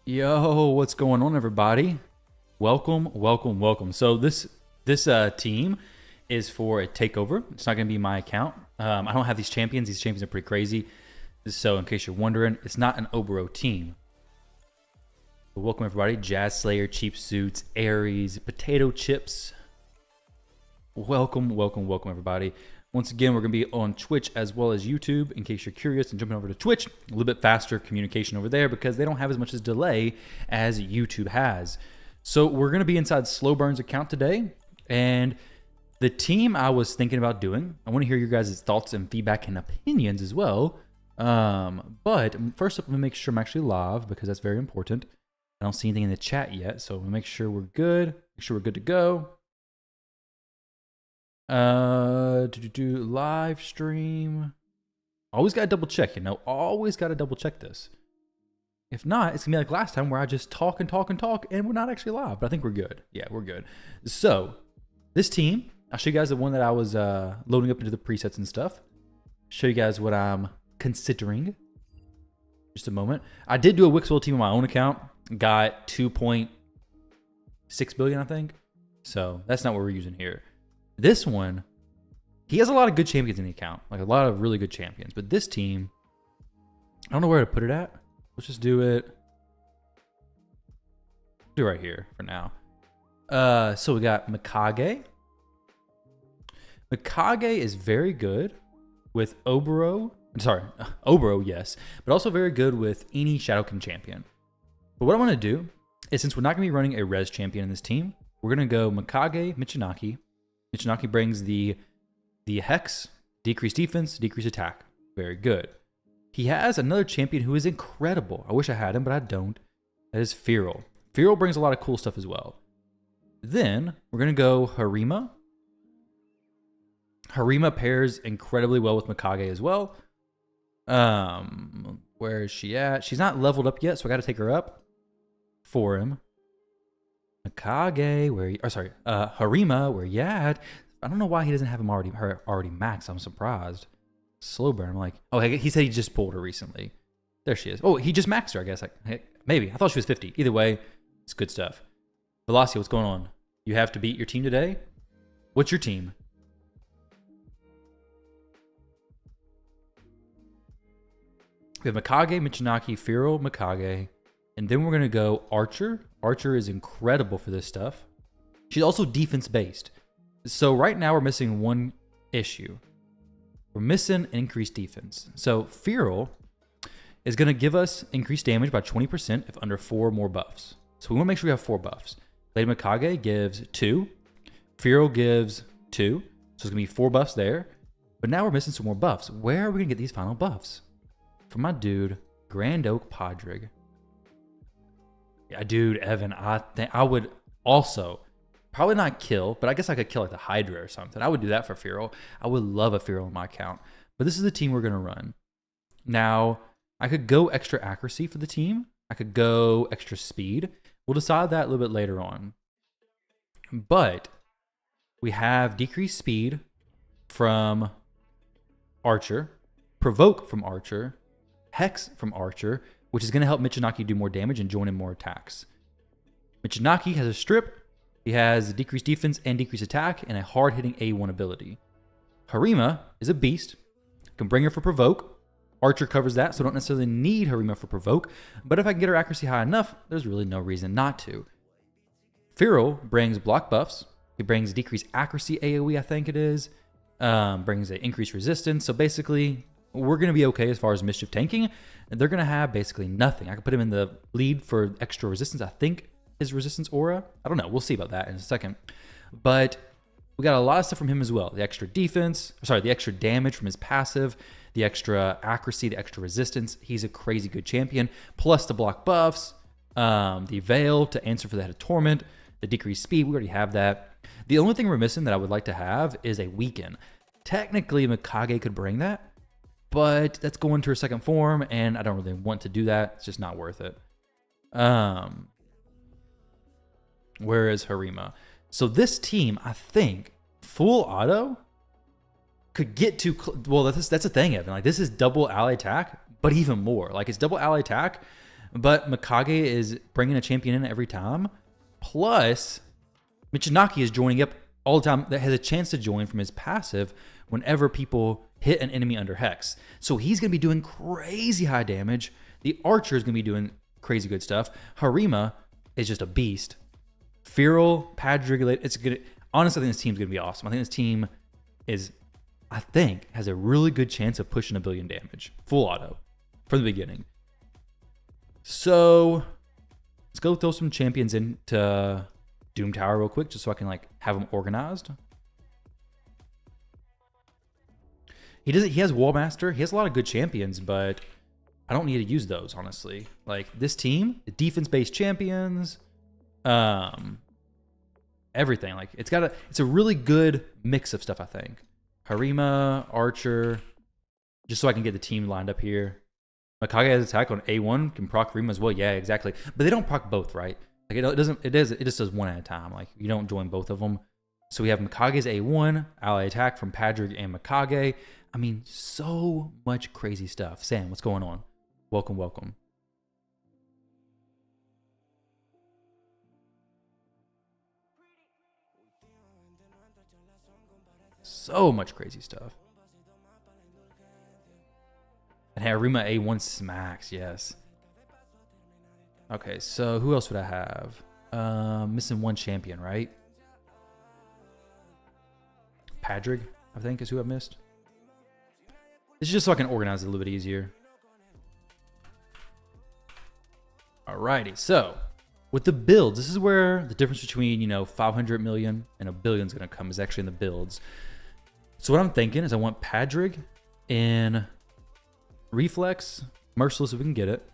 Yo, what's going on, everybody? Welcome, welcome, welcome. So this team is for a takeover. It's not going to be my account. I don't have these champions. These champions are pretty crazy. So in case you're wondering, it's not an Obero team. But welcome, everybody. Jazz Slayer, Cheap Suits, Aries, Potato Chips. Welcome, welcome, welcome, everybody. Once again, we're going to be on Twitch as well as YouTube. In case you're curious and jumping over to Twitch, a little bit faster communication over there because they don't have as much as delay as YouTube has. So we're going to be inside Slowburn's account today. And the team I was thinking about doing, I want to hear your guys' thoughts and feedback and opinions as well. But first up, let me make sure I'm actually live because that's very important. I don't see anything in the chat yet. So we'll make sure we're good. Make sure we're good to go. Live stream. Always gotta double check, always gotta double check this. If not, it's gonna be like last time where I just talk and talk and talk and we're not actually live, but I think we're good. Yeah, we're good. So this team, I'll show you guys the one that I was loading up into the presets and stuff. Show you guys what I'm considering. Just a moment. I did do a Wixwell team on my own account. Got 2.6 billion, I think. So that's not what we're using here. This one, he has a lot of good champions in the account, like a lot of really good champions. But this team, I don't know where to put it at. Let's just do it. Do it right here for now. So we got Mikage. Mikage is very good with Obero. Sorry, Obero, yes, but also very good with any Shadowkin champion. But what I want to do is, since we're not going to be running a res champion in this team, we're going to go Mikage, Michinaki. Michinaki brings the Hex, decreased defense, decreased attack. Very good. He has another champion who is incredible. I wish I had him, but I don't. That is Feral. Feral brings a lot of cool stuff as well. Then we're going to go Harima. Harima pairs incredibly well with Mikage as well. Where is she at? She's not leveled up yet, so I got to take her up for him. Mikage, Harima, where you at? I don't know why he doesn't have him already maxed. I'm surprised. Slowburn, I'm like, oh, he said he just pulled her recently. There she is. Oh, he just maxed her, I guess. Maybe. I thought she was 50. Either way, it's good stuff. Velocio, what's going on? You have to beat your team today? What's your team? We have Mikage, Michinaki, Feral, Mikage. And then we're going to go Archer. Archer is incredible for this stuff. She's also defense-based. So right now we're missing one issue. We're missing increased defense. So Feral is going to give us increased damage by 20% if under 4 more buffs. So we want to make sure we have 4 buffs. Lady Mikage gives 2. Feral gives 2. So it's going to be 4 buffs there. But now we're missing some more buffs. Where are we going to get these final buffs? From my dude, Grand Oak Podrig. Yeah, dude, Evan, I think I would also probably not kill, but I guess I could kill like the Hydra or something. I would do that for Feral. I would love a Feral in my account. But this is the team we're going to run. Now, I could go extra accuracy for the team. I could go extra speed. We'll decide that a little bit later on. But we have decreased speed from Archer, Provoke from Archer, Hex from Archer, which is going to help Michinaki do more damage and join in more attacks. Michinaki has a strip. He has decreased defense and decreased attack and a hard-hitting A1 ability. Harima is a beast. Can bring her for Provoke. Archer covers that, so I don't necessarily need Harima for Provoke. But if I can get her accuracy high enough, there's really no reason not to. Feral brings block buffs. He brings decreased accuracy AoE, I think it is. Brings an increased resistance. So basically, we're going to be okay as far as mischief tanking. And they're going to have basically nothing. I could put him in the lead for extra resistance. I think his resistance aura. I don't know. We'll see about that in a second. But we got a lot of stuff from him as well. The extra defense, the extra damage from his passive, the extra accuracy, the extra resistance. He's a crazy good champion. Plus the block buffs, the Veil to answer for the Head of Torment, the decreased speed. We already have that. The only thing we're missing that I would like to have is a Weaken. Technically, Mikage could bring that, but that's going to her second form, and I don't really want to do that. It's just not worth it. Where is Harima? So this team, I think, full auto could get to... Well, that's the thing, Evan. Like, this is double ally attack, but even more. Like, it's double ally attack, But Mikage is bringing a champion in every time. Plus, Michinaki is joining up all the time that has a chance to join from his passive whenever people hit an enemy under Hex. So he's going to be doing crazy high damage. The Archer is going to be doing crazy good stuff. Harima is just a beast. Feral, Padrig, it's good. Honestly, I think this team's going to be awesome. I think this team has a really good chance of pushing 1 billion damage. Full auto from the beginning. So let's go throw some champions into Doom Tower real quick, just so I can like have them organized. He has Wallmaster. He has a lot of good champions, but I don't need to use those, honestly. Like this team, the defense-based champions, everything. Like it's a really good mix of stuff, I think. Harima, Archer, just so I can get the team lined up here. Mikage has attack on A1, can proc Harima as well. Yeah, exactly. But they don't proc both, right? Like it just does one at a time. Like you don't join both of them. So we have Mikage's A1, ally attack from Padrig and Mikage. I mean, so much crazy stuff. Sam, what's going on? Welcome, welcome. So much crazy stuff. And Harima A1 smacks, yes. Okay, so who else would I have? Missing one champion, right? Padrig, I think, is who I missed. This is just so I can organize it a little bit easier. Alrighty, so with the builds, this is where the difference between 500 million and 1 billion is going to come, is actually in the builds. So what I'm thinking is I want Padrig in Reflex, Merciless if we can get it.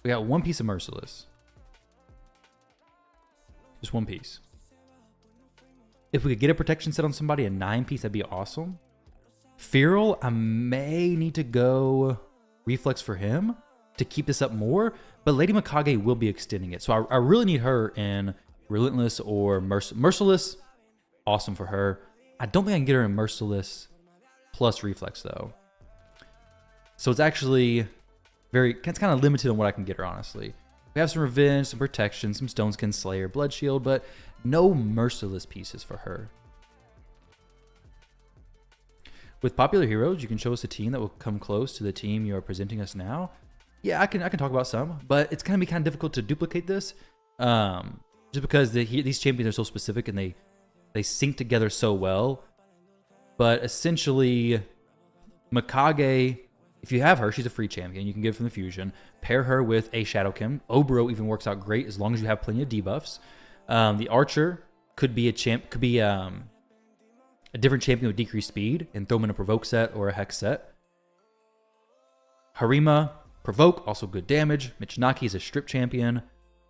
We got one piece of Merciless. Just one piece. If we could get a protection set on somebody, a 9-piece, that'd be awesome. Feral, I may need to go Reflex for him to keep this up more, but Lady Mikage will be extending it. So I really need her in Relentless or Merciless. Awesome for her. I don't think I can get her in Merciless plus Reflex though. So it's actually it's kind of limited on what I can get her, honestly. We have some Revenge, some Protection, some Stone Skin Slayer, Blood Shield, but no Merciless pieces for her. With popular heroes, you can show us a team that will come close to the team you are presenting us now. Yeah, I can talk about some, but it's going to be kind of difficult to duplicate this, just because these champions are so specific and they sync together so well. But essentially, Mikage, if you have her, she's a free champion. You can get it from the fusion. Pair her with a Shadowkin. Obro even works out great as long as you have plenty of debuffs. The Archer could be a different champion with decreased speed and throw them in a Provoke set or a Hex set. Harima, Provoke, also good damage. Michinaki is a strip champion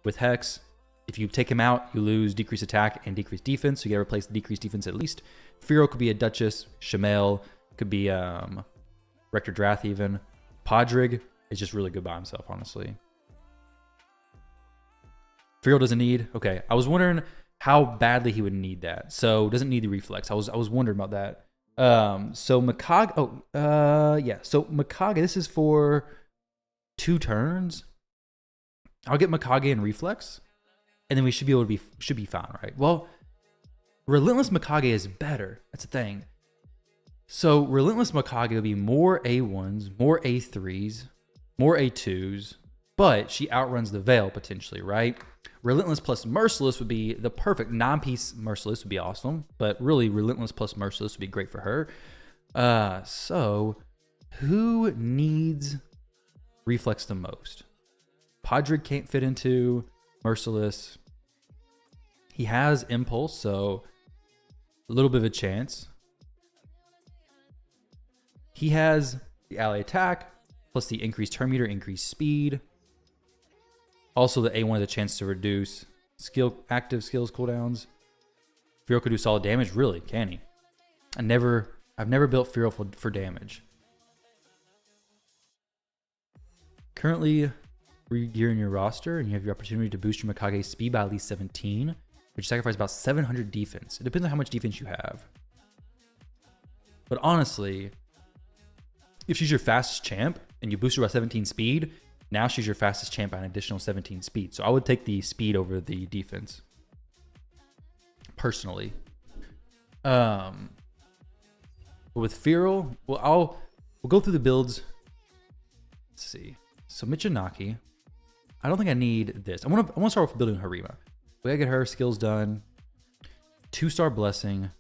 with Hex. If you take him out, you lose decreased attack and decreased defense, so you gotta replace the decreased defense at least. Feral could be a Duchess. Shamel could be Rector Drath even. Padrig is just really good by himself, honestly. Feral doesn't need... Okay, I was wondering how badly he would need that. So, doesn't need the Reflex. I was wondering about that. So, Mikage... yeah. So, Mikage, this is for 2 turns. I'll get Mikage in Reflex. And then we should be able to should be fine, right? Well, Relentless Mikage is better. That's the thing. So Relentless Mikage will be more A1s, more A3s, more A2s, but she outruns the Veil potentially, right? Relentless plus Merciless would be the perfect 9-piece. Merciless would be awesome, but really Relentless plus Merciless would be great for her. So who needs Reflex the most? Padrig can't fit into Merciless. He has Impulse, so a little bit of a chance. He has the ally attack, plus the increased turn meter, increased speed. Also, the A1 has a chance to reduce active skills cooldowns. Feral could do solid damage, really, can he? I've never built Feral for damage. Currently regearing your roster, and you have your opportunity to boost your Mikage's speed by at least 17, which sacrifices about 700 defense. It depends on how much defense you have. But honestly, if she's your fastest champ and you boost her by 17 speed, now she's your fastest champ by an additional 17 speed. So I would take the speed over the defense, personally. But with Feral, well, we'll go through the builds. Let's see. So Michinaki, I don't think I need this. I want to start with building Harima. We gotta get her skills done. 2-star blessing.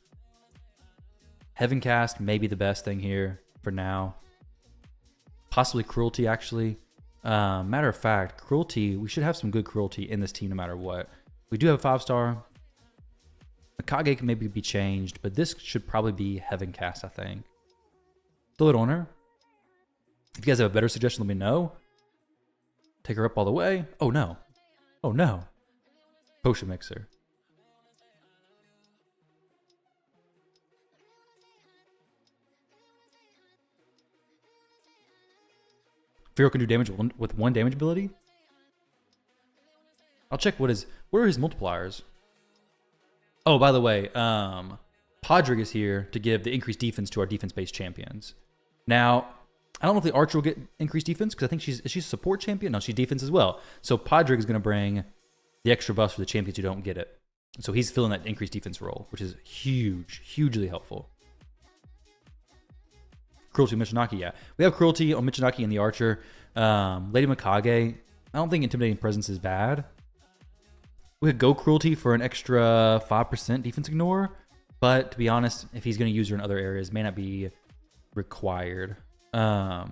Heaven cast may be the best thing here for now. Possibly cruelty, actually. Matter of fact, cruelty, we should have some good cruelty in this team no matter what. We do have a 5-star. Mikage can maybe be changed, but this should probably be heaven cast, I think. Throw it on her. If you guys have a better suggestion, let me know. Take her up all the way. Oh no. Oh no. Potion mixer. Feral can do damage with 1 damage ability. I'll check what are his multipliers. Oh, by the way, Podrick is here to give the increased defense to our defense-based champions. Now, I don't know if the Archer will get increased defense because I think she's a support champion? No, she's defense as well. So Podrick is going to bring the extra buffs for the champions who don't get it. So he's filling that increased defense role, which is huge, hugely helpful. Cruelty Michinaki, yeah. We have Cruelty on Michinaki and the Archer. Lady Mikage, I don't think Intimidating Presence is bad. We could go Cruelty for an extra 5% defense ignore, but to be honest, if he's going to use her in other areas, may not be required. I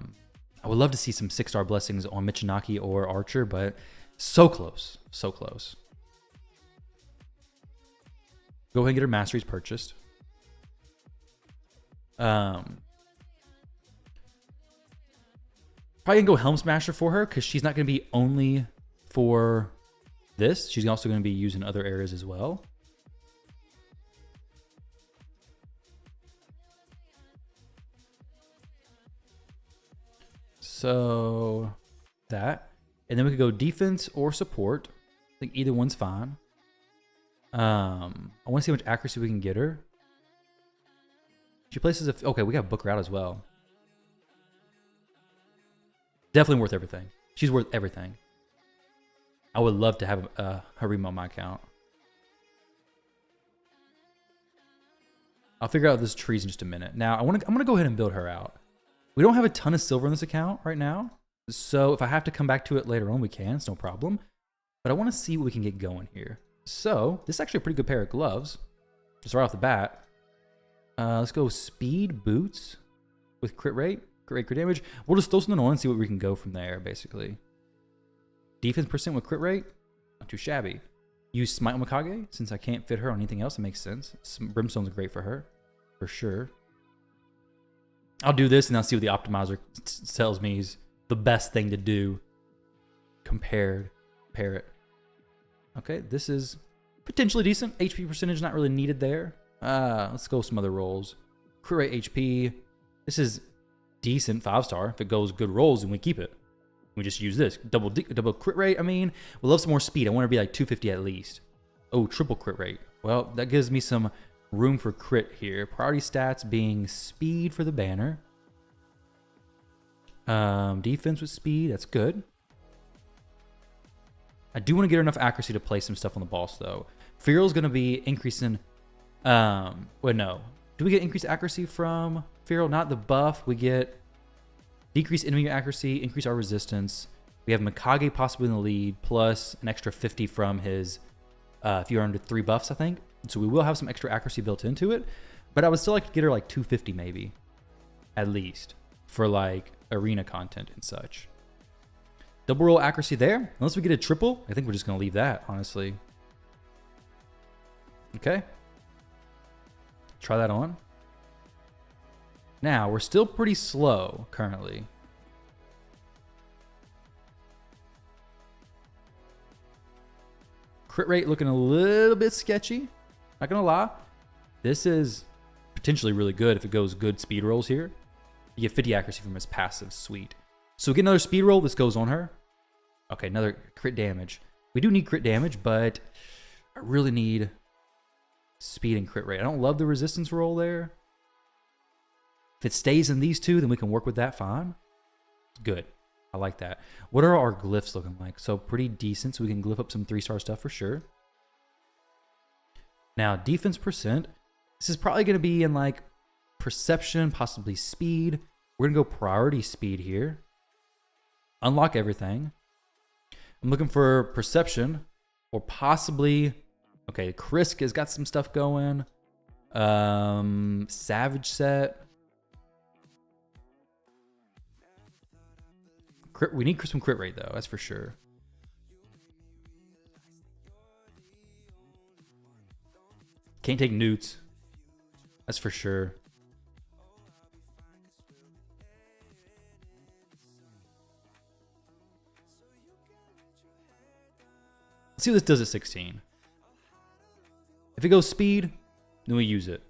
would love to see some 6-star blessings on Michinaki or Archer, but so close, so close. Go ahead and get her masteries purchased. Probably gonna go Helm Smasher for her because she's not gonna be only for this. She's also gonna be used in other areas as well. So that, and then we could go defense or support. I think either one's fine. I want to see how much accuracy we can get her. She places a okay. We got book her out as well. Definitely worth everything. She's worth everything. I would love to have Harima on my account. I'll figure out this trees in just a minute. Now I'm gonna go ahead and build her out. We don't have a ton of silver in this account right now, so if I have to come back to it later on, we can. It's no problem. But I want to see what we can get going here. So this is actually a pretty good pair of gloves, just right off the bat. Let's go speed boots with crit rate. Crit damage. We'll just throw something on and see what we can go from there, basically. Defense percent with crit rate. Not too shabby. Use Smite on Mikage, since I can't fit her on anything else. It makes sense. Brimstone's great for her, for sure. I'll do this and I'll see what the optimizer tells me is the best thing to do. Pair it. Okay, this is potentially decent. HP percentage not really needed there. Let's go with some other rolls. Crit rate HP. This is decent 5-star. If it goes good rolls, then we keep it. We just use this. Double crit rate. I mean, we'll love some more speed. I want to be like 250 at least. Oh, triple crit rate. Well, that gives me some room for crit here. Priority stats being speed for the banner. Defense with speed. That's good. I do want to get enough accuracy to play some stuff on the boss, though. Feral's going to be increasing... wait, no. Do we get increased accuracy from Feral? Not the buff. We get decreased enemy accuracy, increase our resistance. We have Mikage possibly in the lead, plus an extra 50 from his... if you're under 3 buffs, I think. So we will have some extra accuracy built into it. But I would still like to get her like 250 maybe. At least. For like arena content and such. Double roll accuracy there. Unless we get a triple, I think we're just going to leave that, honestly. Okay. Try that on. Now, we're still pretty slow currently. Crit rate looking a little bit sketchy. Not going to lie. This is potentially really good if it goes good speed rolls here. You get 50 accuracy from his passive. Sweet. So we get another speed roll. This goes on her. Okay, another crit damage. We do need crit damage, but I really need speed and crit rate. I don't love the resistance roll there. If it stays in these two, then we can work with that fine. Good. I like that. What are our glyphs looking like? So pretty decent. So we can glyph up some 3-star stuff for sure. Now, defense percent. This is probably going to be in like perception, possibly speed. We're going to go priority speed here. Unlock everything. I'm looking for perception or possibly, okay, Krisk has got some stuff going. Savage set. We need some crit rate though, that's for sure. Can't take newts. That's for sure. Let's see what this does at 16. If it goes speed, then we use it.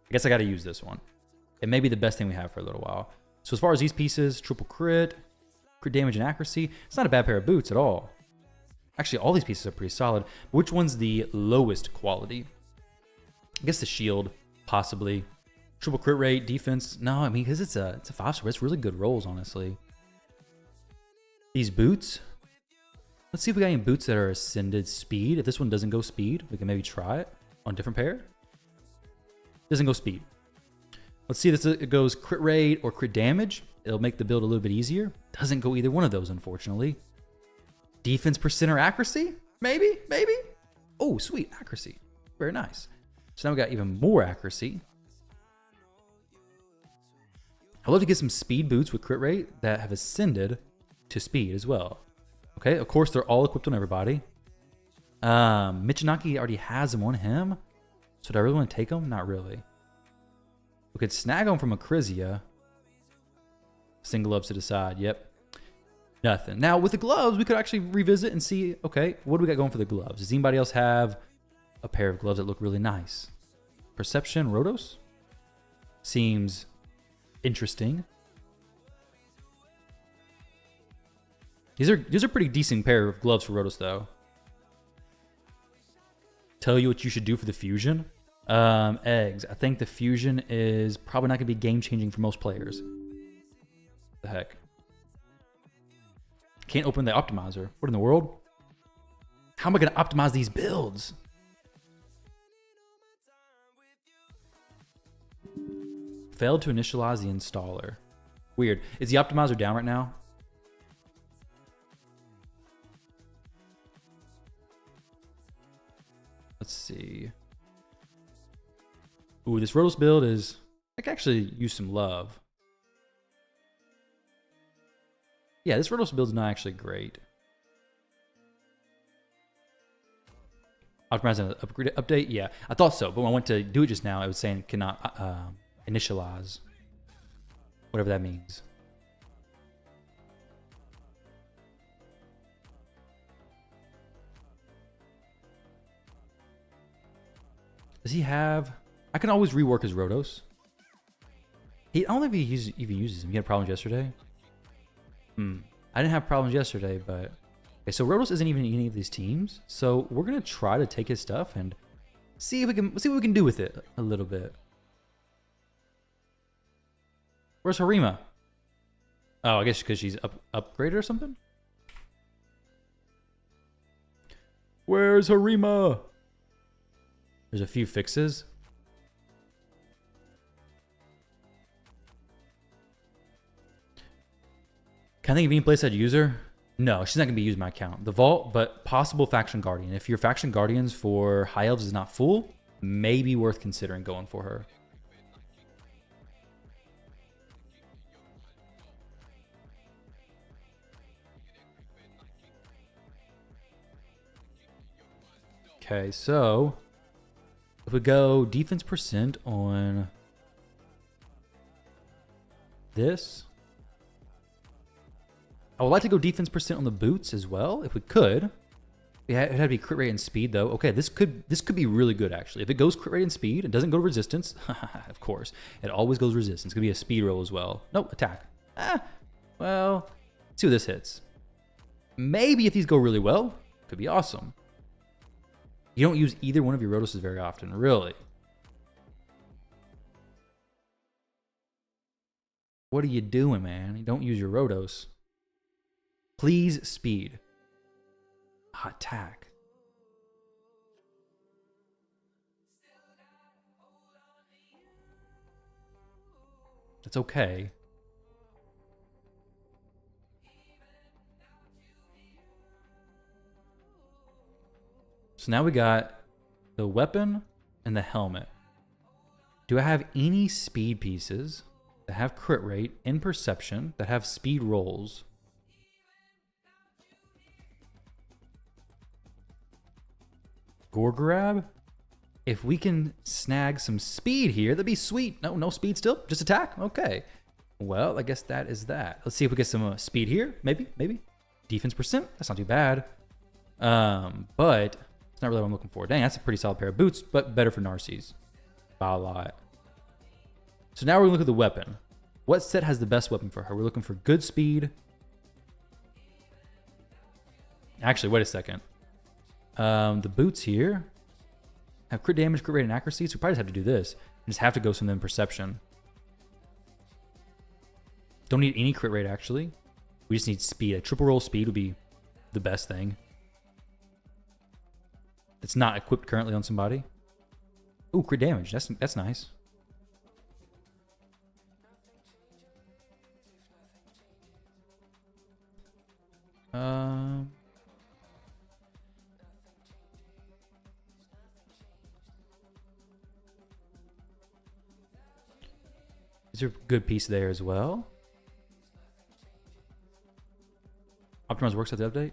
I guess I got to use this one. It may be the best thing we have for a little while. So as far as these pieces, triple crit damage and accuracy, it's not a bad pair of boots at all. Actually, all these pieces are pretty solid. Which one's the lowest quality? I guess the shield, possibly. Triple crit rate, defense. No, I mean, because it's a 5-star. It's really good rolls, honestly. These boots. Let's see if we got any boots that are ascended speed. If this one doesn't go speed, we can maybe try it on a different pair. Doesn't go speed. Let's see if it goes crit rate or crit damage. It'll make the build a little bit easier. Doesn't go either one of those, unfortunately. Defense percent or accuracy? Maybe, maybe. Oh, sweet, accuracy. Very nice. So now we got even more accuracy. I'd love to get some speed boots with crit rate that have ascended to speed as well. Okay, of course, they're all equipped on everybody. Michinaki already has them on him. So do I really want to take them? Not really. We could snag them from Acrizia. Single gloves to the side. Yep. Nothing. Now, with the gloves, we could actually revisit and see, okay, what do we got going for the gloves? Does anybody else have a pair of gloves that look really nice? Perception, Rhodos? Seems interesting. These are pretty decent pair of gloves for Rhodos, though. Tell you what you should do for the fusion. Eggs. I think the fusion is probably not going to be game-changing for most players. What the heck? Can't open the optimizer. What in the world? How am I going to optimize these builds? Failed to initialize the installer. Weird. Is the optimizer down right now? Let's see. Ooh, this Rhodos build is... I can actually use some love. Yeah, this Rhodos build is not actually great. Optimizing an upgrade update? Yeah, I thought so. But when I went to do it just now, it was saying cannot initialize. Whatever that means. Does he have... I can always rework his Rhodos. I don't think he even uses him. He had problems yesterday. I didn't have problems yesterday, but... Okay, so Rhodos isn't even in any of these teams. So we're going to try to take his stuff and see what we can do with it a little bit. Where's Harima? Oh, I guess because she's upgraded or something? Where's Harima? There's a few fixes. Can I think of any place I'd use her? No, she's not going to be using my account. The Vault, but possible Faction Guardian. If your Faction Guardians for High Elves is not full, maybe worth considering going for her. Okay, so if we go defense percent on this, I would like to go defense percent on the boots as well, if we could. It had to be crit rate and speed, though. Okay, this could be really good, actually. If it goes crit rate and speed, it doesn't go to resistance. Of course, it always goes resistance. It's gonna be a speed roll as well. Nope, attack. Well, let's see what this hits. Maybe if these go really well, could be awesome. You don't use either one of your Rhodoses very often, really. What are you doing, man? You don't use your Rotos. Please speed. Attack. That's okay. So now we got the weapon and the helmet. Do I have any speed pieces that have crit rate in perception that have speed rolls? Gore grab? If we can snag some speed here, that'd be sweet. No speed still? Just attack? Okay. Well, I guess that is that. Let's see if we get some speed here. Maybe. Defense percent? That's not too bad. But it's not really what I'm looking for. Dang, that's a pretty solid pair of boots, but better for Narcisse. By a lot. So now we're gonna look at the weapon. What set has the best weapon for her? We're looking for good speed. Actually, wait a second. The boots here have crit damage, crit rate, and accuracy, so we probably just have to do this. We just have to go some in perception. Don't need any crit rate, actually. We just need speed. A triple roll speed would be the best thing. It's not equipped currently on somebody. Ooh, crit damage. That's nice. Is there a good piece there as well? Optimize works at the update?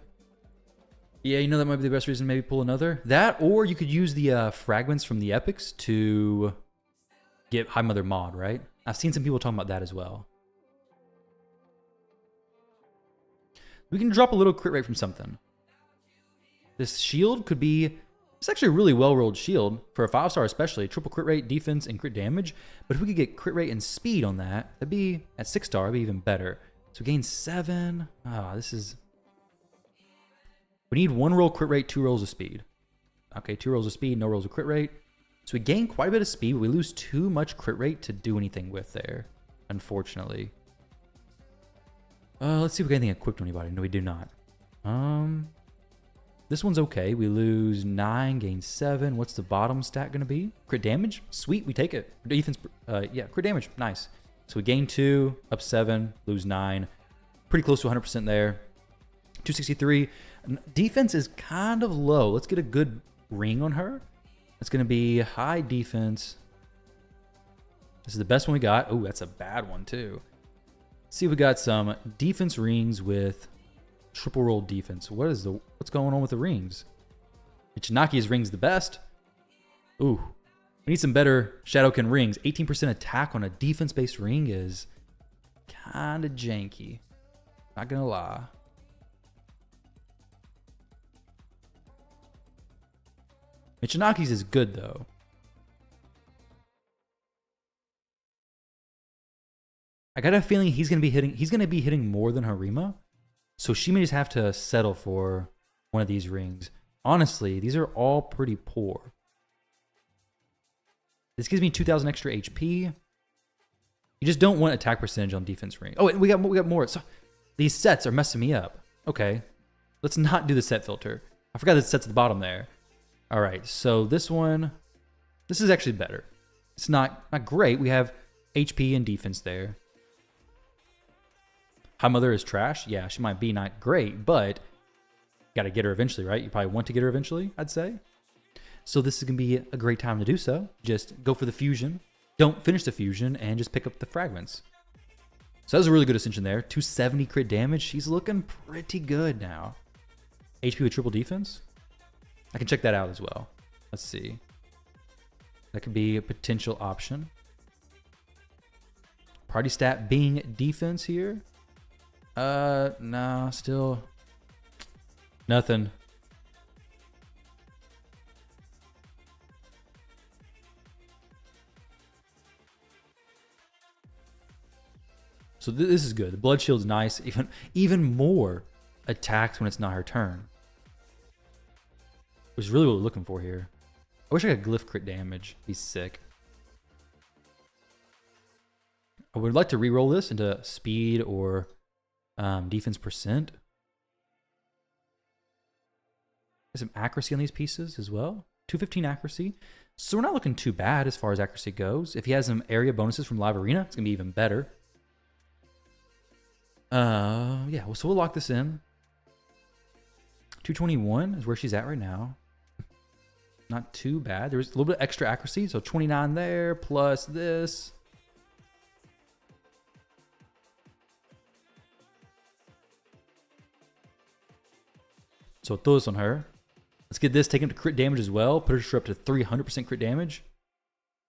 Yeah, you know that might be the best reason to maybe pull another. That, or you could use the fragments from the epics to get High Mother mod, right? I've seen some people talking about that as well. We can drop a little crit rate from something. This shield could be... It's actually a really well-rolled shield for a 5-star especially. Triple crit rate, defense, and crit damage. But if we could get crit rate and speed on that, that'd be, at 6-star, that'd be even better. So gain 7. This is... We need 1 roll crit rate, 2 rolls of speed. Okay, 2 rolls of speed, no rolls of crit rate. So we gain quite a bit of speed, but we lose too much crit rate to do anything with there, unfortunately. Let's see if we got anything equipped on anybody. No, we do not. This one's okay. We lose 9, gain 7. What's the bottom stat going to be? Crit damage? Sweet, we take it. Defense, yeah, crit damage. Nice. So we gain 2, up 7, lose 9. Pretty close to 100% there. 263. Defense is kind of low. Let's get a good ring on her. It's going to be high defense. This is the best one we got. Oh, that's a bad one too. Let's see if we got some defense rings with triple roll defense. What's going on with the rings? Michinaki's ring's the best. Ooh. We need some better Shadowkin rings. 18% attack on a defense-based ring is kind of janky. Not going to lie. Michinaki's is good, though. I got a feeling he's going to be hitting more than Harima. So she may just have to settle for one of these rings. Honestly, these are all pretty poor. This gives me 2,000 extra HP. You just don't want attack percentage on defense ring. Oh, and we got more. So these sets are messing me up. Okay, let's not do the set filter. I forgot the set's at the bottom there. All right, so this one, this is actually better. It's not great. We have HP and defense there. High Mother is trash. Yeah, she might be not great, but got to get her eventually, right? You probably want to get her eventually, I'd say. So this is going to be a great time to do so. Just go for the fusion. Don't finish the fusion and just pick up the fragments. So that was a really good ascension there. 270 crit damage. She's looking pretty good now. HP with triple defense. I can check that out as well. Let's see. That could be a potential option. Party stat being defense here. Nah, still nothing. So this is good. The blood shield's nice. Even more attacks when it's not her turn. Which is really what we're looking for here. I wish I could glyph crit damage. Be sick. I would like to re-roll this into speed or defense percent. There's some accuracy on these pieces as well. 215 accuracy. So we're not looking too bad as far as accuracy goes. If he has some area bonuses from Live Arena, it's going to be even better. Yeah, so we'll lock this in. 221 is where she's at right now. Not too bad. There's a little bit of extra accuracy, so 29 there plus this. So we'll throw this on her. Let's get this taken to crit damage as well. Put her up to 300% crit damage.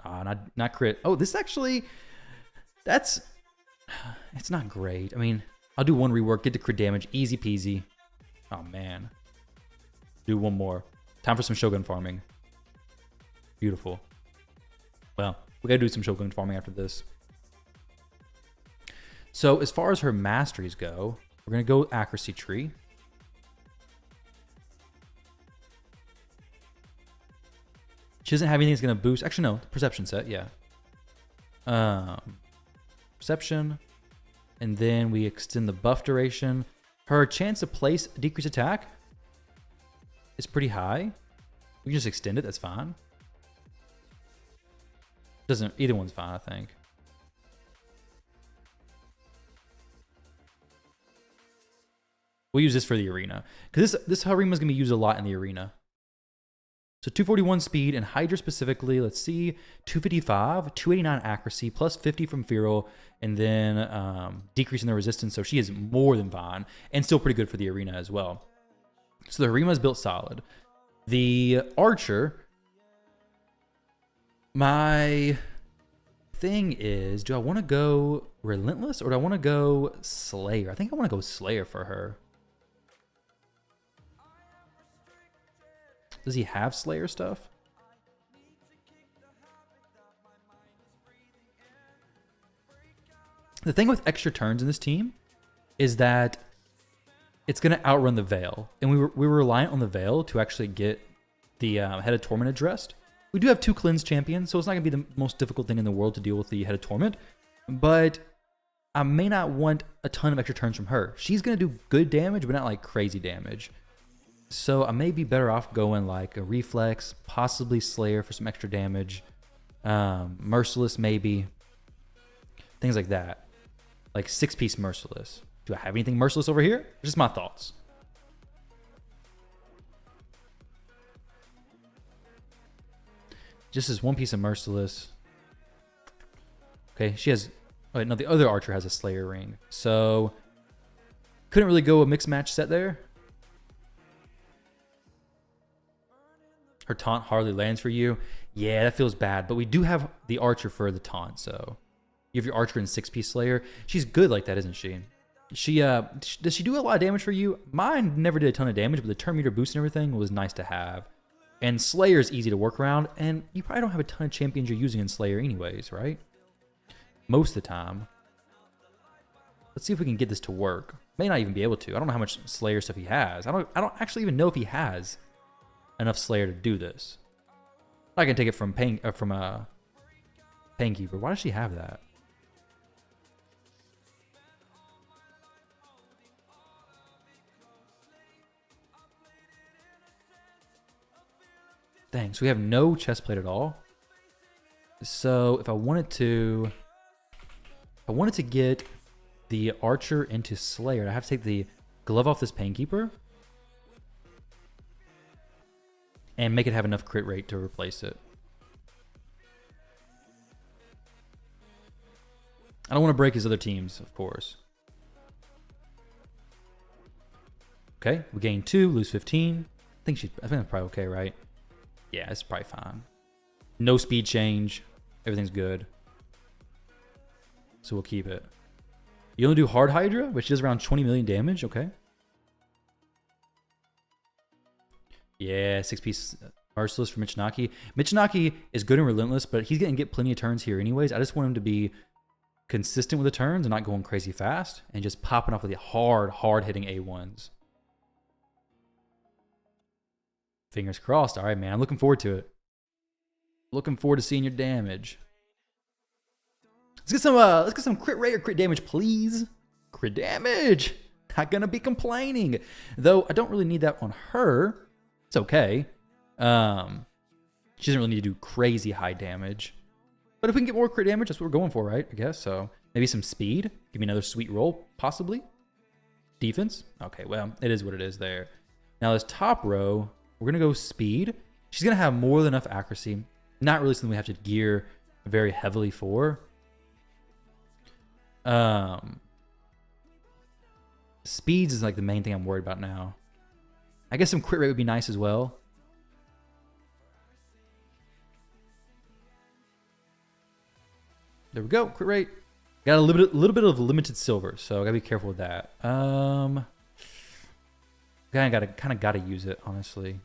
Not crit. Oh, this actually, it's not great. I mean, I'll do one rework, get to crit damage, easy peasy. Oh man. Do one more. Time for some Shogun farming. Beautiful. Well, we gotta do some Shogun farming after this. So as far as her masteries go, we're gonna go accuracy tree. She doesn't have anything that's going to boost. Actually, no. Perception set, yeah. Perception. And then we extend the buff duration. Her chance to place decrease attack is pretty high. We can just extend it. That's fine. Either one's fine, I think. We'll use this for the arena. Because this harem is going to be used a lot in the arena. So 241 speed and Hydra specifically, let's see, 255, 289 accuracy, plus 50 from Feral, and then decreasing the resistance. So she is more than fine and still pretty good for the arena as well. So the arena is built solid. The Archer, my thing is, do I want to go Relentless or do I want to go Slayer? I think I want to go Slayer for her. Does he have Slayer stuff? The thing with extra turns in this team is that it's going to outrun the Veil. And we were reliant on the Veil to actually get the Head of Torment addressed. We do have 2 cleanse champions, so it's not going to be the most difficult thing in the world to deal with the Head of Torment. But I may not want a ton of extra turns from her. She's going to do good damage, but not like crazy damage. So I may be better off going like a Reflex, possibly Slayer for some extra damage, Merciless maybe, things like that. Like 6-piece Merciless. Do I have anything Merciless over here? Just my thoughts. Just as one piece of Merciless. Okay, she has... Oh, wait, no, the other Archer has a Slayer ring. So couldn't really go a mixed match set there. Her taunt hardly lands for you. Yeah, that feels bad. But we do have the Archer for the taunt, so you have your Archer and 6-piece Slayer. She's good like that, isn't she? Does she do a lot of damage for you? Mine never did a ton of damage, but the turn meter boost and everything was nice to have. And Slayer is easy to work around, and you probably don't have a ton of champions you're using in Slayer anyways, right? Most of the time. Let's see if we can get this to work. May not even be able to. I don't know how much Slayer stuff he has. I don't actually even know if he has enough Slayer to do this. I can take it from Painkeeper. Why does she have that? Dang, so we have no chest plate at all. So if I wanted to get the Archer into Slayer, I have to take the glove off this Painkeeper and make it have enough crit rate to replace it. I don't want to break his other teams, of course. Okay, we gain 2, lose 15. I think that's probably okay, right? Yeah, it's probably fine. No speed change. Everything's good. So we'll keep it. You only do hard Hydra, which does around 20 million damage. Okay. Yeah, 6-piece Merciless for Michinaki. Michinaki is good and relentless, but he's going to get plenty of turns here anyways. I just want him to be consistent with the turns and not going crazy fast and just popping off with the hard-hitting A1s. Fingers crossed. All right, man. I'm looking forward to it. Looking forward to seeing your damage. Let's get some crit rate or crit damage, please. Crit damage. Not gonna be complaining. Though I don't really need that on her. It's okay. She doesn't really need to do crazy high damage. But if we can get more crit damage, that's what we're going for, right? I guess so. Maybe some speed. Give me another sweet roll, possibly. Defense. Okay, well, it is what it is there. Now this top row, we're gonna go speed. She's gonna have more than enough accuracy. Not really something we have to gear very heavily for. Speeds is like the main thing I'm worried about now. I guess some crit rate would be nice as well. There we go, crit rate. Got a little bit of limited silver, so I gotta be careful with that. Kind of gotta use it, honestly.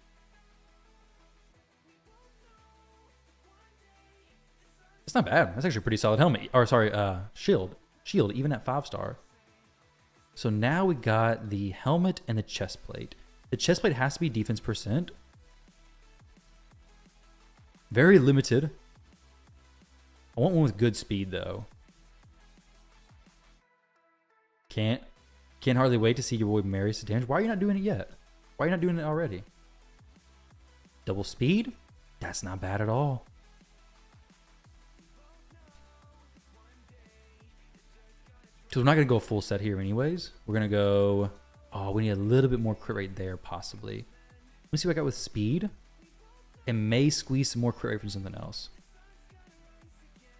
It's not bad. That's actually a pretty solid helmet. Or sorry, shield. Shield, even at 5-star. So now we got the helmet and the chest plate. The chest plate has to be defense %. Very limited. I want one with good speed though. Can't hardly wait to see your boy Mary some damage. Why are you not doing it yet? Why are you not doing it already? Double speed? That's not bad at all. So we're not going to go full set here anyways. We're going to go... Oh, we need a little bit more crit rate there, possibly. Let me see what I got with speed. And may squeeze some more crit rate from something else.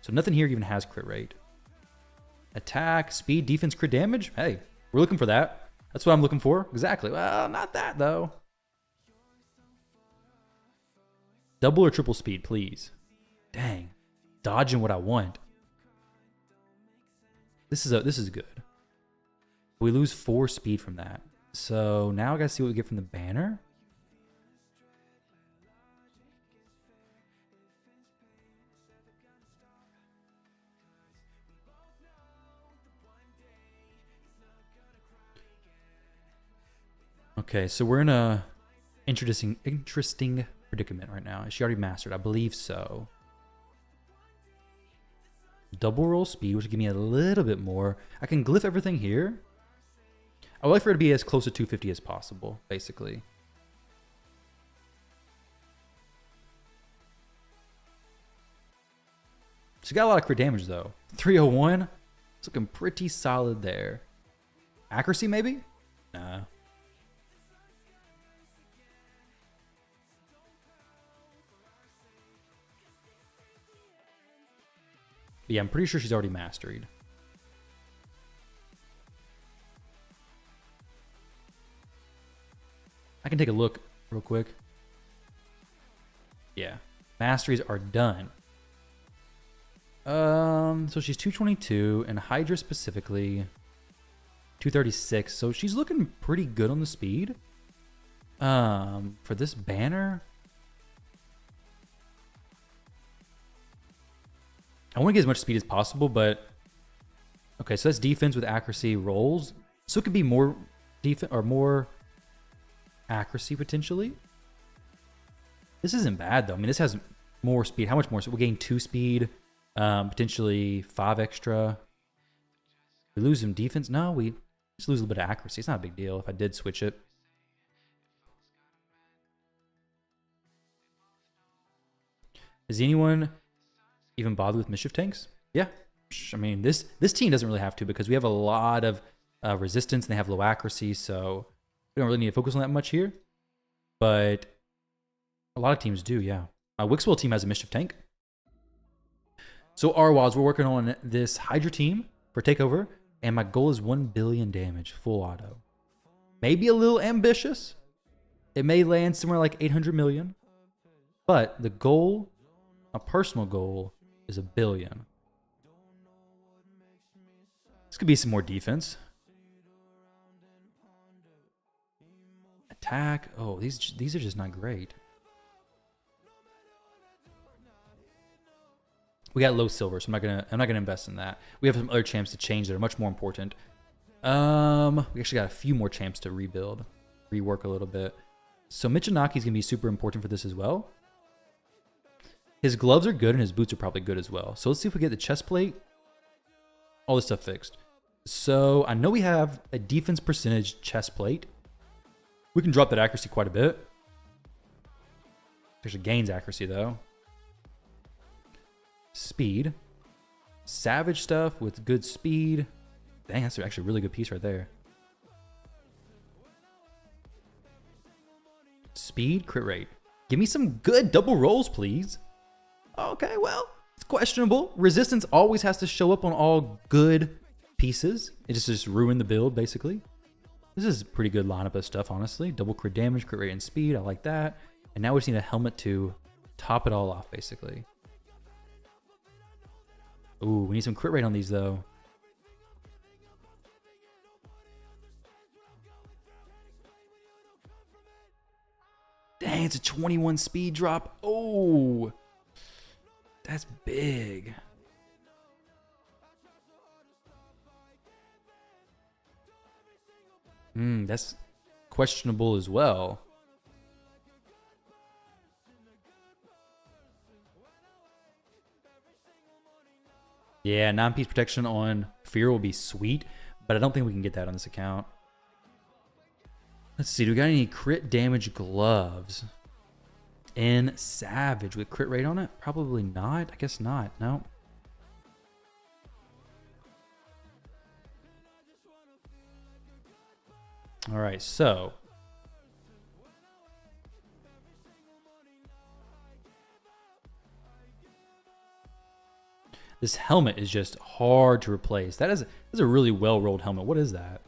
So nothing here even has crit rate. Attack, speed, defense, crit damage. Hey, we're looking for that. That's what I'm looking for. Exactly. Well, not that, though. Double or triple speed, please. Dang. Dodging what I want. This is good. We lose 4 speed from that. So now I gotta see what we get from the banner. Okay, so we're in a interesting predicament right now. Is she already mastered? I believe so. Double roll speed, which will give me a little bit more. I can glyph everything here. I would like for it to be as close to 250 as possible, basically. She got a lot of crit damage, though. 301. It's looking pretty solid there. Accuracy, maybe? Nah. But yeah, I'm pretty sure she's already mastered. I can take a look real quick. Yeah, masteries are done. So she's 222 and Hydra specifically 236. So she's looking pretty good on the speed. For this banner, I want to get as much speed as possible, but okay, so that's defense with accuracy rolls. So it could be more defense or more accuracy potentially. This isn't bad though. I mean, this has more speed. How much more? So we'll gain 2 speed, potentially 5 extra. We lose some defense. No, we just lose a little bit of accuracy. It's not a big deal if I did switch it. Does anyone even bother with mischief tanks? Yeah, I mean this team doesn't really have to because we have a lot of resistance and they have low accuracy, so we don't really need to focus on that much here. But a lot of teams do, yeah. Wixwell team has a mischief tank. So Arwads, we're working on this Hydra team for takeover, and my goal is 1 billion damage, full auto. Maybe a little ambitious. It may land somewhere like 800 million, but the goal, a personal goal, is 1 billion. This could be some more defense. Attack. Oh, these are just not great. We got low silver, so I'm not gonna invest in that. We have some other champs to change that are much more important. We actually got a few more champs to rebuild, rework a little bit. So Michinaki is gonna be super important for this as well. His gloves are good and his boots are probably good as well. So let's see if we get the chest plate All this stuff fixed. So I know we have a defense percentage chest plate. We can drop that accuracy quite a bit. Actually gains accuracy though. Speed. Savage stuff with good speed. Dang, that's actually a really good piece right there. Speed, crit rate. Give me some good double rolls, please. Okay, well, it's questionable. Resistance always has to show up on all good pieces. It just ruined the build, basically. This is a pretty good lineup of stuff, honestly. Double crit damage, crit rate, and speed. I like that. And now we just need a helmet to top it all off, basically. Ooh, we need some crit rate on these, though. Dang, it's a 21 speed drop. Oh, that's big. That's questionable as well. Yeah, 9-piece protection on Fear will be sweet, but I don't think we can get that on this account. Let's see, do we got any crit damage gloves? In Savage with crit rate on it? Probably not. I guess not. No. All right, so this helmet is just hard to replace. That's a really well-rolled helmet. What is that?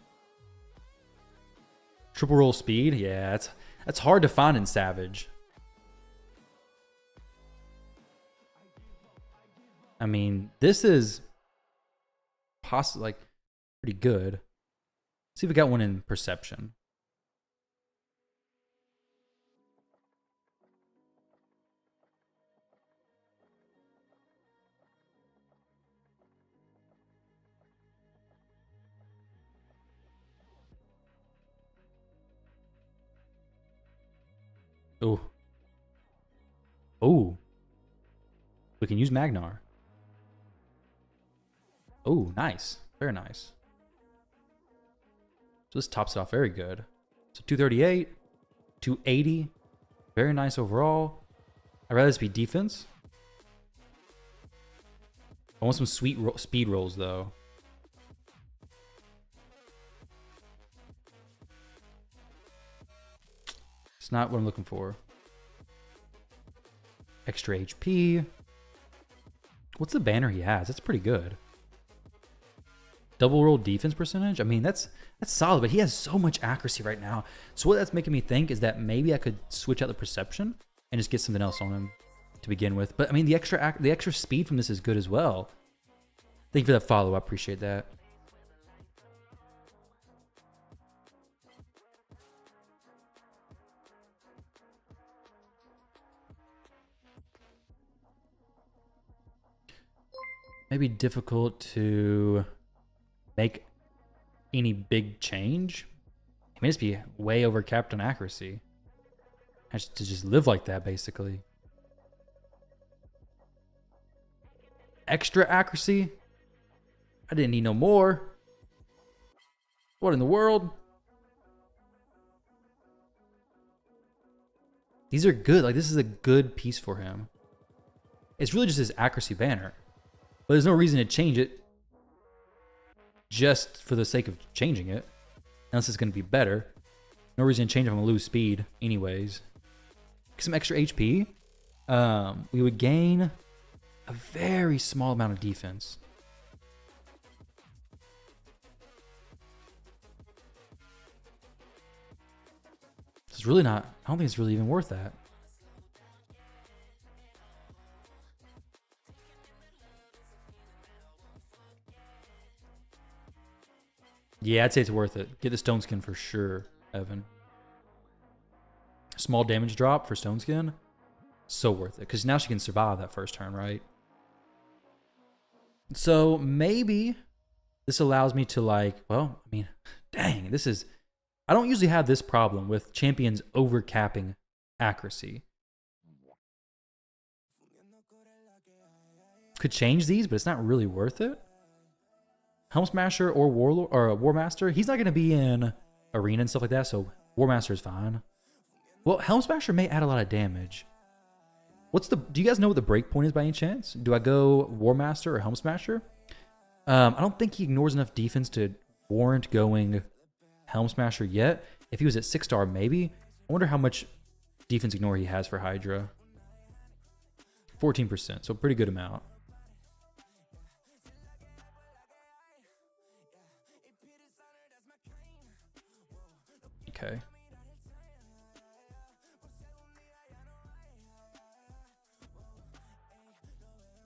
Triple roll speed? Yeah, that's hard to find in Savage. I mean, this is possibly like pretty good. Let's see if we got one in Perception. Oh. Oh. We can use Magnar. Oh, nice. Very nice. So this tops it off very good. So 238, 280. Very nice overall. I'd rather this be defense. I want some sweet speed rolls, though. It's not what I'm looking for. Extra HP. What's the banner he has? That's pretty good. Double roll defense percentage? I mean, that's solid, but he has so much accuracy right now. So what that's making me think is that maybe I could switch out the perception and just get something else on him to begin with. But I mean, the extra speed from this is good as well. Thank you for that follow. I appreciate that. Maybe difficult to make any big change. It may just be way over capped on accuracy. I have to just live like that, basically. Extra accuracy? I didn't need no more. What in the world? These are good. Like, this is a good piece for him. It's really just his accuracy banner. But there's no reason to change it just for the sake of changing it. Unless it's going to be better. No reason to change it if I'm going to lose speed anyways. Some extra HP. We would gain a very small amount of defense. It's really not... I don't think it's really even worth that. Yeah, I'd say it's worth it. Get the stone skin for sure, Evan. Small damage drop for stone skin. So worth it. Because now she can survive that first turn, right? So maybe this allows me to like... Well, I mean, dang, this is... I don't usually have this problem with champions overcapping accuracy. Could change these, but it's not really worth it. Helm Smasher or Warlord or War Master, he's not going to be in Arena and stuff like that, so War Master is fine. Well, Helm Smasher may add a lot of damage. Do you guys know what the break point is by any chance? Do I go War Master or Helm Smasher? I don't think he ignores enough defense to warrant going Helm Smasher yet. If he was at 6-star, maybe. I wonder how much defense ignore he has for Hydra. 14%, so pretty good amount. Okay.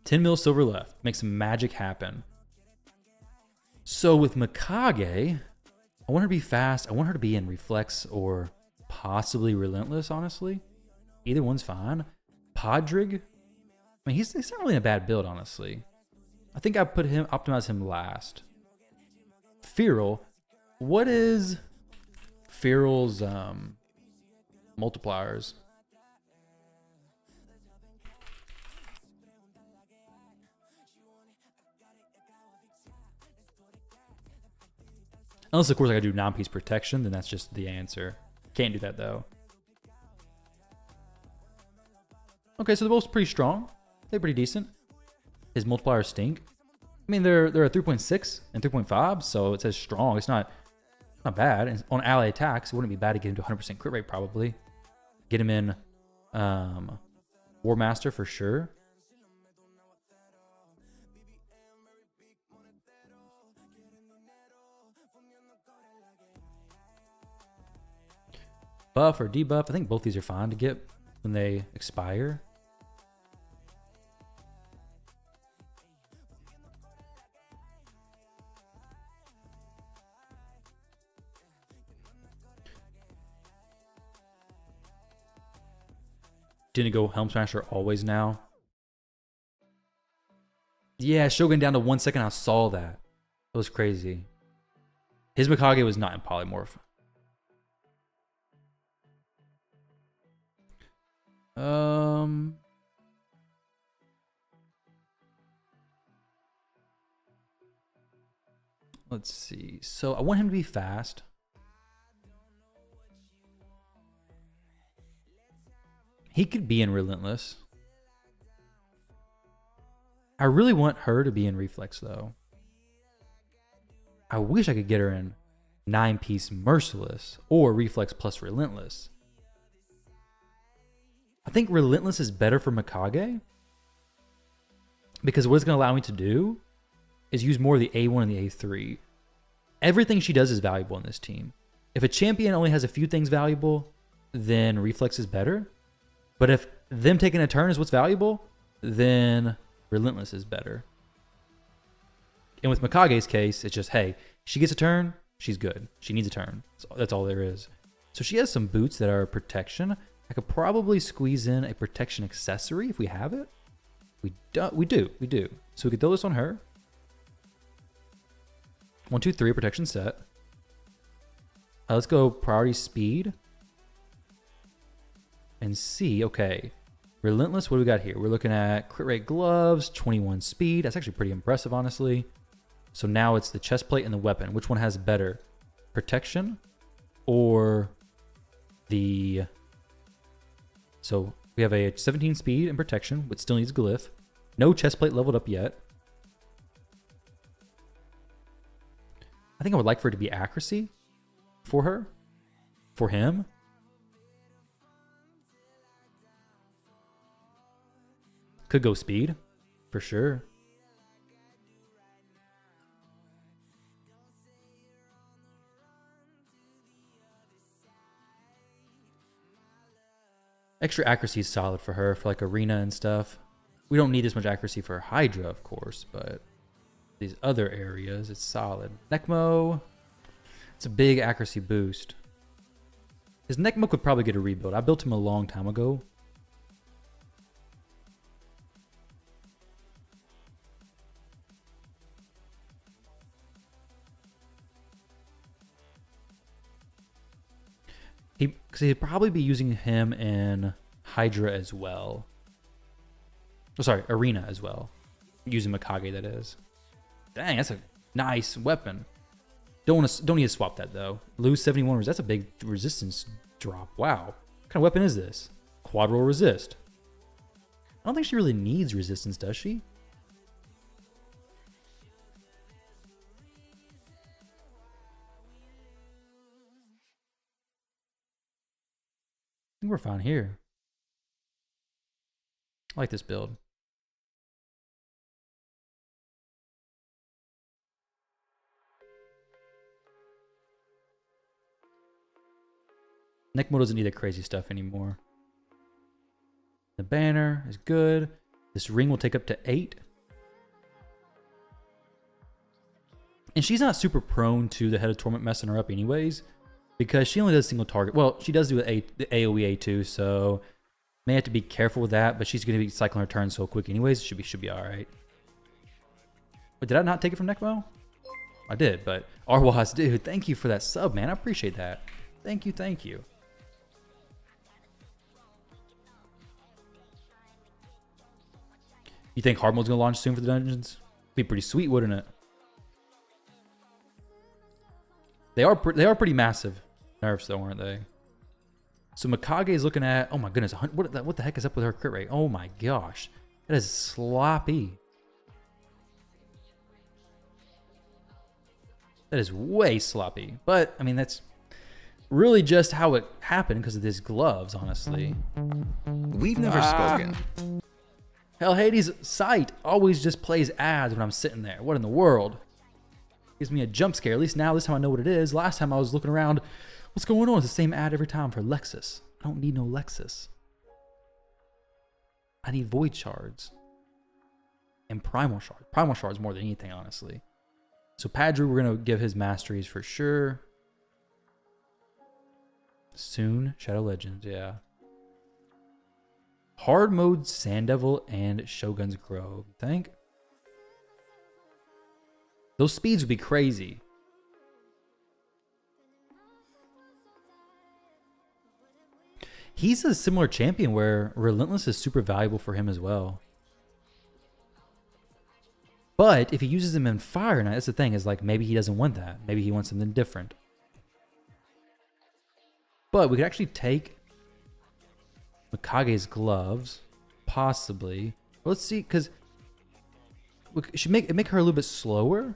10 mil silver left. Make some magic happen. So with Mikage, I want her to be fast. I want her to be in Reflex or possibly Relentless, honestly. Either one's fine. Podrick, I mean, he's not really in a bad build, honestly. I think I optimize him last. Feral, what is Feral's multipliers? Unless, of course, I gotta do 9-piece protection, then that's just the answer. Can't do that, though. Okay, so they're both pretty strong. They're pretty decent. His multipliers stink. I mean, they're at 3.6 and 3.5, so it says strong. It's not bad. And on ally attacks, it wouldn't be bad to get him to 100% crit rate, probably. Get him in War Master for sure. Buff or debuff. I think both these are fine to get when they expire. Didn't go Helm Smasher always now. Yeah, Shogun down to 1 second. I saw that. That was crazy. His Mikage was not in polymorph. Let's see. So I want him to be fast. He could be in Relentless. I really want her to be in Reflex, though. I wish I could get her in 9-piece Merciless or Reflex plus Relentless. I think Relentless is better for Mikage because what it's going to allow me to do is use more of the A1 and the A3. Everything she does is valuable in this team. If a champion only has a few things valuable, then Reflex is better. But if them taking a turn is what's valuable, then Relentless is better. And with Mikage's case, it's just, hey, she gets a turn, she's good. She needs a turn. That's all there is. So she has some boots that are protection. I could probably squeeze in a protection accessory if we have it. We do. So we could throw this on her. 1, 2, 3, protection set. Let's go priority speed. And see, okay. Relentless, what do we got here? We're looking at crit rate gloves, 21 speed. That's actually pretty impressive, honestly. So now it's the chest plate and the weapon. Which one has better? Protection or the... So we have a 17 speed and protection, but still needs glyph. No chest plate leveled up yet. I think I would like for it to be accuracy for her. For him. Could go speed, for sure. Extra accuracy is solid for her, for like arena and stuff. We don't need this much accuracy for Hydra, of course, but these other areas, it's solid. Necmo, it's a big accuracy boost. His Necmo could probably get a rebuild. I built him a long time ago. Because he'd probably be using him in Hydra as well. Oh, sorry, Arena as well. Using Mikage, that is. Dang, that's a Nice weapon. Don't need to swap that though. Lose 71. That's a big resistance drop. Wow. What kind of weapon is this? Quad roll resist. I don't think she really needs resistance, does she? I think we're fine here. I like this build. Neck mode doesn't need that crazy stuff anymore. The banner is good. This ring will take up to 8. And she's not super prone to the Head of Torment messing her up anyways, because she only does single target. Well, she does do the AoE A2, so may have to be careful with that, but she's going to be cycling her turn so quick anyways. It should be all right. But did I not take it from Necmo? I did, but Arwas, dude, thank you for that sub, man. I appreciate that. Thank you, thank you. You think hard mode's gonna launch soon for the dungeons? Be pretty sweet, wouldn't it? They are pretty massive nerfs though, aren't they? So Mikage is looking at, oh my goodness, what the heck is up with her crit rate? Oh my gosh, that is sloppy. That is way sloppy. But I mean, that's really just how it happened because of these gloves, honestly. We've never spoken. Hell, Hades' sight always just plays ads when I'm sitting there. What in the world? Gives me a jump scare. At least now, this time I know what it is. Last time I was looking around, what's going on? It's the same ad every time for Lexus. I don't need no Lexus. I need Void Shards. And Primal Shards. Primal Shards more than anything, honestly. So Padru, we're going to give his masteries for sure. Soon, Shadow Legends, yeah. Hard mode, Sand Devil, and Shogun's Grove. You think? Those speeds would be crazy. He's a similar champion where Relentless is super valuable for him as well. But if he uses him in Fire Knight, that's the thing, is like maybe he doesn't want that. Maybe he wants something different. But we could actually take Mikage's gloves, possibly. Let's see, because we should make her a little bit slower.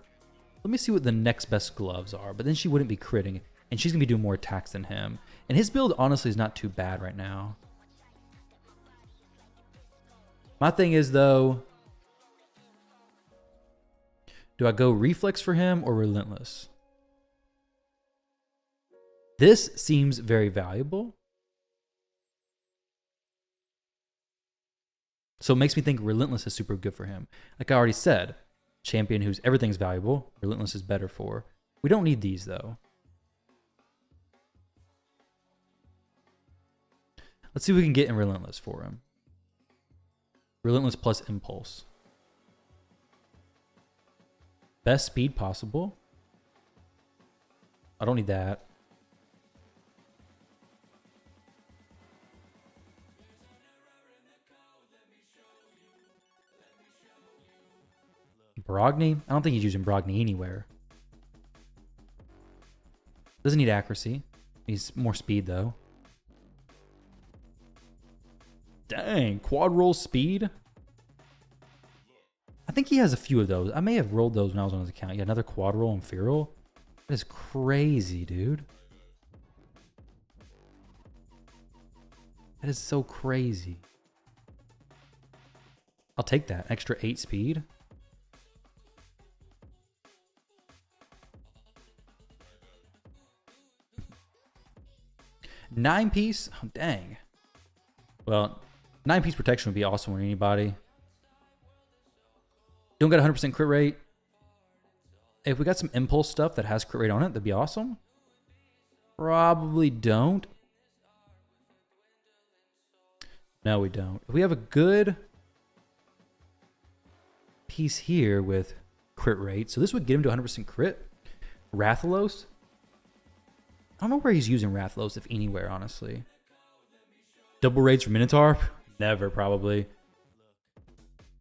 Let me see what the next best gloves are, but then she wouldn't be critting, and she's gonna be doing more attacks than him. And his build honestly is not too bad right now. My thing is though, do I go Reflex for him or Relentless? This seems very valuable. So it makes me think Relentless is super good for him. Like I already said, champion whose everything's valuable, Relentless is better for. We don't need these though. Let's see what we can get in Relentless for him. Relentless plus Impulse. Best speed possible. I don't need that. Brogni? I don't think he's using Brogni anywhere. Doesn't need accuracy. Needs more speed though. Dang, quad roll speed? I think he has a few of those. I may have rolled those when I was on his account. Yeah, another quad roll and feral. That is crazy, dude. That is so crazy. I'll take that. Extra 8 speed. Nine piece? Oh, dang. Well, 9-piece protection would be awesome on anybody. Don't get 100% crit rate. If we got some impulse stuff that has crit rate on it, that'd be awesome. Probably don't. No, we don't. If we have a good piece here with crit rate, so this would get him to 100% crit. Rathalos. I don't know where he's using Rathalos, if anywhere, honestly. Double raids for Minotaur? Never, probably.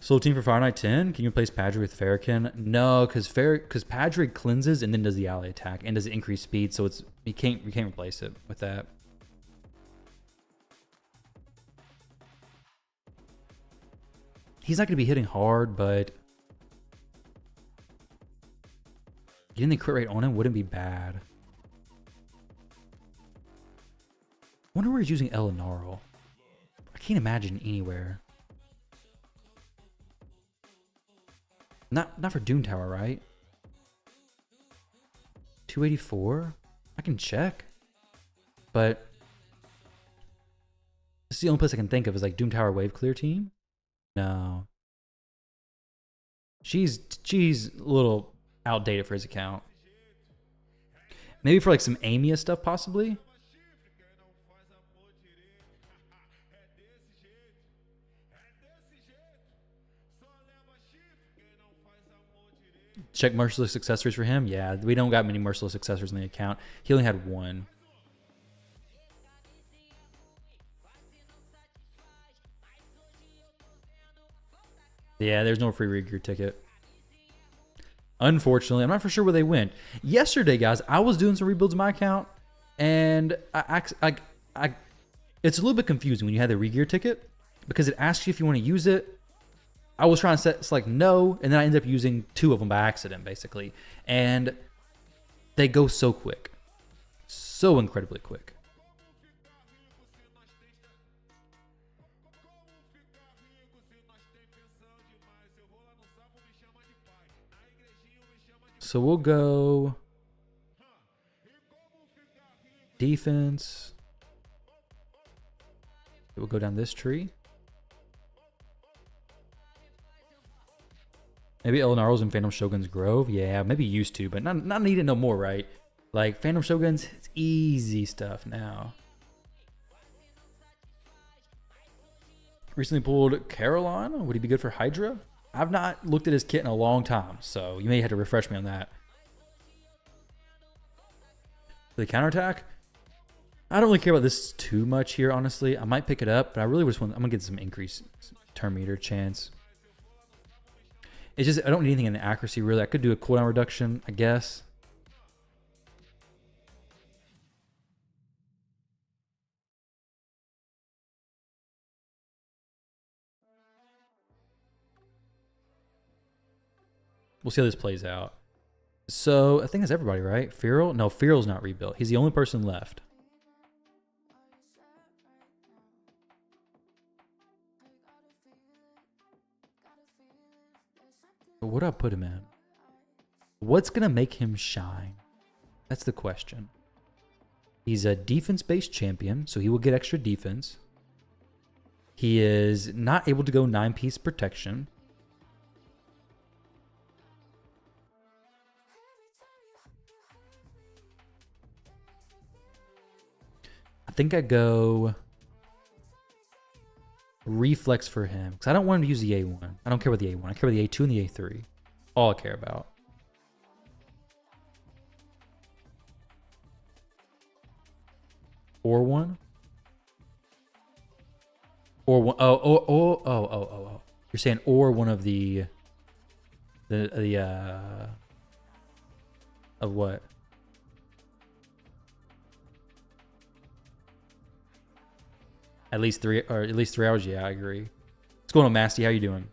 Soul team for Fire Knight 10. Can you replace Padre with Farrakhan? No, because Padre cleanses and then does the ally attack and does increase speed, so it's we can't replace it with that. He's not going to be hitting hard, but getting the crit rate on him wouldn't be bad. I wonder where he's using Elinaro. I can't imagine anywhere. Not for Doom Tower, right? 284? I can check. But this is the only place I can think of is like Doom Tower Wave Clear team. No. She's a little outdated for his account. Maybe for like some Amia stuff possibly. Check merciless accessories for him. Yeah, we don't got many merciless accessories in the account. He only had one. Yeah, there's no free re-gear ticket. Unfortunately, I'm not for sure where they went. Yesterday, guys, I was doing some rebuilds in my account, and it's a little bit confusing when you have the re-gear ticket because it asks you if you want to use it. I was trying to select no, and then I ended up using 2 of them by accident, basically. And they go so quick. So incredibly quick. So we'll go defense. We'll go down this tree. Maybe Elinaro's in Phantom Shogun's Grove. Yeah, maybe used to, but not needed no more, right? Like Phantom Shogun's, it's easy stuff now. Recently pulled Caroline. Would he be good for Hydra? I've not looked at his kit in a long time, so you may have to refresh me on that. For the counterattack, I don't really care about this too much here, honestly. I might pick it up, but I really just want, I'm going to get some increase turn meter chance. It's just, I don't need anything in the accuracy, really. I could do a cooldown reduction, I guess. We'll see how this plays out. So, I think that's everybody, right? Feral? No, Feral's not rebuilt. He's the only person left. But what do I put him in? What's going to make him shine? That's the question. He's a defense-based champion, so he will get extra defense. He is not able to go 9-piece protection. I think I go reflex for him because I don't want him to use the A1. I don't care about the A1. I care about the A2 and the A3. All I care about. Or one. Or one. Oh. You're saying or one of the of what? At least 3 hours. Yeah, I agree. What's going on, Masty? How you doing?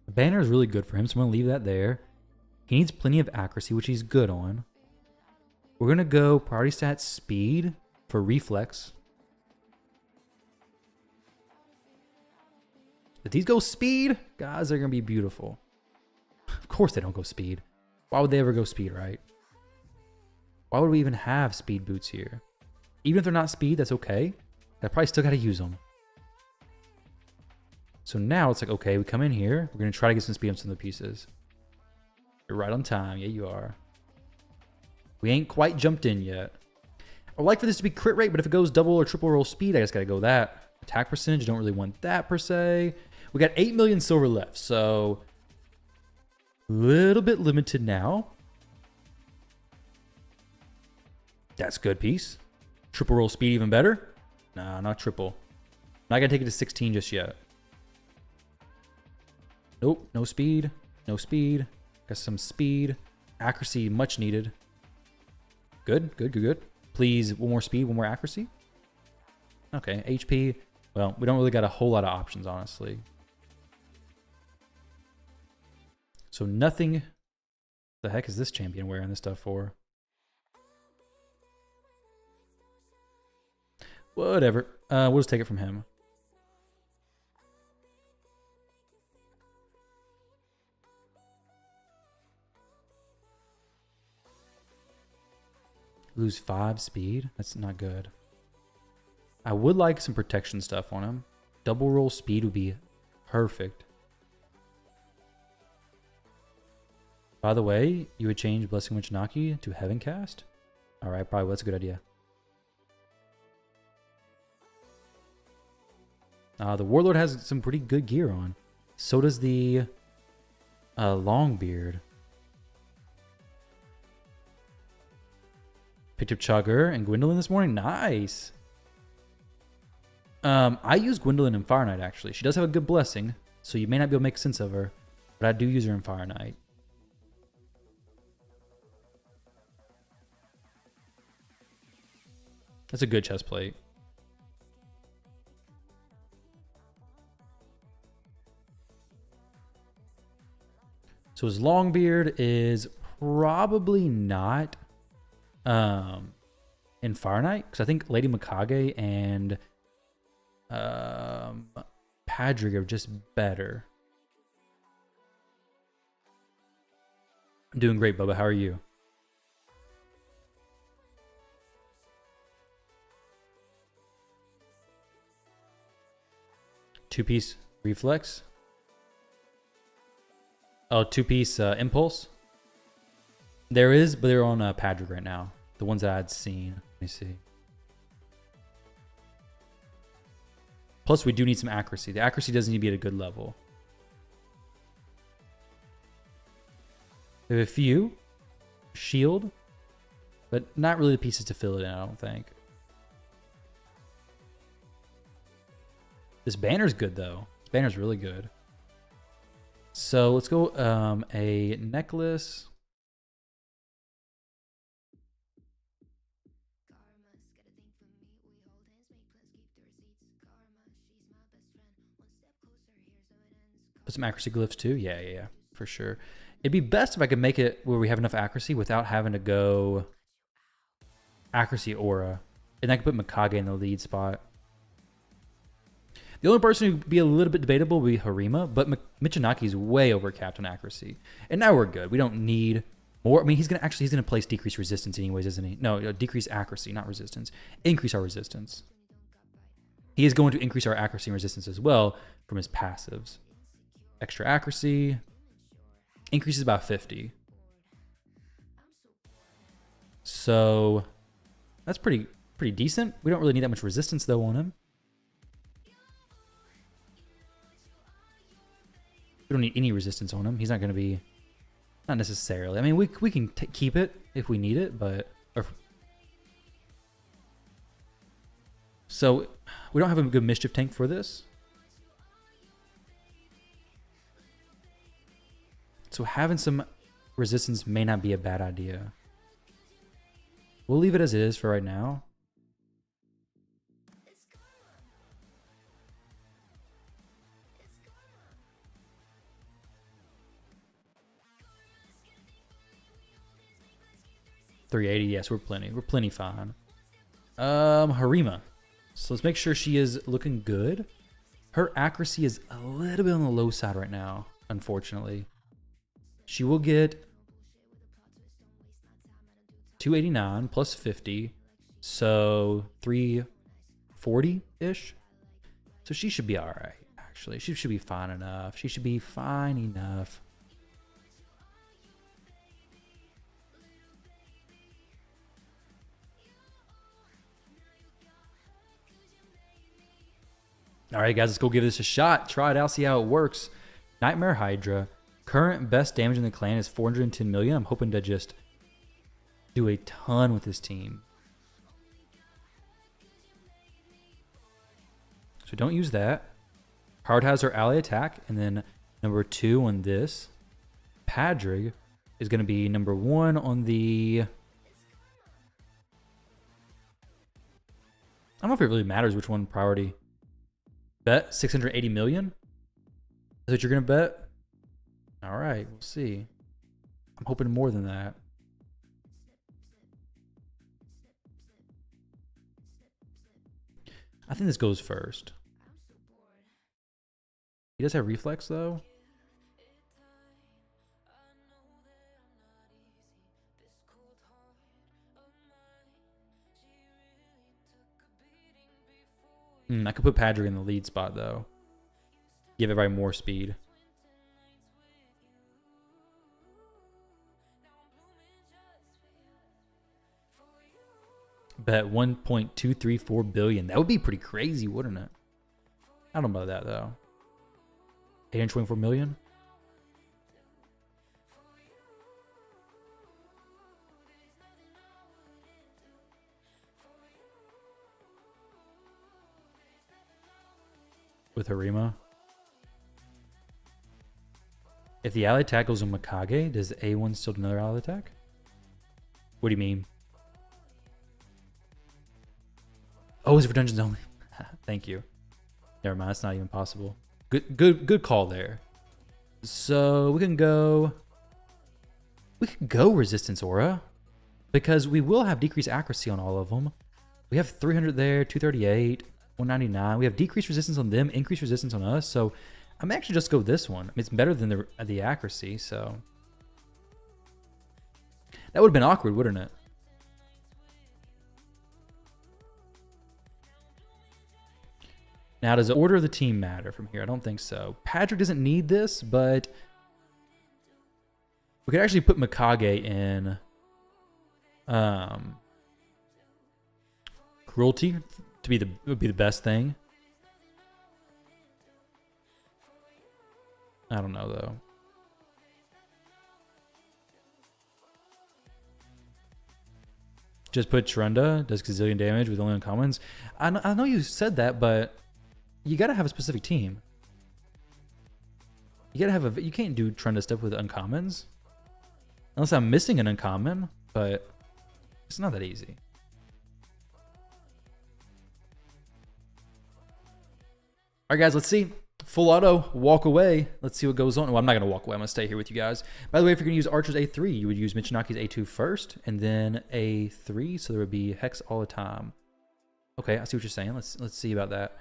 The banner is really good for him, so I'm going to leave that there. He needs plenty of accuracy, which he's good on. We're going to go priority stat speed for reflex. If these go speed, guys, they're going to be beautiful. Of course they don't go speed. Why would they ever go speed, right? Why would we even have speed boots here? Even if they're not speed, that's okay. I probably still got to use them. So now it's like, okay, we come in here. We're going to try to get some speed on some of the pieces. You're right on time. Yeah, you are. We ain't quite jumped in yet. I would like for this to be crit rate, but if it goes double or triple roll speed, I just got to go that. Attack percentage, don't really want that per se. We got 8 million silver left, so Little bit limited now. That's good piece. Triple roll speed even better. Nah, not triple. Not gonna take it to 16 just yet. Nope, no speed. No speed. Got some speed. Accuracy much needed. Good, good, good, good. Please, one more speed, one more accuracy. Okay, HP. Well, we don't really got a whole lot of options, honestly. So nothing. The heck is this champion wearing this stuff for? Whatever. We'll just take it from him. Lose 5 speed? That's not good. I would like some protection stuff on him. Double roll speed would be perfect. By the way, you would change Blessing Michinaki to Heaven Cast? Alright, probably that's a good idea. The Warlord has some pretty good gear on. So does the Longbeard. Picked up Chugger and Gwendolyn this morning. Nice. I use Gwendolyn in Fire Knight, actually. She does have a good blessing, so you may not be able to make sense of her, but I do use her in Fire Knight. That's a good chest plate. So his Longbeard is probably not in Fire Knight, because I think Lady Mikage and Padrig are just better. I'm doing great, Bubba. How are you? Two-piece reflex. Oh, two-piece impulse. There is, but they're on Padrig right now. The ones that I'd seen. Let me see. Plus, we do need some accuracy. The accuracy doesn't need to be at a good level. We have a few. Shield. But not really the pieces to fill it in, I don't think. This banner's good, though. This banner's really good. So let's go a necklace. Put some accuracy glyphs too. Yeah, for sure. It'd be best if I could make it where we have enough accuracy without having to go accuracy aura. And I could put Mikage in the lead spot. The only person who'd be a little bit debatable would be Harima, but Michinaki's way overcapped on accuracy. And now we're good. We don't need more. I mean, he's gonna place decrease resistance anyways, isn't he? No, decrease accuracy, not resistance. Increase our resistance. He is going to increase our accuracy and resistance as well from his passives. Extra accuracy. Increases about 50. So that's pretty decent. We don't really need that much resistance though on him. We don't need any resistance on him. He's not going to be... Not necessarily. I mean, we can keep it if we need it, but... So, we don't have a good mischief tank for this. So having some resistance may not be a bad idea. We'll leave it as it is for right now. $380, yes, we're plenty fine. Harima. So let's make sure she is looking good. Her accuracy is a little bit on the low side right now, unfortunately. She will get 289 plus 50, so 340-ish. So she should be all right, actually. She should be fine enough. She should be fine enough. All right, guys, let's go give this a shot. Try it out, see how it works. Nightmare Hydra, Current best damage in the clan is 410 million. I'm hoping to just do a ton with this team. So don't use that. Hard has our ally attack, and then number 2 on this. Padrig is going to be number 1 on the... I don't know if it really matters which one priority. Bet 680 million? Is what you're going to bet? All right, we'll see. I'm hoping more than that. I think this goes first. He does have reflex though. I could put Padrig in the lead spot though. Give everybody more speed. Bet 1.234 billion. That would be pretty crazy, wouldn't it? I don't know about that though. 824 million. With Harima. If the ally attack goes on Mikage, does A1 still do another ally attack? What do you mean? Oh, is it for dungeons only? Thank you. Never mind, it's not even possible. Good call there. So we can go resistance aura because we will have decreased accuracy on all of them. We have 300 there, 238, 199. We have decreased resistance on them, increased resistance on us. So I'm actually just go this one. I mean, it's better than the accuracy. So that would have been awkward, wouldn't it? Now, does the order of the team matter from here? I don't think so. Padrig doesn't need this, but we could actually put Mikage in cruelty to be would be the best thing. I don't know though. Just put Trunda, does gazillion damage with only uncommons. I know you said that, but you gotta have a specific team. You gotta have you can't do Trunda stuff with uncommons. Unless I'm missing an uncommon, but it's not that easy. All right, guys, let's see. Full auto, walk away. Let's see what goes on. Well, I'm not going to walk away. I'm going to stay here with you guys. By the way, if you're going to use Archer's A3, you would use Michinaki's A2 first, and then A3, so there would be Hex all the time. Okay, I see what you're saying. Let's see about that.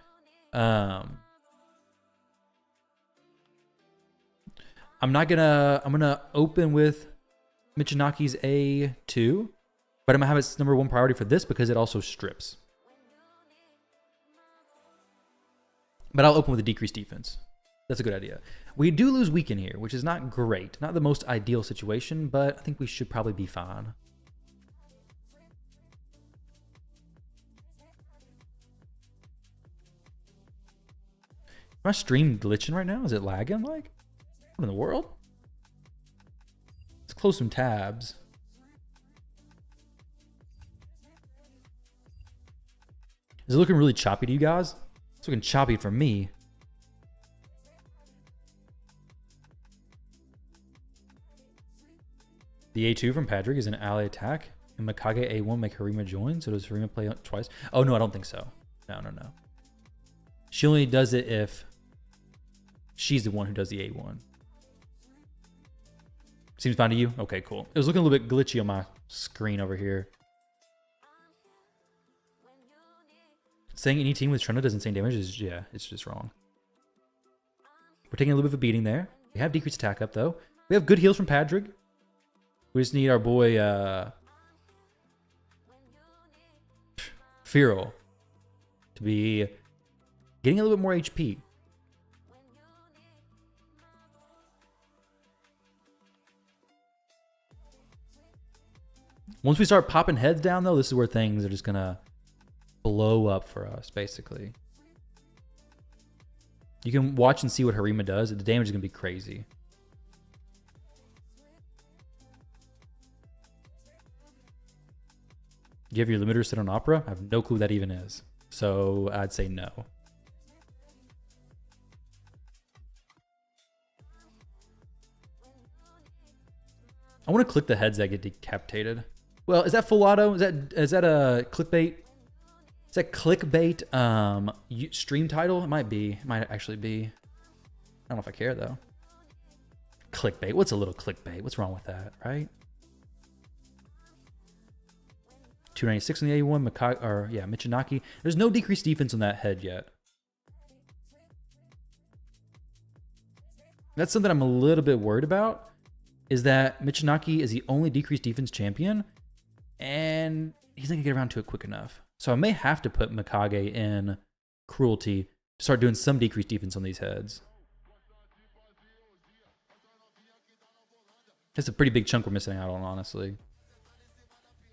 I'm gonna open with Michinaki's A2, but I'm gonna have its number 1 priority for this because it also strips. But I'll open with a decreased defense. That's a good idea. We do lose weaken here, which is not great. Not the most ideal situation, but I think we should probably be fine. My stream glitching right now? Is it lagging like? What in the world? Let's close some tabs. Is it looking really choppy to you guys? It's looking choppy for me. The A2 from Padrig is an ally attack, and Mikage A1 make Harima join, so does Harima play twice? Oh, no, I don't think so. No. She only does it if she's the one who does the A1. Seems fine to you? Okay, cool. It was looking a little bit glitchy on my screen over here. Saying any team with Trunda does insane damage is, yeah, it's just wrong. We're taking a little bit of a beating there. We have decreased attack up, though. We have good heals from Padrig. We just need our boy, Feral to be getting a little bit more HP. Once we start popping heads down, though, this is where things are just going to blow up for us, basically. You can watch and see what Harima does. The damage is going to be crazy. You have your limiter set on Opera? I have no clue what that even is. So I'd say no. I want to click the heads that get decapitated. Well, is that full auto? Is that a clickbait? Is that clickbait stream title? It might be. It might actually be. I don't know if I care though. Clickbait. What's a little clickbait? What's wrong with that, right? 296 on the A1, Michinaki. There's no decreased defense on that head yet. That's something I'm a little bit worried about, is that Michinaki is the only decreased defense champion, and he's not gonna get around to it quick enough. So I may have to put Mikage in Cruelty to start doing some decreased defense on these heads. That's a pretty big chunk we're missing out on, honestly.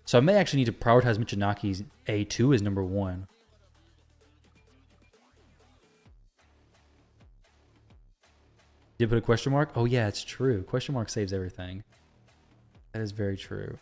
So I may actually need to prioritize Michinaki's A2 as number 1. Did put a question mark? Oh yeah, it's true. Question mark saves everything. That is very true.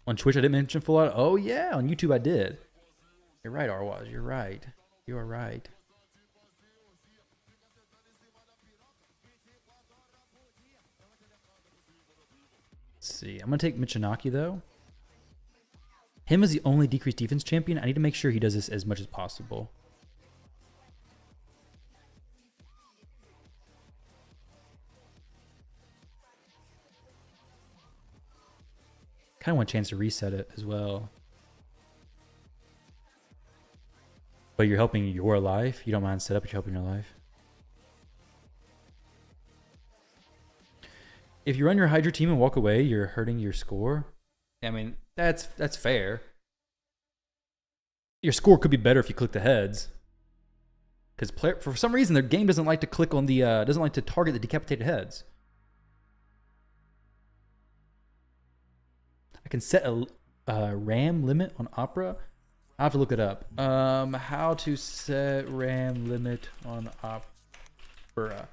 On Twitch, I didn't mention full auto. Oh yeah, on YouTube I did. You're right, Arwaz. You're right. You are right. Let's see. I'm gonna take Michinaki though. Him as the only decreased defense champion. I need to make sure he does this as much as possible. Kind of want a chance to reset it as well. But you're helping your life. You don't mind setup, but you're helping your life. If you run your Hydra team and walk away, you're hurting your score. I mean, that's fair. Your score could be better if you click the heads. Because for some reason their game doesn't like to click on the doesn't like to target the decapitated heads. I can set a RAM limit on Opera. I have to look it up. How to set RAM limit on Opera.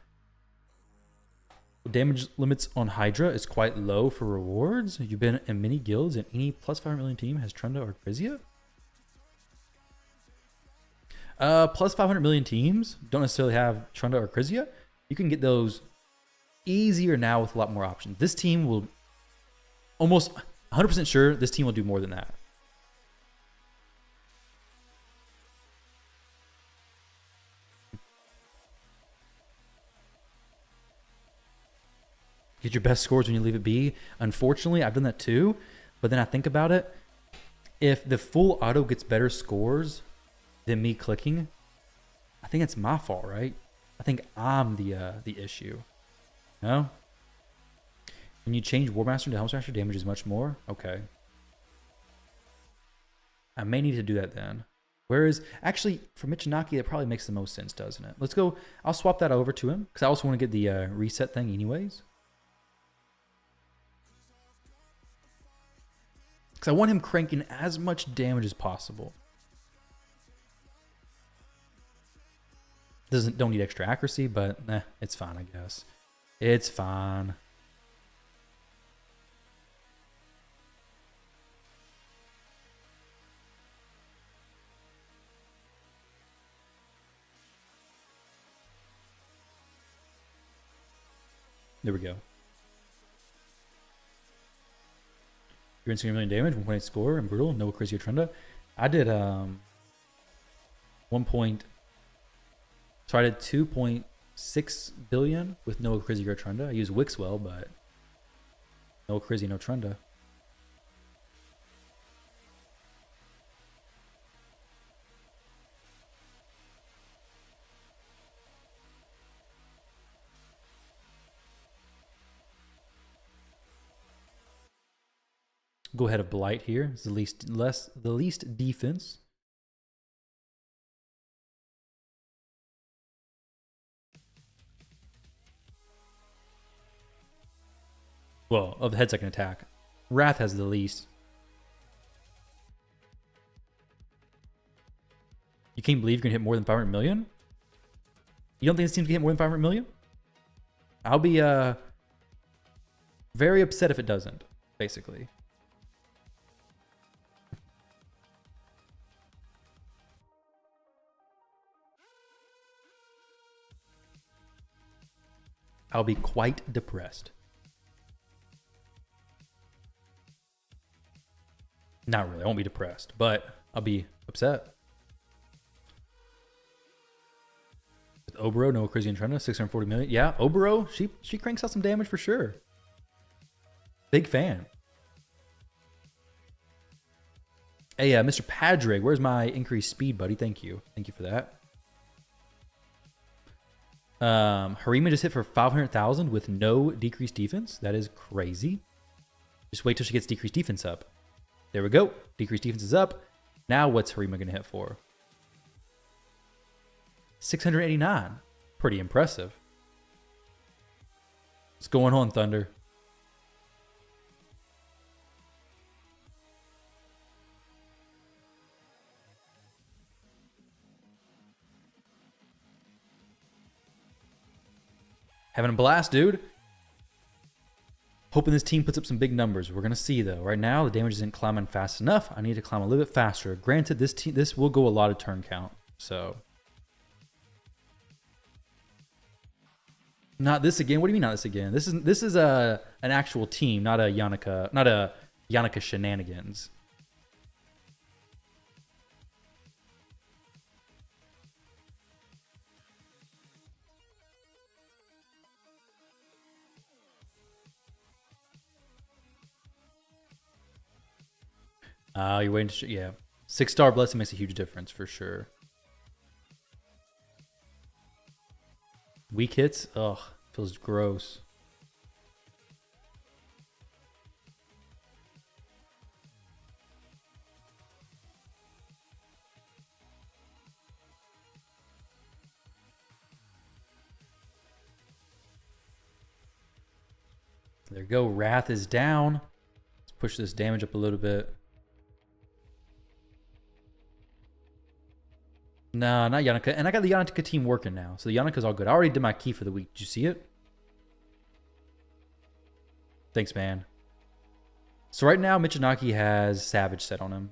Damage limits on Hydra is quite low for rewards. You've been in many guilds, and any plus 500 million team has Trunda or Krizia. Plus 500 million teams don't necessarily have Trunda or Krizia. You can get those easier now with a lot more options. This team will almost 100% sure this team will do more than that. Get your best scores when you leave it be. Unfortunately, I've done that too. But then I think about it. If the full auto gets better scores than me clicking, I think it's my fault, right? I think I'm the issue. No? When you change Warmaster to Helmsmaster, damage is much more? Okay. I may need to do that then. Whereas, actually, for Michinaki, it probably makes the most sense, doesn't it? Let's go. I'll swap that over to him, because I also want to get the reset thing anyways. Because I want him cranking as much damage as possible. Don't need extra accuracy, but it's fine, I guess. It's fine. There we go. You're in 1 million damage, 1.8 score, and brutal, no Krizia Trunda. I did 2.6 billion with no Krizia or Trunda. I use Wixwell, but no Krizia, no Trunda. Go ahead of Blight here. It's the least defense. Well, of the head second attack. Wrath has the least. You can't believe you're going to hit more than 500 million? You don't think this team's going to hit more than 500 million? I'll be very upset if it doesn't, basically. I'll be quite depressed. Not really. I won't be depressed, but I'll be upset. With Obero, no crazy and Trina, 640 million. Yeah, Obero, she cranks out some damage for sure. Big fan. Hey, Mr. Padre, where's my increased speed, buddy? Thank you. Thank you for that. Harima just hit for 500,000 with no decreased defense. That is crazy. Just wait till she gets decreased defense up. There we go. Decreased defense is up. Now what's Harima going to hit for? 689. Pretty impressive. What's going on, Thunder? Having a blast, dude. Hoping this team puts up some big numbers. We're going to see, though. Right now, the damage isn't climbing fast enough. I need to climb a little bit faster. Granted, this will go a lot of turn count. So. Not this again. What do you mean not this again? This is an actual team, not a Yannicka shenanigans. You're waiting to yeah. 6-star blessing makes a huge difference for sure. Weak hits, ugh, feels gross. There you go. Wrath is down. Let's push this damage up a little bit. Nah, not Yannicka. And I got the Yannicka team working now. So the Yannicka's all good. I already did my key for the week. Did you see it? Thanks, man. So right now, Michinaki has Savage set on him.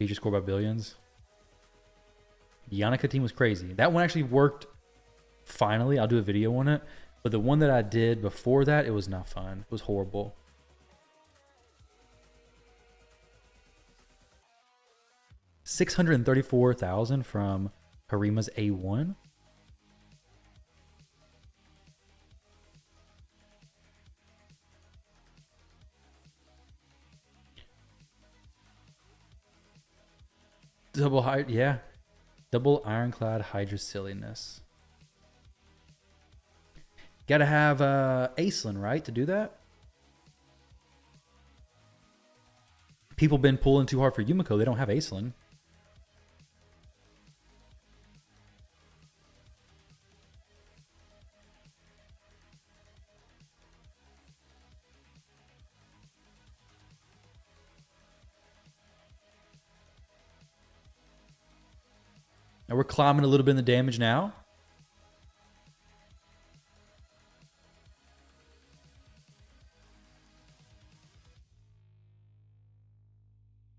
He just scored by billions. The Yannicka team was crazy. That one actually worked. Finally, I'll do a video on it. But the one that I did before that, it was not fun. It was horrible. $634,000 from Harima's A1. Double Hydra, yeah. Double Ironclad Hydra silliness. Gotta have Aislinn, right, to do that? People been pulling too hard for Yumiko. They don't have Aislinn. And we're climbing a little bit in the damage now.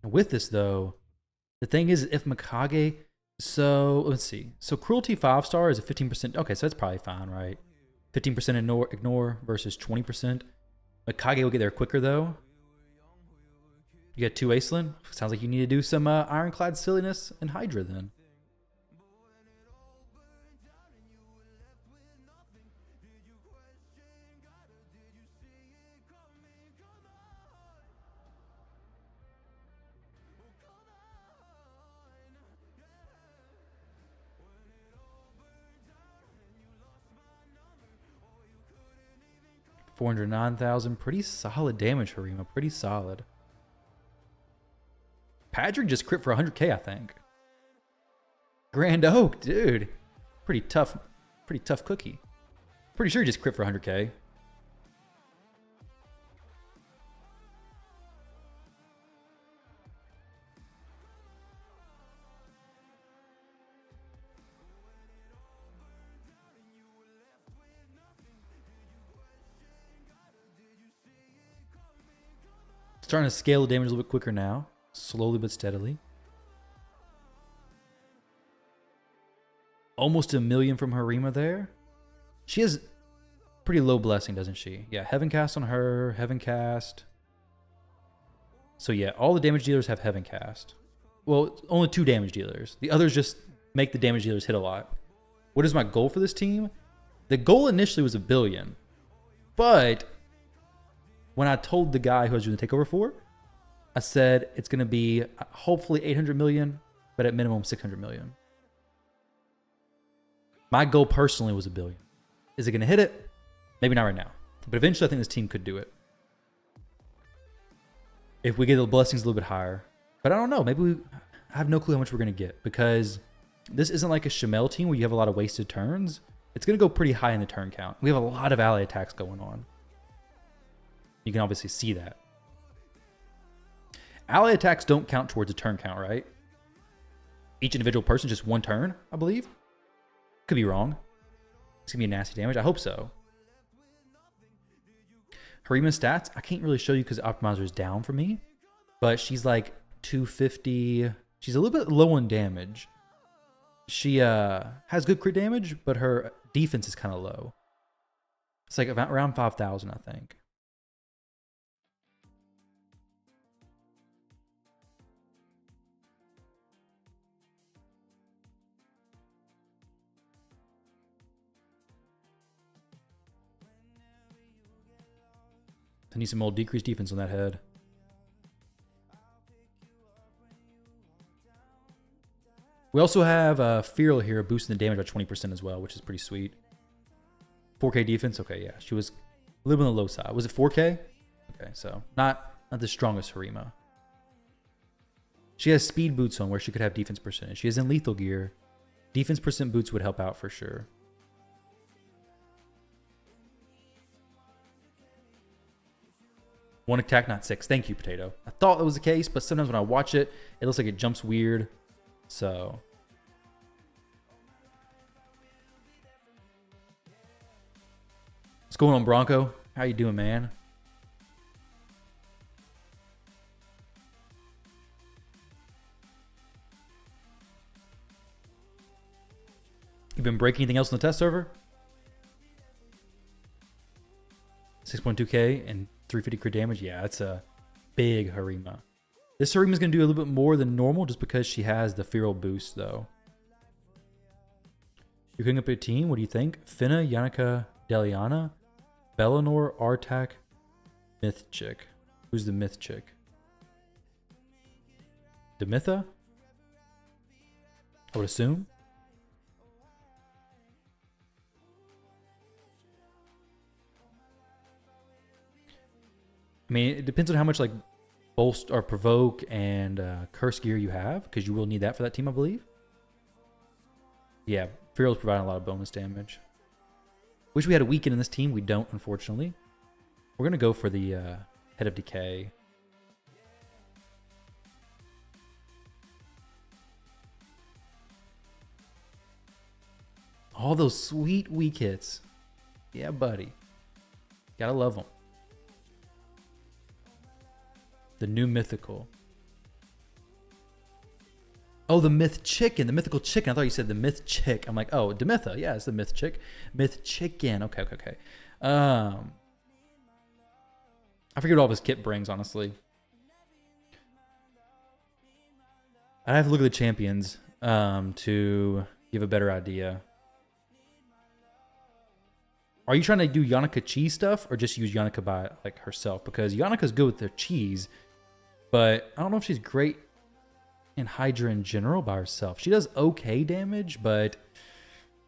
With this, though, the thing is, if Mikage, so let's see. So Cruelty 5-star is a 15%. Okay, so that's probably fine, right? 15% ignore versus 20%. Mikage will get there quicker, though. You got 2 Aislinn. Sounds like you need to do some Ironclad silliness and Hydra then. $409,000. Pretty solid damage, Harima. Pretty solid. Patrick just crit for 100k, I think. Grand Oak, dude. Pretty tough cookie. Pretty sure he just crit for 100k. Starting to scale the damage a little bit quicker now. Slowly but steadily. Almost 1 million from Harima there. She has pretty low blessing, doesn't she? Yeah, Heaven Cast on her. Heaven Cast. So yeah, all the damage dealers have Heaven Cast. Well, only 2 damage dealers. The others just make the damage dealers hit a lot. What is my goal for this team? The goal initially was 1 billion. But when I told the guy who I was doing the takeover for, I said it's going to be hopefully 800 million, but at minimum 600 million. My goal personally was 1 billion. Is it going to hit it? Maybe not right now. But eventually I think this team could do it. If we get the blessings a little bit higher. But I don't know. I have no clue how much we're going to get. Because this isn't like a Shamel team where you have a lot of wasted turns. It's going to go pretty high in the turn count. We have a lot of ally attacks going on. You can obviously see that. Ally attacks don't count towards a turn count, right? Each individual person, just 1 turn, I believe. Could be wrong. It's going to be a nasty damage. I hope so. Harima's stats, I can't really show you because Optimizer is down for me. But she's like 250. She's a little bit low on damage. She has good crit damage, but her defense is kind of low. It's like around 5,000, I think. I need some more decreased defense on that head. We also have Feral here boosting the damage by 20% as well, which is pretty sweet. 4k defense. Okay, yeah. She was a little bit on the low side. Was it 4k? Okay, so not the strongest Harima. She has speed boots on where she could have defense percentage. She is in lethal gear. Defense percent boots would help out for sure. One attack, not 6. Thank you, Potato. I thought that was the case, but sometimes when I watch it, it looks like it jumps weird. So what's going on, Bronco? How you doing, man? You been breaking anything else on the test server? 6.2k and 350 crit damage. Yeah, that's a big Harima. This Harima's going to do a little bit more than normal just because she has the Feral boost, though. You're cooking up your team. What do you think? Finna, Yannicka, Deliana, Bellinor, Artak, Myth Chick. Who's the Myth Chick? Demitha? I would assume. I mean, it depends on how much like bolst or provoke and curse gear you have, because you will need that for that team, I believe. Yeah, Feral's providing a lot of bonus damage. Wish we had a weekend in this team. We don't, unfortunately. We're gonna go for the Head of Decay. All those sweet weak hits. Yeah, buddy. Gotta love them. The new mythical. Oh, the Myth Chicken. The mythical chicken. I thought you said the Myth Chick. I'm like, oh, Demitha. Yeah, it's the Myth Chick. Myth Chicken. Okay. I forget what all his kit brings, honestly. I have to look at the champions to give a better idea. Are you trying to do Yannicka cheese stuff or just use Yannicka by like herself? Because Yannicka's good with their cheese, but I don't know if she's great in Hydra in general by herself. She does okay damage, but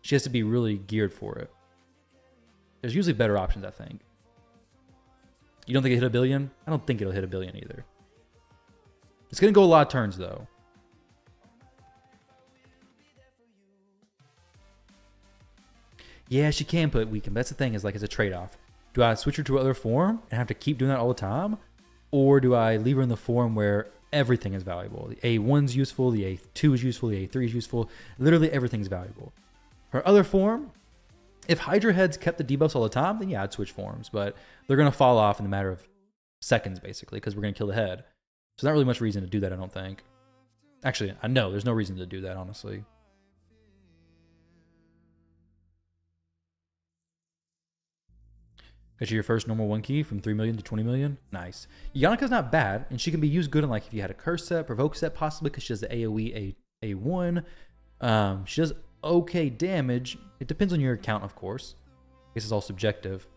she has to be really geared for it. There's usually better options, I think. You don't think it hit 1 billion? I don't think it'll hit 1 billion either. It's going to go a lot of turns, though. Yeah, she can put weaken. That's the thing, is like, it's a trade-off. Do I switch her to other form and have to keep doing that all the time? Or do I leave her in the form where everything is valuable? The A1's useful, the A2 is useful, the A3 is useful. Literally everything's valuable. Her other form, if Hydra heads kept the debuffs all the time, then yeah, I'd switch forms. But they're going to fall off in the matter of seconds, basically, because we're going to kill the head. So there's not really much reason to do that, I don't think. Actually, I know there's no reason to do that, honestly. Got you your first normal 1 key from 3 million to 20 million. Nice. Yannica's not bad, and she can be used good in, like, if you had a curse set, provoke set, possibly, because she has the AoE A1. She does okay damage. It depends on your account, of course. I guess it's all subjective.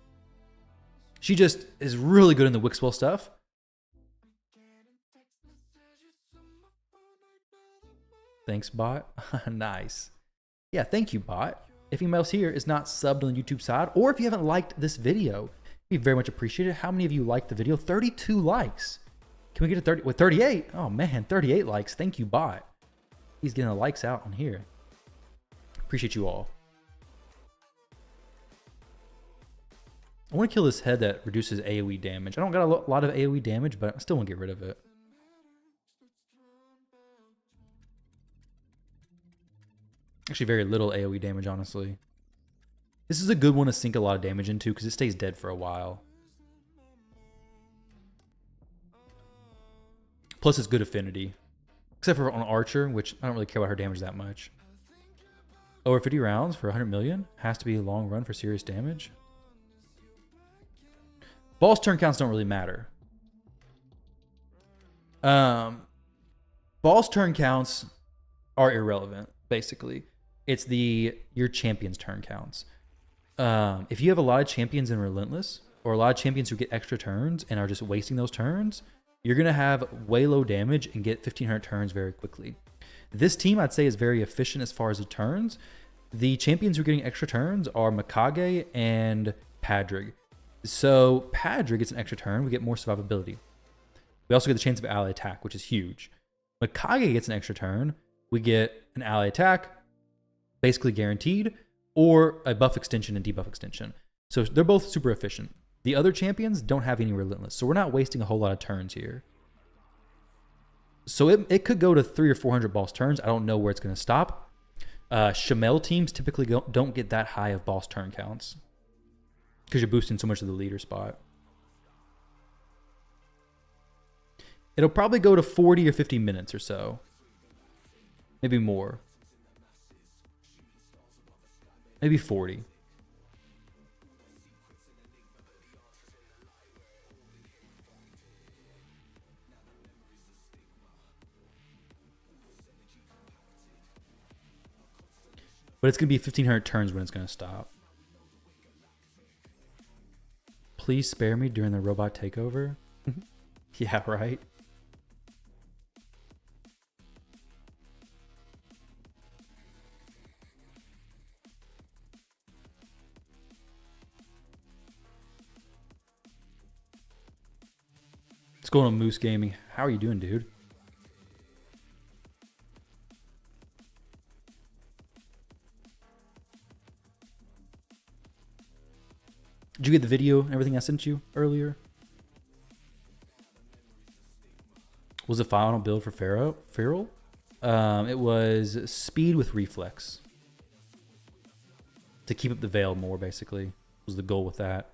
She just is really good in the Wixwell stuff. Thanks, bot. Nice. Yeah, thank you, bot. If anybody else here is not subbed on the YouTube side, or if you haven't liked this video, it'd be very much appreciated. How many of you liked the video? 32 likes. Can we get to 30? With 38? Oh man, 38 likes. Thank you, bot. He's getting the likes out on here. Appreciate you all. I want to kill this head that reduces AoE damage. I don't got a lot of AoE damage, but I still want to get rid of it. Actually, very little AoE damage, honestly. This is a good one to sink a lot of damage into because it stays dead for a while. Plus, it's good affinity. Except for on Archer, which I don't really care about her damage that much. Over 50 rounds for 100 million. Has to be a long run for serious damage. Boss turn counts don't really matter. Boss turn counts are irrelevant, basically. It's your champion's turn counts. If you have a lot of champions in Relentless, or a lot of champions who get extra turns and are just wasting those turns, you're going to have way low damage and get 1,500 turns very quickly. This team, I'd say, is very efficient as far as the turns. The champions who are getting extra turns are Mikage and Padrig. So Padrig gets an extra turn. We get more survivability. We also get the chance of ally attack, which is huge. Mikage gets an extra turn. We get an ally attack, basically guaranteed, or a buff extension and debuff extension. So they're both super efficient. The other champions don't have any Relentless, so we're not wasting a whole lot of turns here. So it could go to 300 or 400 boss turns. I don't know where it's going to stop. Shamel teams typically don't get that high of boss turn counts because you're boosting so much of the leader spot. It'll probably go to 40 or 50 minutes or so. Maybe more. Maybe 40. But it's going to be 1,500 turns when it's going to stop. Please spare me during the robot takeover. Yeah, right? What's going on, Moose Gaming? How are you doing, dude? Did you get the video and everything I sent you earlier? Was the final build for Feral? It was speed with reflex. To keep up the veil more, basically, was the goal with that.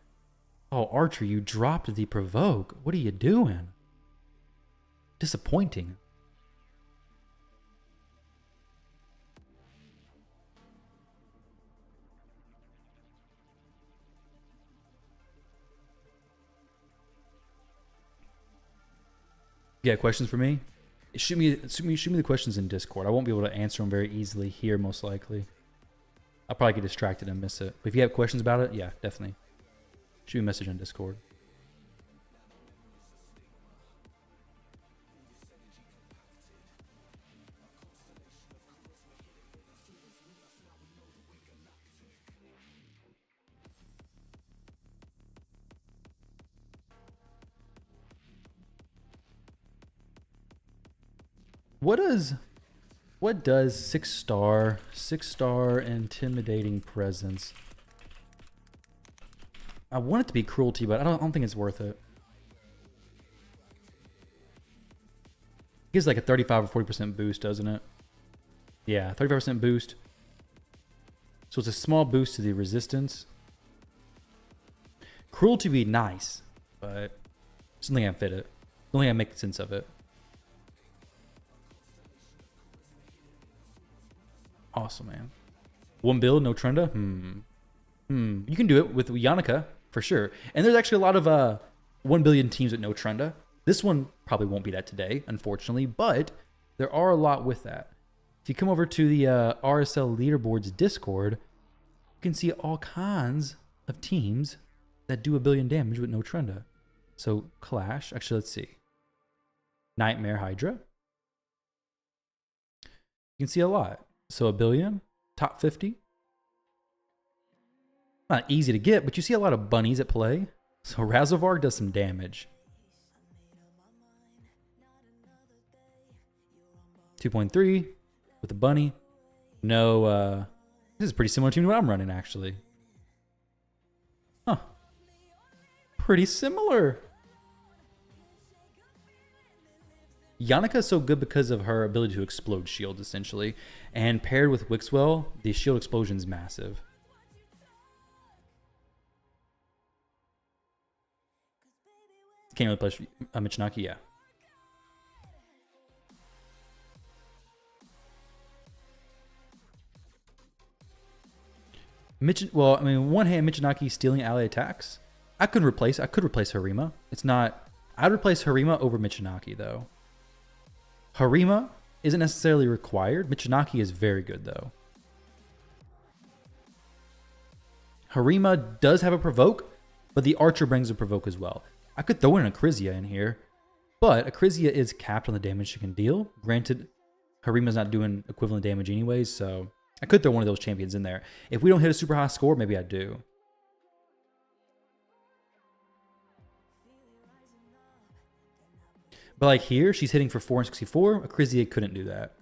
Oh, Archer, you dropped the provoke. What are you doing? Disappointing. Yeah, questions for me? Shoot me the questions in Discord. I won't be able to answer them very easily here, most likely. I'll probably get distracted and miss it. But if you have questions about it, yeah, definitely. Shoot me a message on Discord. What does 6-star intimidating presence? I want it to be cruelty, but I don't think it's worth it. Gives like a 35 or 40% boost, doesn't it? Yeah, 35% boost. So it's a small boost to the resistance. Cruelty would be nice, but just don't think I can fit it. Don't think I make sense of it. Awesome, man. 1 build, no Trenda? You can do it with Yannicka, for sure. And there's actually a lot of 1 billion teams with no Trenda. This one probably won't be that today, unfortunately, but there are a lot with that. If you come over to the RSL Leaderboards Discord, you can see all kinds of teams that do 1 billion damage with no Trenda. So Clash, actually, let's see. Nightmare Hydra. You can see a lot. So 1 billion, top 50. Not easy to get, but you see a lot of bunnies at play. So Razovarg does some damage. 2.3 with a bunny. No, this is pretty similar to what I'm running, actually. Huh. Pretty similar. Yannicka is so good because of her ability to explode shields, essentially. And paired with Wixwell, the shield explosion is massive. Can't really play Michinaki, yeah. Well, I mean, one hand, Michinaki stealing ally attacks. I could replace Harima. It's not. I'd replace Harima over Michinaki, though. Harima isn't necessarily required. Michinaki is very good, though. Harima does have a provoke, but the archer brings a provoke as well. I could throw in a Acrizia in here, but Acrizia is capped on the damage she can deal. Granted, Harima's not doing equivalent damage anyways, so I could throw one of those champions in there. If we don't hit a super high score, maybe I do. But like here, she's hitting for 464. Acrizia couldn't do that.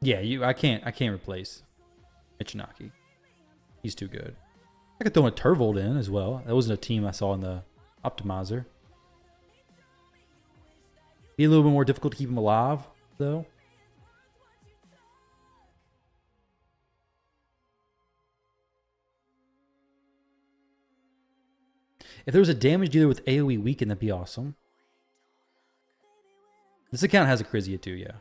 Yeah, I can't replace Michinaki. He's too good. I could throw a Turvold in as well. That wasn't a team I saw in the optimizer. Be a little bit more difficult to keep him alive, though. If there was a damage dealer with AoE weaken, that'd be awesome. This account has a Acrizia too, yeah.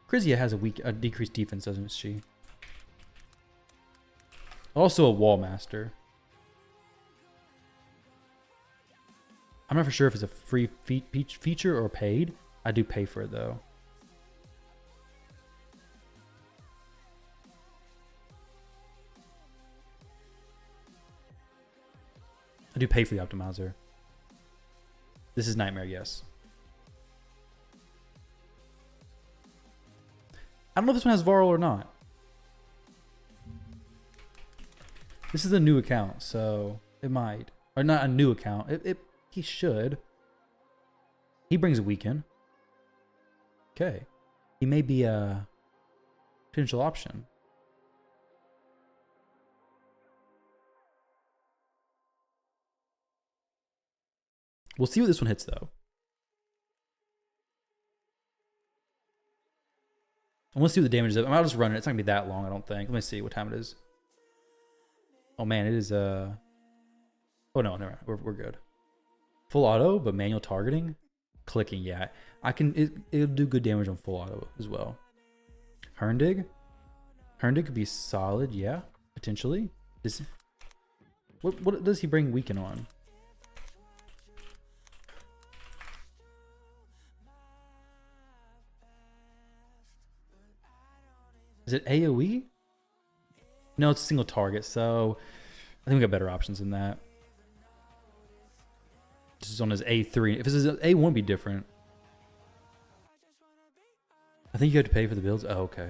Acrizia has a decreased defense, doesn't she? Also a Wall Master. I'm not for sure if it's a free feature or paid. I do pay for it though. I do pay for the optimizer. This is Nightmare, yes. I don't know if this one has Varl or not. This is a new account, so it might. Or not a new account. He should. He brings a weekend. Okay. He may be a potential option. We'll see what this one hits, though. And we'll see what the damage is. I'll just run it. It's not going to be that long, I don't think. Let me see what time it is. Oh, man, it is... Oh, no, never mind. We're good. Full auto, but manual targeting? Clicking, yeah. It'll do good damage on full auto as well. Herndig? Herndig could be solid, yeah. Potentially. What does he bring weaken on? Is it AoE? No, it's a single target, so I think we got better options than that. This is on his A3. If this is A1, would be different. I think you have to pay for the builds. Oh, okay.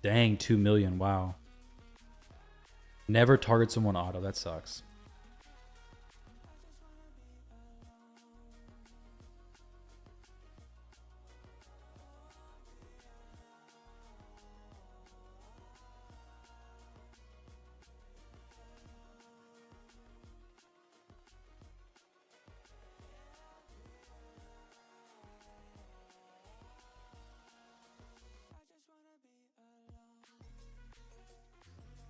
Dang, 2 million. Wow. Never target someone auto. That sucks.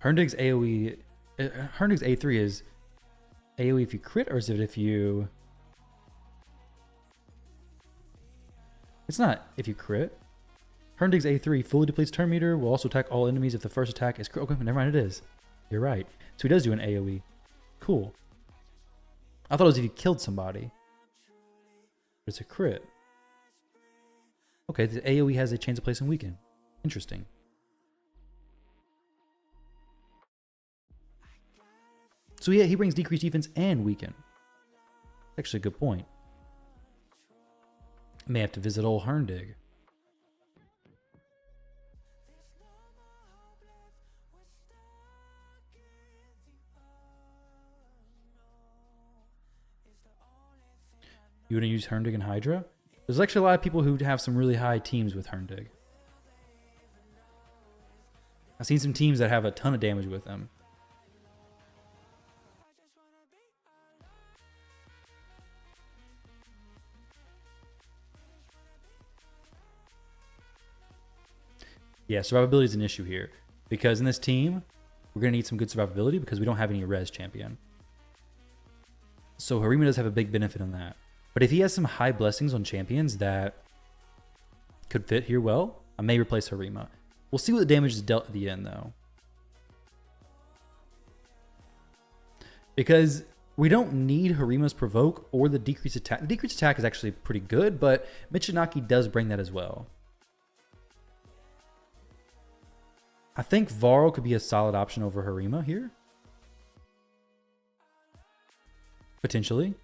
Herndig's AoE, Herndig's A3 is AoE if you crit, or is it if you... It's not if you crit. Herndig's A3 fully depletes turn meter, will also attack all enemies if the first attack is crit. Okay, never mind, it is. You're right. So he does do an AoE. Cool. I thought it was if you killed somebody. But it's a crit. Okay, the AoE has a chance of placing weaken. Interesting. So yeah, he brings decreased defense and weaken. Actually a good point. May have to visit old Herndig. You wouldn't use Herndig and Hydra? There's actually a lot of people who have some really high teams with Herndig. I've seen some teams that have a ton of damage with them. Yeah, survivability is an issue here. Because in this team, we're going to need some good survivability because we don't have any res champion. So Harima does have a big benefit on that. But if he has some high blessings on champions that could fit here well, I may replace Harima. We'll see what the damage is dealt at the end, though. Because we don't need Harima's provoke or the decreased attack. The decreased attack is actually pretty good, but Michinaki does bring that as well. I think Varl could be a solid option over Harima here. Potentially.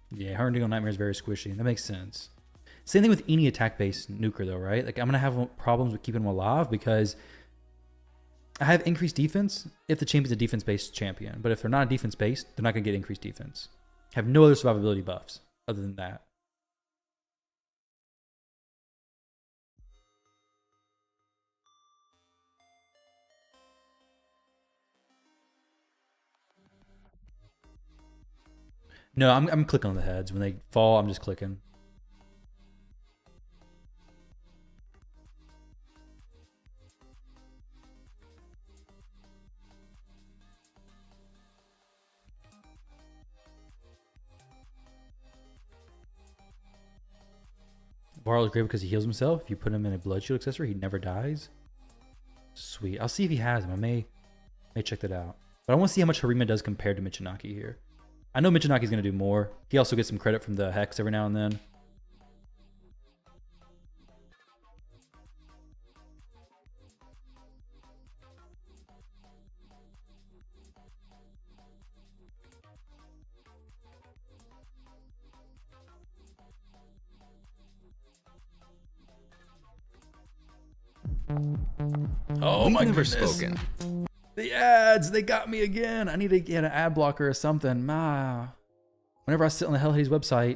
Yeah, Hernding on Nightmare is very squishy. That makes sense. Same thing with any attack-based nuker though, right? Like I'm going to have problems with keeping him alive because I have increased defense if the champion's a defense-based champion. But if they're not defense-based, they're not going to get increased defense. Have no other survivability buffs other than that. No, I'm clicking on the heads. When they fall, I'm just clicking. Varl is great because he heals himself. If you put him in a blood shield accessory, he never dies. Sweet. I'll see if he has him. I may check that out. But I want to see how much Harima does compared to Michinaki here. I know Michinaki's going to do more. He also gets some credit from the Hex every now and then. Oh We've my never goodness. spoken. The ads, they got me again. I need to get an ad blocker or something. Whenever I sit on the Hell Hades website,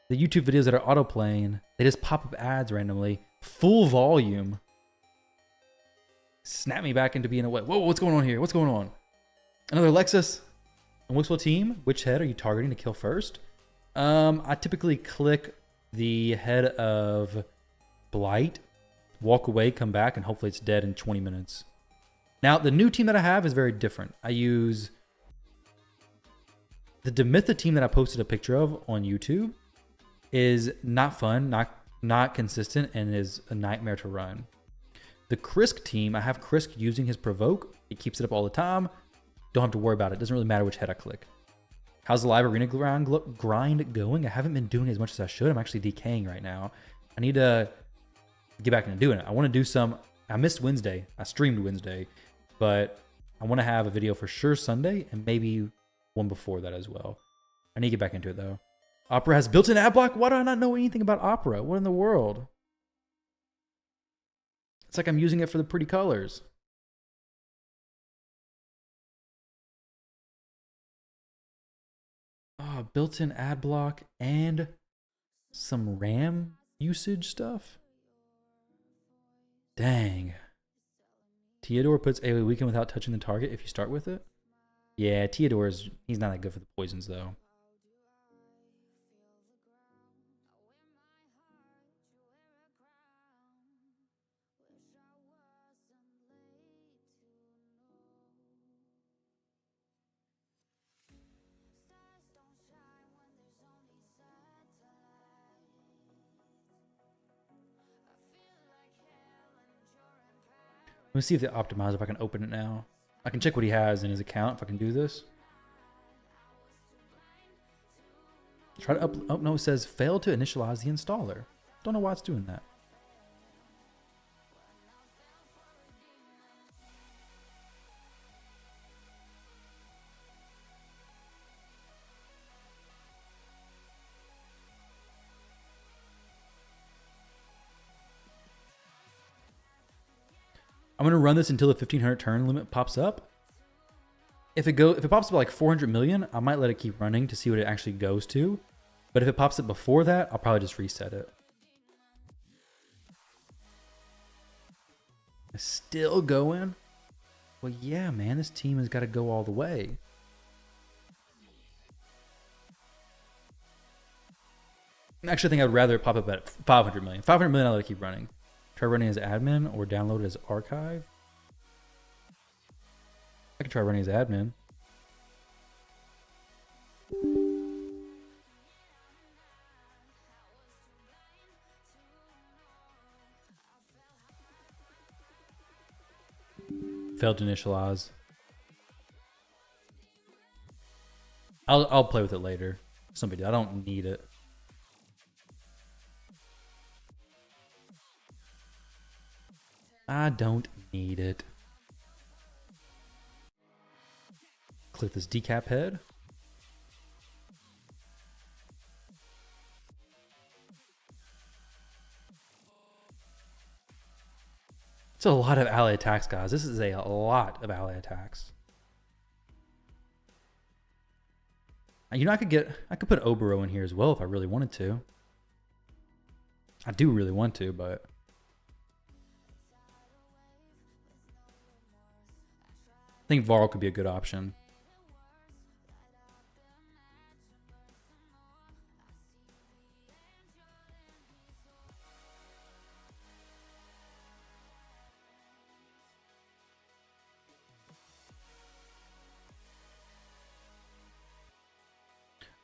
the YouTube videos that are auto-playing, they just pop up ads randomly. Full volume. Snap me back into being a what? Whoa, what's going on here? What's going on? Another Lexus. And Wixwell team, which head are you targeting to kill first? I typically click the head of Blight, walk away, come back, and hopefully it's dead in 20 minutes. Now, the new team that I have is very different. I use the Demitha team that I posted a picture of on YouTube is not fun, not consistent, and is a nightmare to run. The Krisk team, I have Krisk using his provoke. He keeps it up all the time. Don't have to worry about it. Doesn't really matter which head I click. How's the live arena grind going? I haven't been doing as much as I should. I'm actually decaying right now. I need to get back into doing it. I want to do some. I missed Wednesday. I streamed Wednesday, but I want to have a video for sure Sunday and maybe one before that as well. I need to get back into it though. Opera has built-in ad block? Why do I not know anything about Opera? What in the world? It's like I'm using it for the pretty colors. Oh, built-in ad block and some RAM usage stuff. Dang. Theodore puts AoE weaken without touching the target if you start with it. Yeah, he's not that good for the poisons though. Let me see if they optimize, if I can open it now. I can check what he has in his account if I can do this. Try to oh no, it says fail to initialize the installer. Don't know why it's doing that. I'm gonna run this until the 1500 turn limit pops up. If it pops up at like 400 million, I might let it keep running to see what it actually goes to. But if it pops up before that, I'll probably just reset it. It's still going? Well, yeah, man, this team has got to go all the way. Actually, I think I'd rather it pop up at 500 million. 500 million, I'll let it keep running. Try running as admin or download it as archive. I could try running as admin. Failed to initialize. I'll play with it later. Somebody, I don't need it. I don't need it. Click this decap head. It's a lot of ally attacks, guys. This is a lot of ally attacks. You know, I could put Obero in here as well if I really wanted to. I do really want to, but I think Varl could be a good option.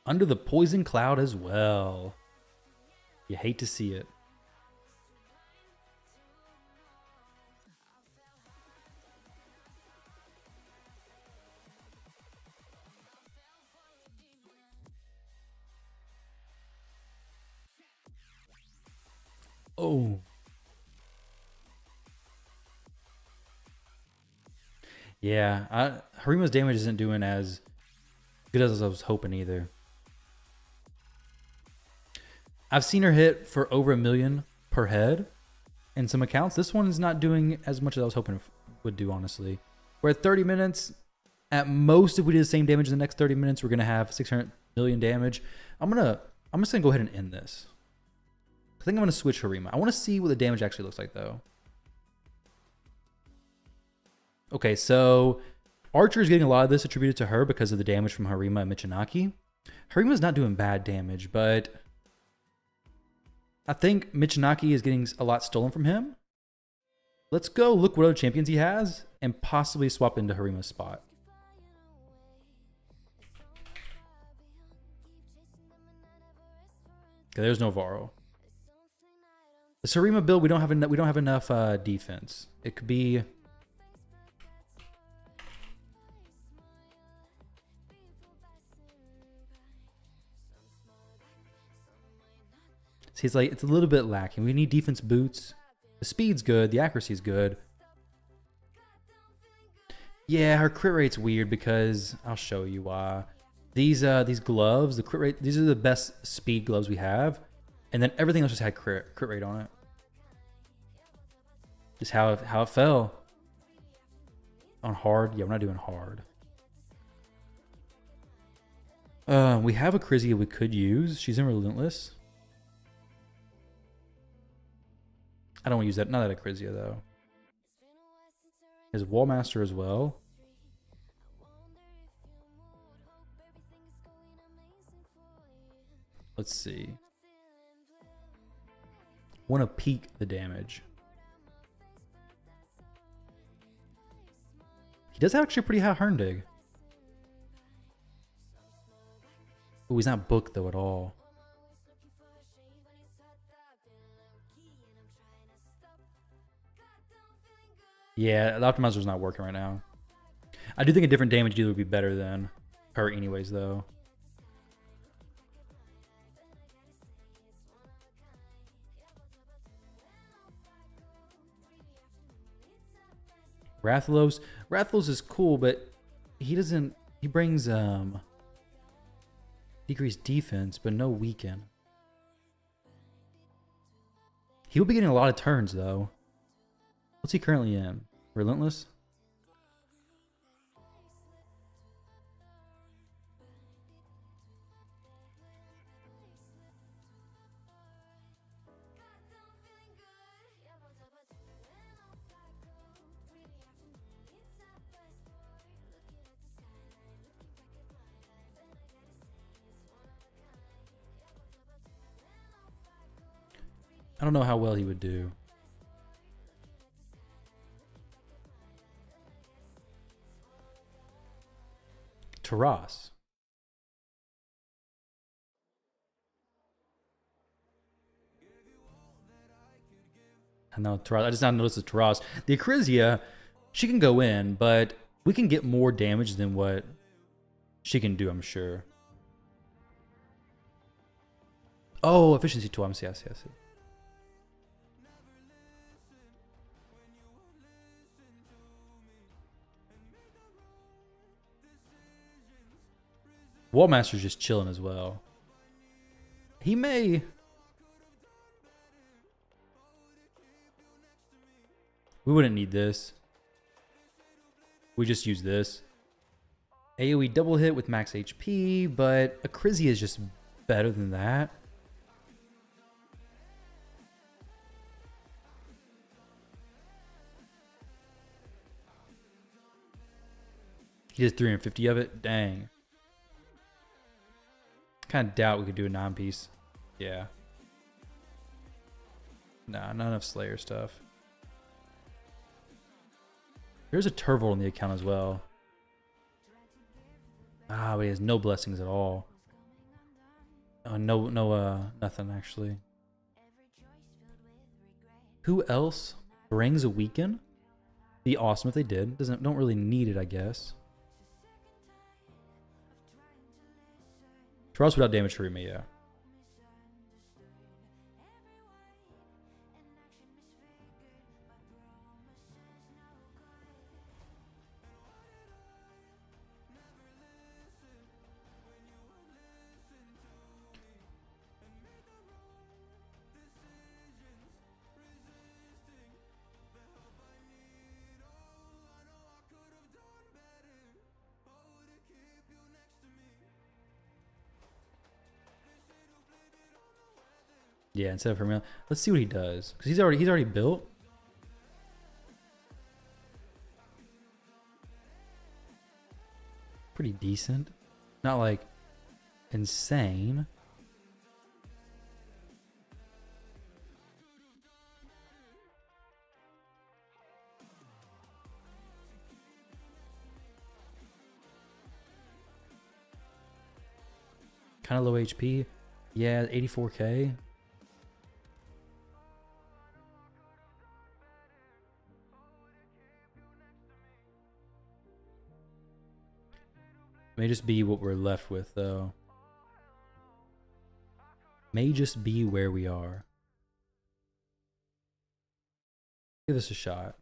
Under the poison cloud as well. You hate to see it. Oh. Yeah, Harima's damage isn't doing as good as I was hoping either. I've seen her hit for over 1 million per head in some accounts. This one's not doing as much as I was hoping it would do, honestly. We're at 30 minutes. At most, if we did the same damage in the next 30 minutes, we're going to have 600 million damage. I'm just going to go ahead and end this. I think I'm going to switch Harima. I want to see what the damage actually looks like, though. Okay, so Archer is getting a lot of this attributed to her because of the damage from Harima and Michinaki. Harima's not doing bad damage, but I think Michinaki is getting a lot stolen from him. Let's go look what other champions he has and possibly swap into Harima's spot. Okay, there's no Varro. The Harima build, we don't have enough defense. It could be he's like, it's a little bit lacking. We need defense boots. The speed's good. The accuracy's good. Yeah, her crit rate's weird because I'll show you why. These gloves, the crit rate, these are the best speed gloves we have. And then everything else just had crit rate on it. Just how it fell. On hard? Yeah, we're not doing hard. We have a Krizia we could use. She's in Relentless. I don't want to use that. Not that a Krizia, though. His Wallmaster as well. Let's see. Want to peak the damage. He does have actually pretty high Herndeg. Oh, he's not booked though at all. Yeah, the optimizer's not working right now. I do think a different damage dealer would be better than her anyways though. Rathalos is cool, but he brings decreased defense, but no weaken. He will be getting a lot of turns though. What's he currently in? Relentless? I don't know how well he would do. Taras. I know Taras. I just now noticed the Taras. The Akrizia, she can go in, but we can get more damage than what she can do, I'm sure. Oh, efficiency 2. I see. Wallmaster's just chilling as well. He may. We wouldn't need this. We just use this. AoE double hit with max HP, but Akrizia is just better than that. He does 350 of it? Dang. Kind of doubt we could do a 9-piece. Yeah. Nah, not enough Slayer stuff. There's a Turvold on the account as well. Ah, but he has no blessings at all. Nothing actually. Who else brings a weaken? Be awesome if they did. Don't really need it, I guess. Taras without damage for me, yeah. Yeah, instead of Hermia. Let's see what he does. Because he's already built. Pretty decent. Not like insane. Kind of low HP. Yeah, 84k. May just be what we're left with, though. May just be where we are. Give this a shot.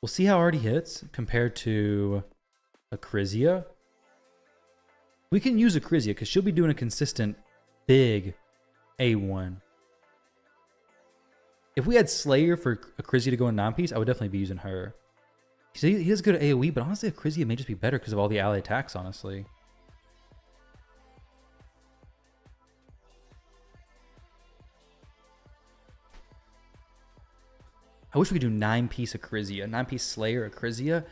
We'll see how hard he hits compared to Akrizia. We can use Acrizia because she'll be doing a consistent big A1. If we had Slayer for Acrizia to go in 9-piece, I would definitely be using her. He is good at AoE, but honestly, Acrizia may just be better because of all the ally attacks, honestly. I wish we could do 9-piece Acrizia, 9-piece Slayer Acrizia.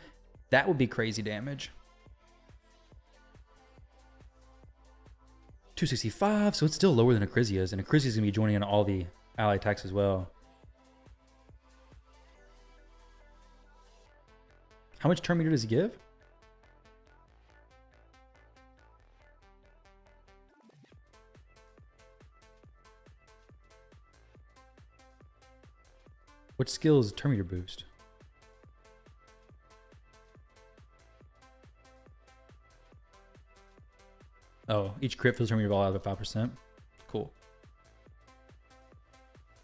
That would be crazy damage. 265, so it's still lower than Acrizia's, and Acrizia's gonna be joining in all the ally attacks as well. How much turn meter does he give? What skill is turn meter boost? Oh, each crit fills turn meter ball out of 5%. Cool.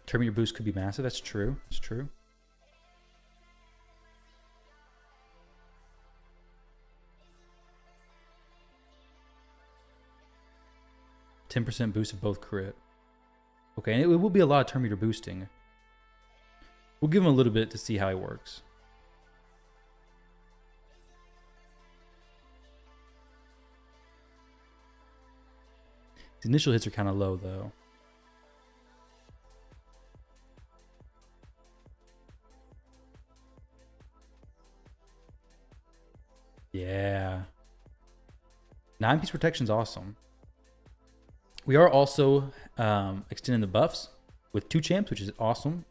Turn meter boost could be massive. That's true. It's true. %10 boost of both crit. Okay, and it will be a lot of turn meter boosting. We'll give him a little bit to see how it works. His initial hits are kind of low, though. Yeah. 9-piece protection's awesome. We are also extending the buffs with 2 champs, which is awesome.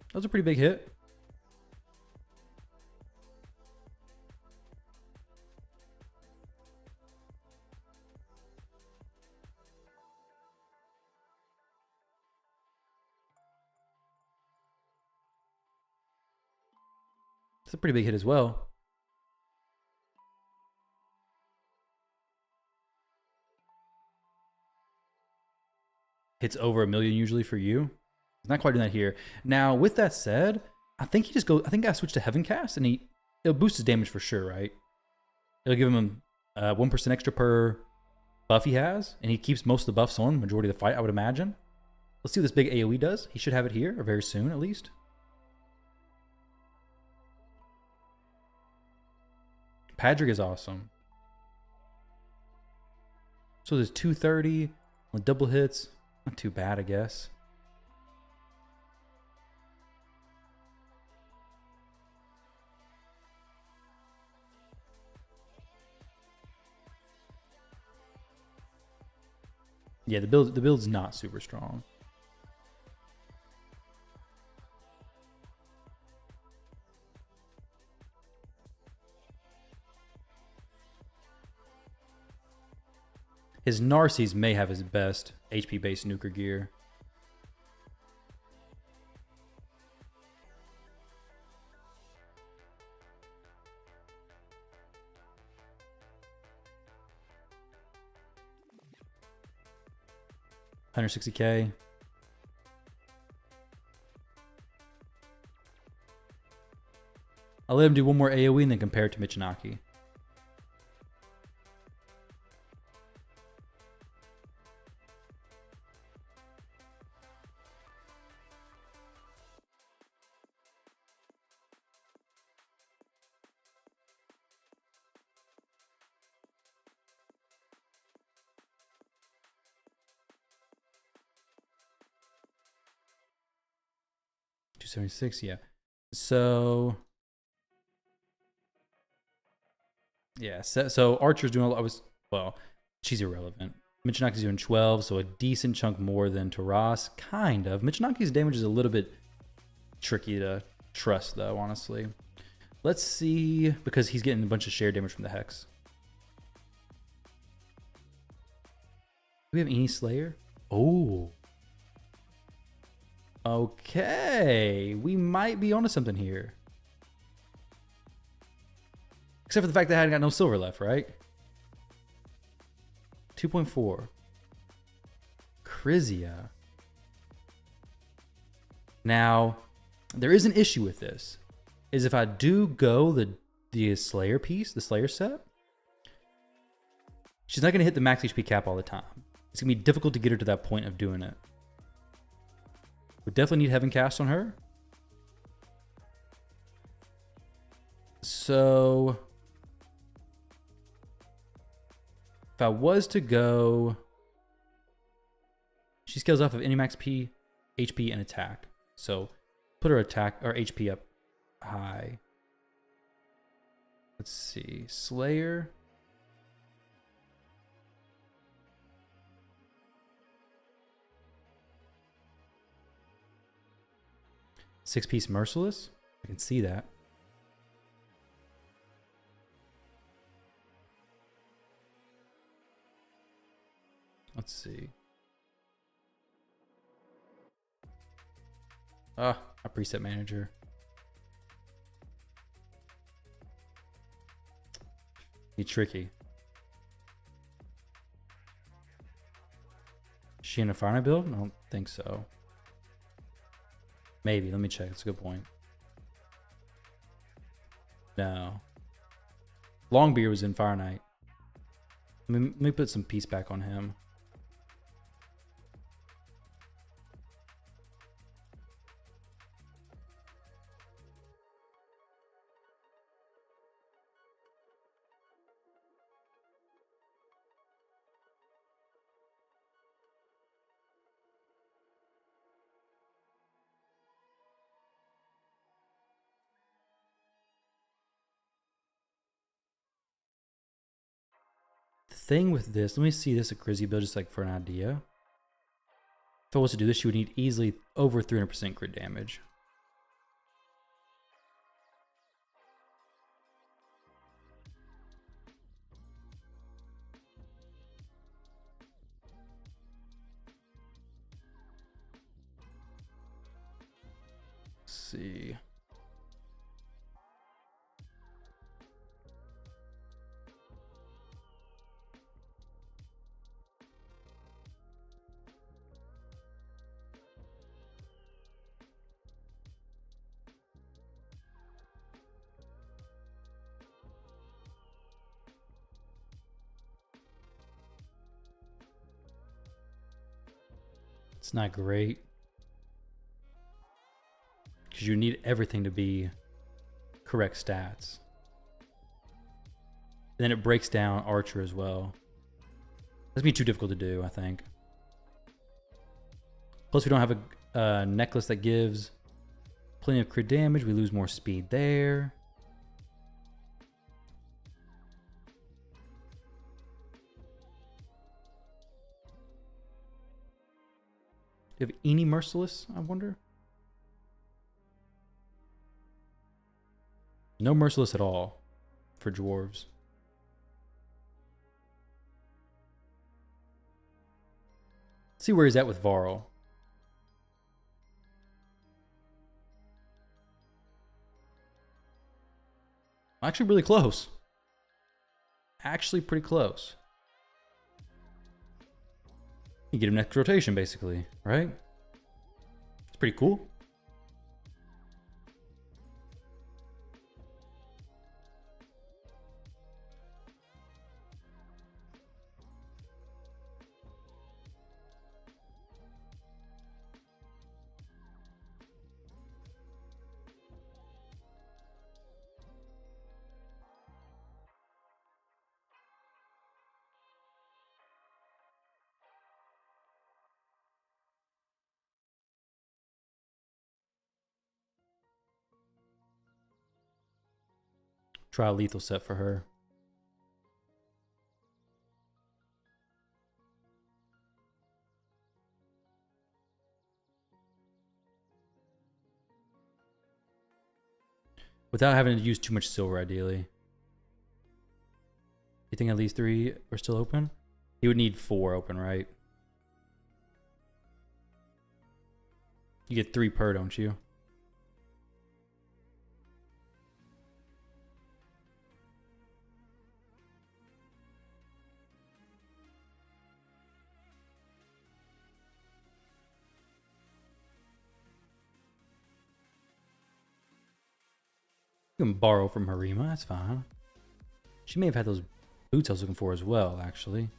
That was a pretty big hit. It's a pretty big hit as well. Hits over 1 million usually for you. It's not quite doing that here. Now, with that said, I think I switched to Heaven Cast, and it'll boost his damage for sure, right? It'll give him 1% extra per buff he has, and he keeps most of the buffs on majority of the fight, I would imagine. Let's see what this big AoE does. He should have it here, or very soon at least. Padrick is awesome. So there's 230 with double hits. Not too bad, I guess. Yeah, the build's not super strong. His Narcies may have his best HP-based nuker gear. $160K. I'll let him do one more AoE and then compare it to Michinaki. $276, yeah. So yeah, so Archer's doing a lot. Well, she's irrelevant. Michinaki's doing 12, so a decent chunk more than Taras. Kind of. Michinaki's damage is a little bit tricky to trust, though, honestly. Let's see, because he's getting a bunch of share damage from the Hex. Do we have any Slayer? Oh. Okay. We might be onto something here. Except for the fact that I hadn't got no silver left, right? 2.4. Crizia. Now, there is an issue with this. Is if I do go the Slayer piece, the Slayer set, She's not going to hit the max HP cap all the time. It's going to be difficult to get her to that point of doing it. We definitely need Heaven Cast on her. So if I was to go, she scales off of any max P, HP, and attack. So put her attack or HP up high. Let's see. Slayer. Six-piece Merciless. I can see that. Let's see. Ah, a preset manager. Be tricky. Is she in a Fire Knight build? I don't think so. Maybe. Let me check. That's a good point. No. Longbeard was in Fire Knight. Let me put some peace back on him. Thing with this, let me see this at Crizzy build just like for an idea. If I was to do this, she would need easily over 300% crit damage. Let's see. It's not great. Because you need everything to be correct stats. And then it breaks down Archer as well. That's be too difficult to do, I think. Plus we don't have a necklace that gives plenty of crit damage. We lose more speed there. Do you have any Merciless, I wonder? No Merciless at all for dwarves. Let's see where he's at with Varl. Actually really close. Actually pretty close. You get him next rotation, basically, right? It's pretty cool. Try a lethal set for her. Without having to use too much silver, ideally. You think at least 3 are still open? You would need 4 open, right? You get 3 per, don't you? You can borrow from Harima, that's fine. She may have had those boots I was looking for as well, actually.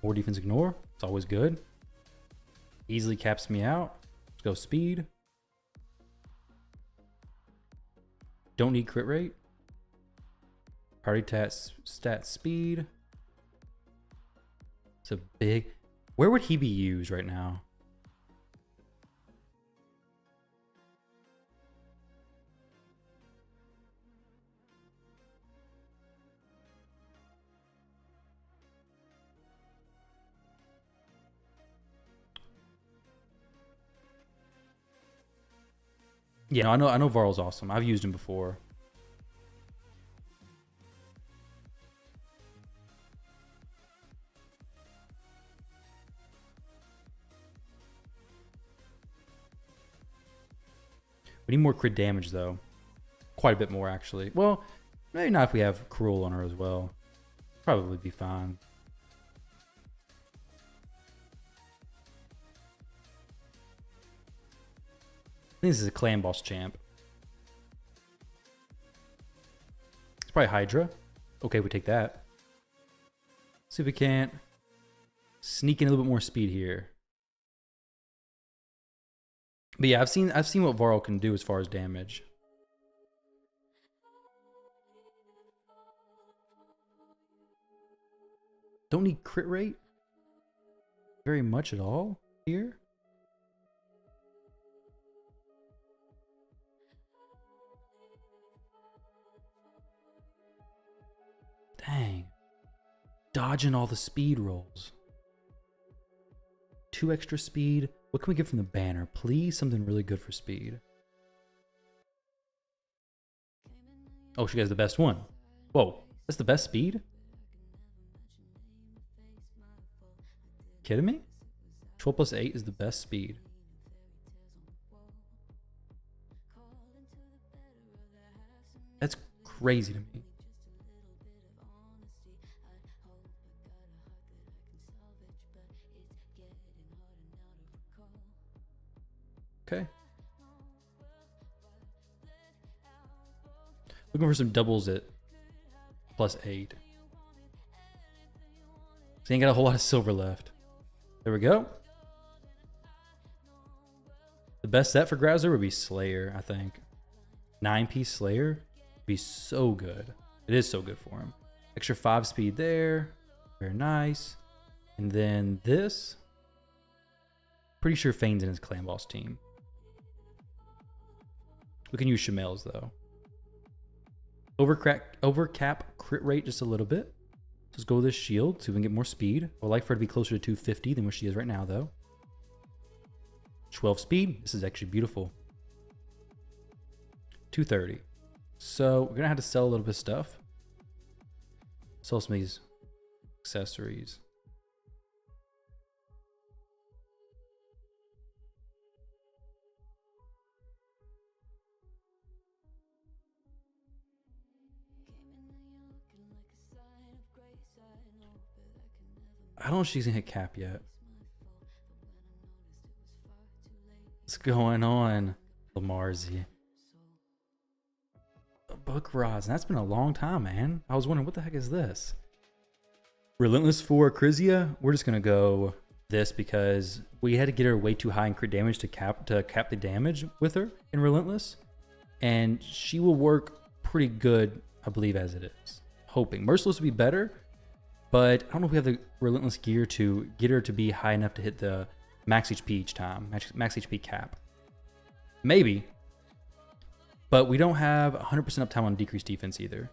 More defense ignore. It's always good. Easily caps me out. Let's go speed. Don't need crit rate. Party stat speed. It's a big... Where would he be used right now? Yeah, I know Varl's awesome. I've used him before. We need more crit damage though. Quite a bit more actually. Well, maybe not if we have Cruel on her as well. Probably be fine. I think this is a clan boss champ. It's probably Hydra. Okay, we take that. See if we can't sneak in a little bit more speed here. But yeah, I've seen what Varl can do as far as damage. Don't need crit rate very much at all here. Dang. Dodging all the speed rolls. 2 extra speed. What can we get from the banner? Please, something really good for speed. Oh, she has the best one. Whoa, that's the best speed? Kidding me? 12 plus 8 is the best speed. That's crazy to me. Okay. Looking for some doubles at plus 8. So ain't got a whole lot of silver left. There we go. The best set for Grazzer would be Slayer, I think. 9-piece Slayer would be so good. It is so good for him. Extra 5 speed there. Very nice. And then this. Pretty sure Fane's in his clan boss team. We can use Shamel's though. Overcap crit rate just a little bit. Let's go with this shield so we can get more speed. I'd like for her to be closer to 250 than what she is right now though. 12 speed. This is actually beautiful. 230. So we're gonna have to sell a little bit of stuff. Sell some of these accessories. I don't know if she's gonna hit cap yet. What's going on, Lamarzi? Book rods. That's been a long time, man. I was wondering what the heck is this? Relentless for Crizia. We're just gonna go this because we had to get her way too high in crit damage to cap the damage with her in Relentless, and she will work pretty good, I believe, as it is. Hoping Merciless would be better. But I don't know if we have the Relentless gear to get her to be high enough to hit the max HP each time, max HP cap. Maybe. But we don't have 100% uptime on decreased defense either.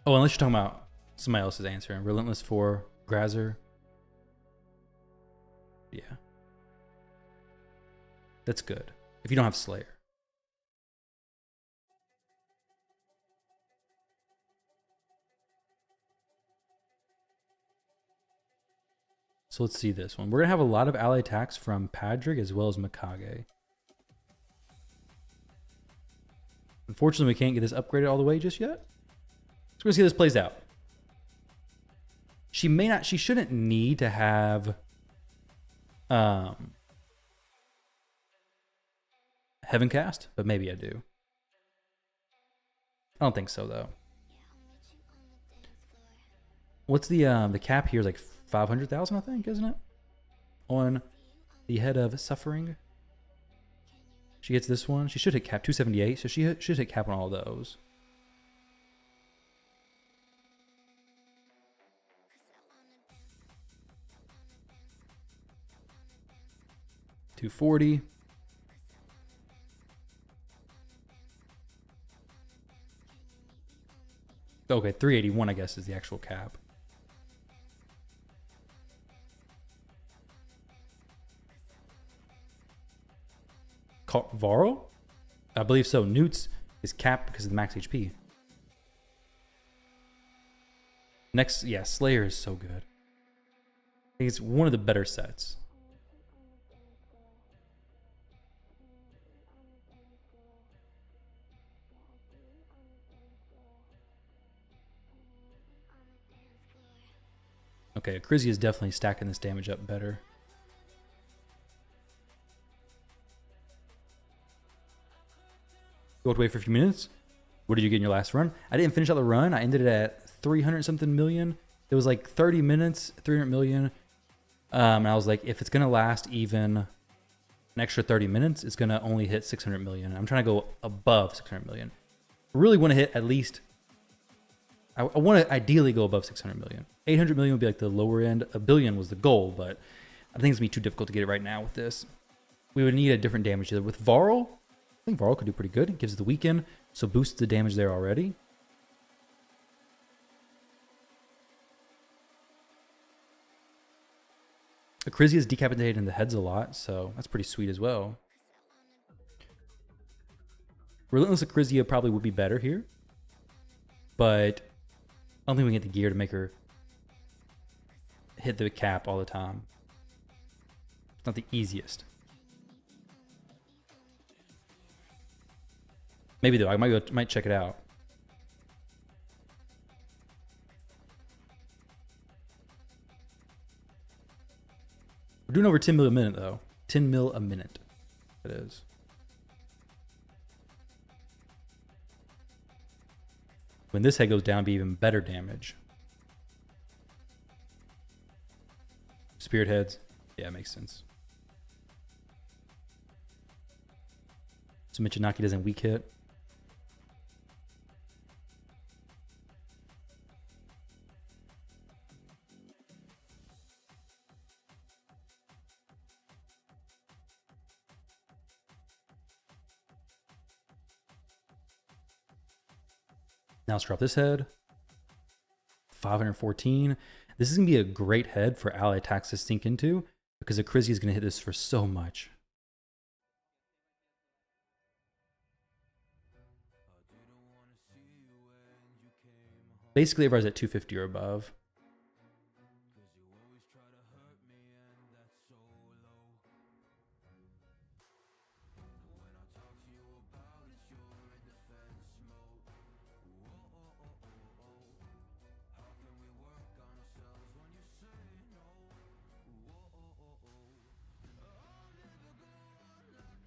Oh, unless you're talking about somebody else is answering. Relentless for Grazzer. Yeah. That's good. If you don't have Slayer. So let's see this one. We're going to have a lot of ally attacks from Padric as well as Mikage. Unfortunately, we can't get this upgraded all the way just yet. So we're going to see how this plays out. She shouldn't need to have Heaven Cast, but maybe I do. I don't think so though. What's the cap here is like 500,000, I think, isn't it? On the Head of Suffering. She gets this one. She should hit cap 278, so she should hit cap on all those. $240. Okay, 381, I guess, is the actual cap. Varl? I believe so. Newt's is capped because of the max HP. Next, yeah, Slayer is so good. I think it's one of the better sets. Okay, Akrizia is definitely stacking this damage up better. You have to wait for a few minutes. What did you get in your last run? I didn't finish out the run. I ended it at 300 something million. It was like 30 minutes, 300 million. And I was like, if it's going to last even an extra 30 minutes, it's going to only hit 600 million. I'm trying to go above 600 million. I really want to hit at least, I want to ideally go above 600 million. 800 million would be like the lower end. 1 billion was the goal, but I think it's going to be too difficult to get it right now with this. We would need a different damage dealer. With Varl, I think Varl could do pretty good. It gives the weaken, so boosts the damage there already. Akrizia is decapitated in the heads a lot, so that's pretty sweet as well. Relentless Akrizia probably would be better here, but I don't think we can get the gear to make her hit the cap all the time. It's not the easiest. Maybe though, I might check it out. We're doing over 10 mil a minute though. 10 mil a minute. It is. When this head goes down, it'd be even better damage. Spirit heads. Yeah, it makes sense. So Michinaki doesn't weak hit. Now let's drop this head. 514. This is going to be a great head for ally attacks to sink into because Akrizia is going to hit this for so much. Basically, everybody's at 250 or above.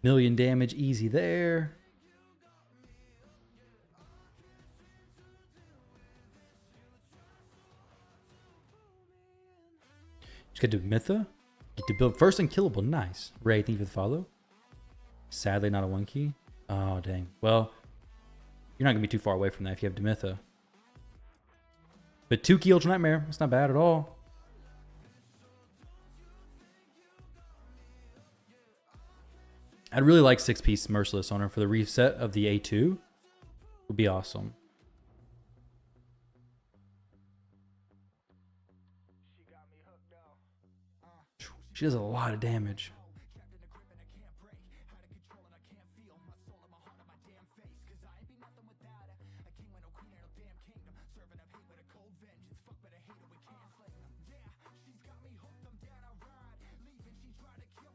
Million damage easy there. Just get to Mytha. Get to build first unkillable. Nice. Ray, thank you for the follow. Sadly, not a 1 key. Oh, dang. Well, you're not going to be too far away from that if you have Demytha. But 2 key Ultra Nightmare. That's not bad at all. I'd really like 6-piece Merciless on her for the reset of the A2. Would be awesome. She does a lot of damage.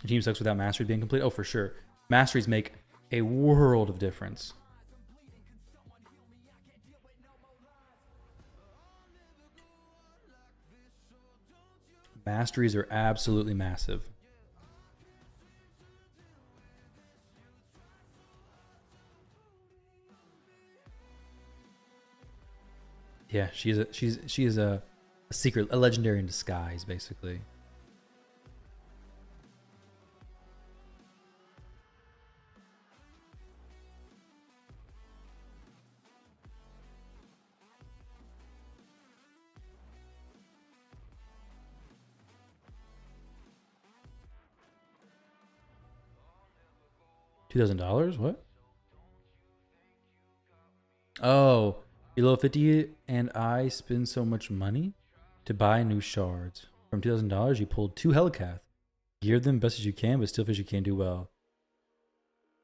The team sucks without mastery being complete. Oh, for sure. Masteries make a world of difference. Masteries are absolutely massive. Yeah, she is a secret, a legendary in disguise, basically. $2,000? What? Oh, below 50 and I spend so much money to buy new shards. From $2,000, you pulled 2 Helicath. Gear them best as you can, but still fish you can't do well.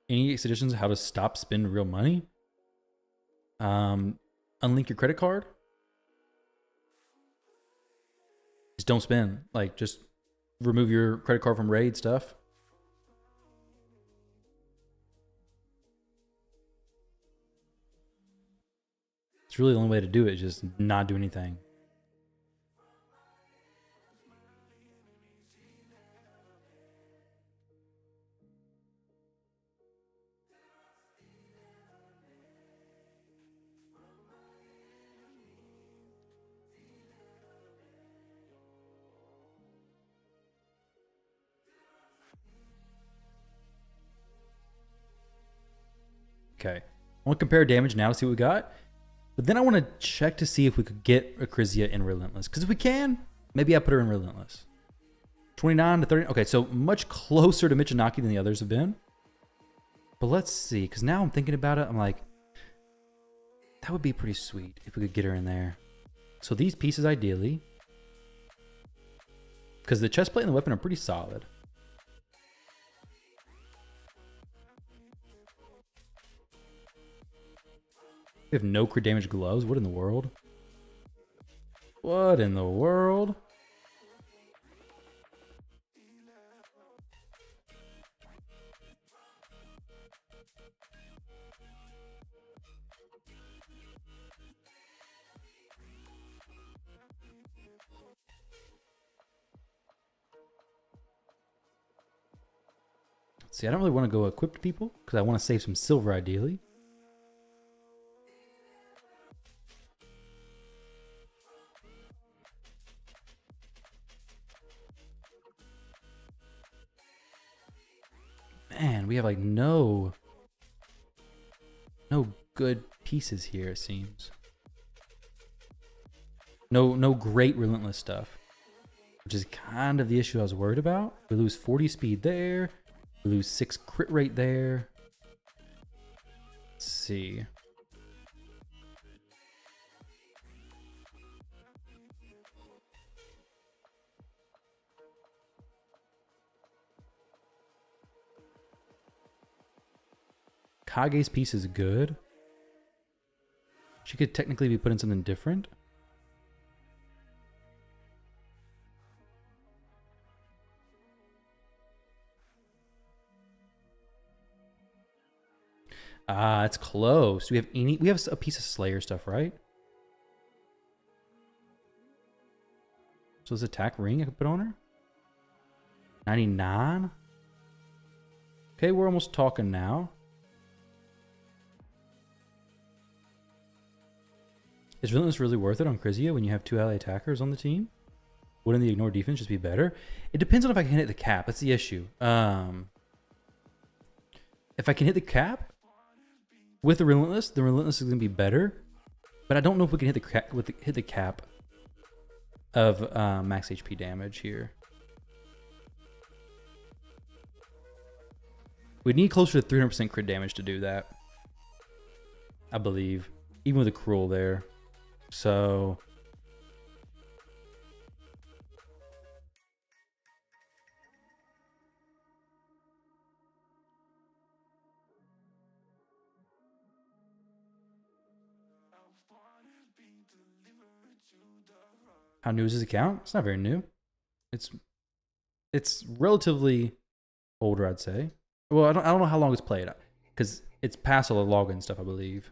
Any suggestions on how to stop spending real money? Unlink your credit card. Just don't spend. Like, just remove your credit card from raid stuff. It's really the only way to do it, just not do anything. Okay. I want to compare damage now to see what we got. But then I want to check to see if we could get Acrizia in Relentless. Because if we can, maybe I put her in Relentless. 29 to 30. Okay, so much closer to Michinaki than the others have been. But let's see. Because now I'm thinking about it. I'm like, that would be pretty sweet if we could get her in there. So these pieces ideally. Because the chestplate and the weapon are pretty solid. We have no crit damage gloves. What in the world? What in the world? See, I don't really want to go equipped people because I want to save some silver ideally. Man, we have like no good pieces here, it seems. No great relentless stuff. Which is kind of the issue I was worried about. We lose 40 speed there. We lose 6 crit rate there. Let's see. Kage's piece is good. She could technically be put in something different. Ah, it's close. We have a piece of Slayer stuff, right? So this attack ring I could put on her? 99? Okay, we're almost talking now. Is Relentless really worth it on Crizia when you have 2 ally attackers on the team? Wouldn't the ignore defense just be better? It depends on if I can hit the cap. That's the issue. If I can hit the cap with the Relentless is going to be better. But I don't know if we can hit the cap of max HP damage here. We need closer to 300% crit damage to do that, I believe. Even with a Cruel there. So... How new is his account? It's not very new. It's relatively older, I'd say. Well, I don't know how long it's played, because it's past all the login stuff, I believe.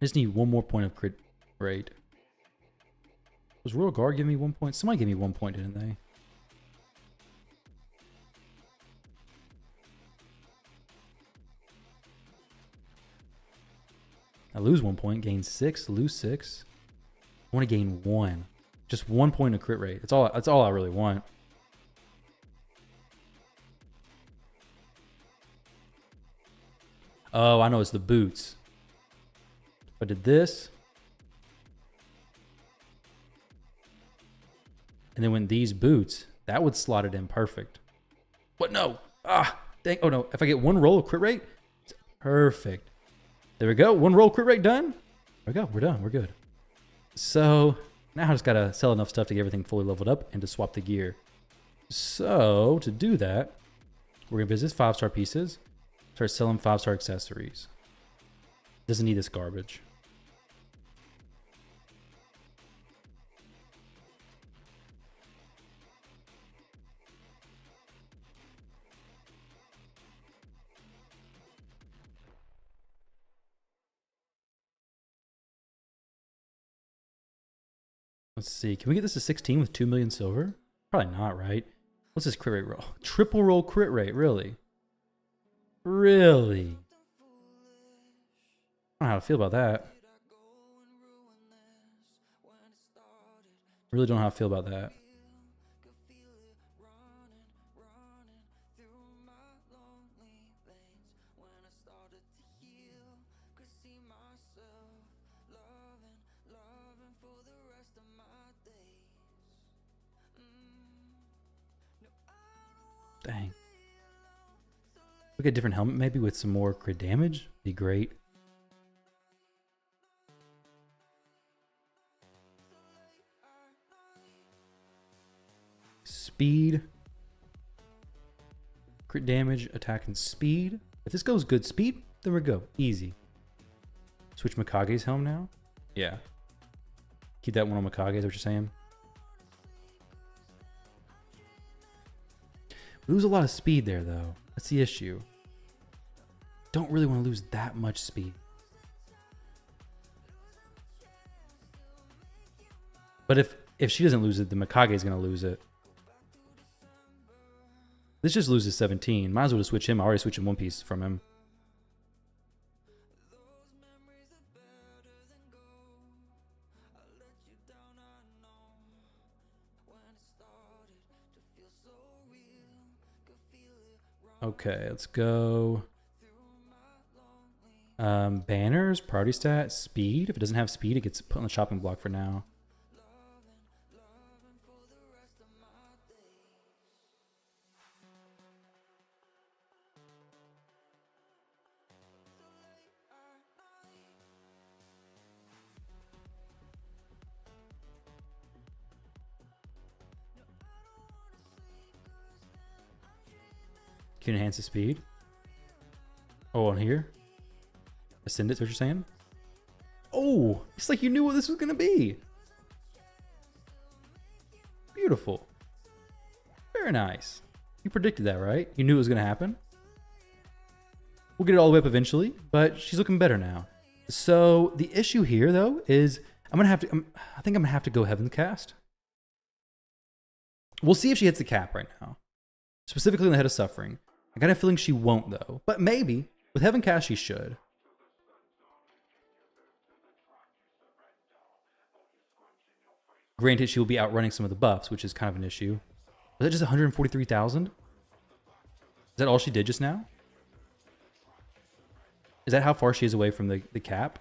I just need one more point of crit rate. Was Royal Guard giving me 1 point? Somebody gave me 1 point, didn't they? I lose 1 point, gain 6, lose 6. I want to gain 1. Just 1 point of crit rate. That's all I really want. Oh, I know, it's the boots. If I did this, and then when these boots, that would slot it in perfect. What? No. Ah, dang. Oh no. If I get 1 roll of crit rate, it's perfect. There we go. 1 roll crit rate done. There we go. We're done. We're good. So now I just gotta sell enough stuff to get everything fully leveled up and to swap the gear. So to do that, we're gonna visit 5-star pieces, start selling 5-star accessories. Doesn't need this garbage. Let's see. Can we get this to 16 with 2 million silver? Probably not, right? What's this crit rate roll? Triple roll crit rate, really? Really? I don't know how to feel about that. Really don't know how to feel about that. Dang. We get a different helmet maybe with some more crit damage. Be great. Speed. Crit damage, attack, and speed. If this goes good speed, then we go. Easy. Switch Mikage's helm now? Yeah. Keep that one on Mikage, is what you're saying? We lose a lot of speed there, though. That's the issue. Don't really want to lose that much speed. But if she doesn't lose it, then Mikage is going to lose it. This just loses 17. Might as well just switch him. I already switched in one piece from him. Okay, let's go. Banners, priority stat, speed. If it doesn't have speed, it gets put on the chopping block for now. Can you enhance the speed? Oh, on here? Ascend it, is what you're saying? Oh, it's like you knew what this was going to be. Beautiful. Very nice. You predicted that, right? You knew it was going to happen. We'll get it all the way up eventually, but she's looking better now. So the issue here, though, is I think I'm going to have to go Heaven's Cast. We'll see if she hits the cap right now. Specifically in the Head of Suffering. I got a feeling she won't, though. But maybe. With Heaven Cast, she should. Granted, she will be outrunning some of the buffs, which is kind of an issue. Was that just 143,000? Is that all she did just now? Is that how far she is away from the cap?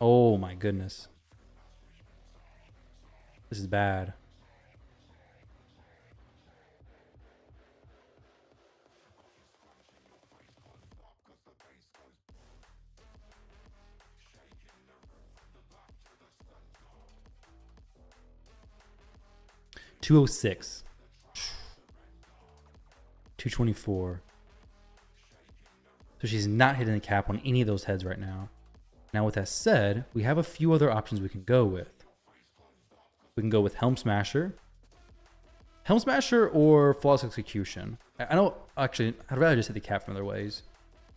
Oh my goodness. This is bad. $206. 224. So she's not hitting the cap on any of those heads right now. Now with that said, we have a few other options we can go with. We can go with Helm Smasher. Helm Smasher or Flawless Execution. I know, actually, I'd rather just hit the cap from other ways.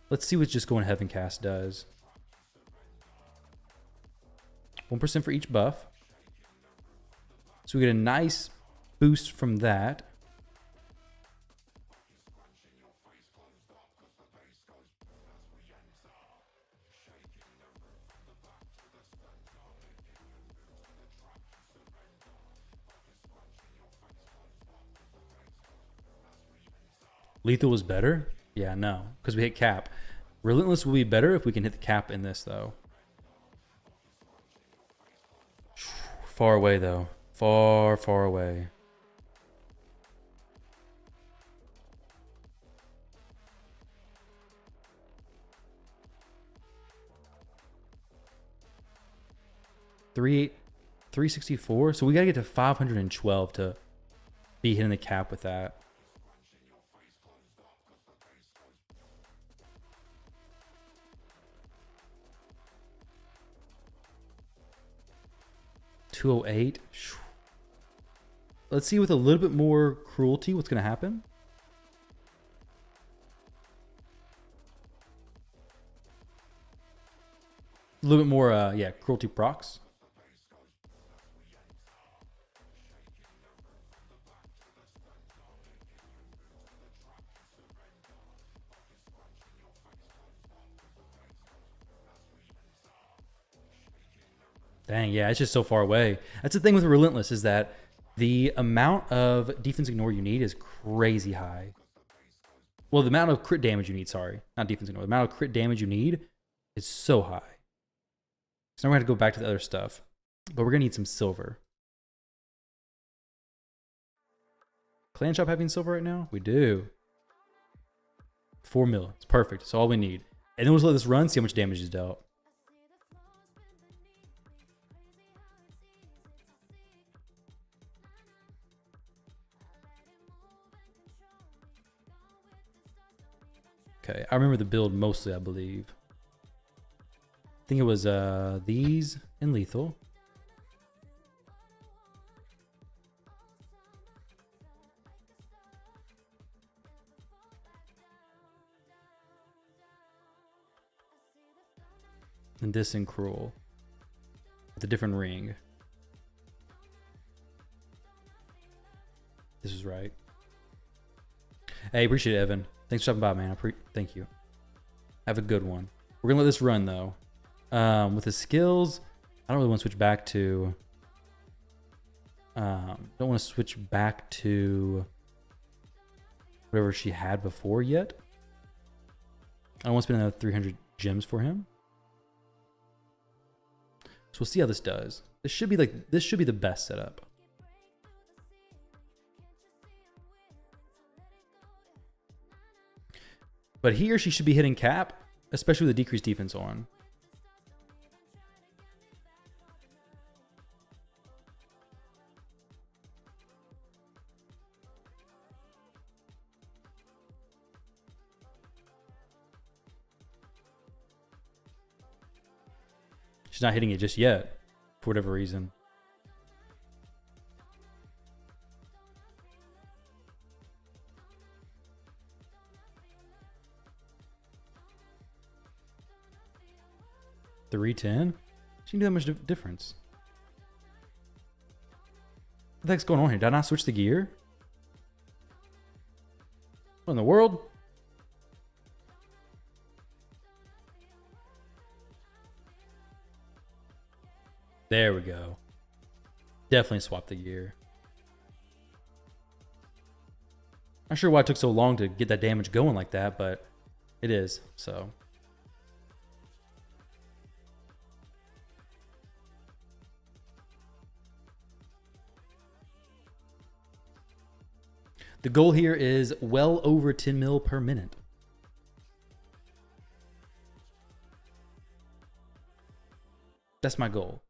Let's see what just going Heaven Cast does. 1% for each buff. So we get a nice boost from that. Lethal was better? Yeah, no, because we hit cap. Relentless will be better if we can hit the cap in this, though. Far away, though. Far, far away. Three, 364. So we gotta get to 512 to be hitting the cap with that. $208. Let's see with a little bit more cruelty what's gonna happen. A little bit more, yeah, cruelty procs. Dang, yeah, it's just so far away. That's the thing with Relentless is that the amount of defense ignore you need is crazy high. Well, the amount of crit damage you need, sorry, not defense ignore. The amount of crit damage you need is so high. So now we're going to go back to the other stuff. But we're going to need some silver. Clan Shop having silver right now? We do. 4 mil. It's perfect. It's all we need. And then we'll just let this run, see how much damage is dealt. Okay, I remember the build mostly, I believe. I think it was these and lethal. And this and cruel. With a different ring. This is right. Hey, appreciate it, Evan. Thanks for stopping by, man. Thank you. Have a good one. We're gonna let this run though. With the skills, I don't really want to switch back to. Don't want to switch back to whatever she had before yet. I don't want to spend another 300 gems for him. So we'll see how this does. This should be the best setup. But he or she should be hitting cap, especially with the decreased defense on. She's not hitting it just yet, for whatever reason. $310? She didn't do that much difference. What the heck's going on here? Did I not switch the gear? What in the world? There we go. Definitely swap the gear. Not sure why it took so long to get that damage going like that, but it is, so. The goal here is well over 10 mil per minute. That's my goal.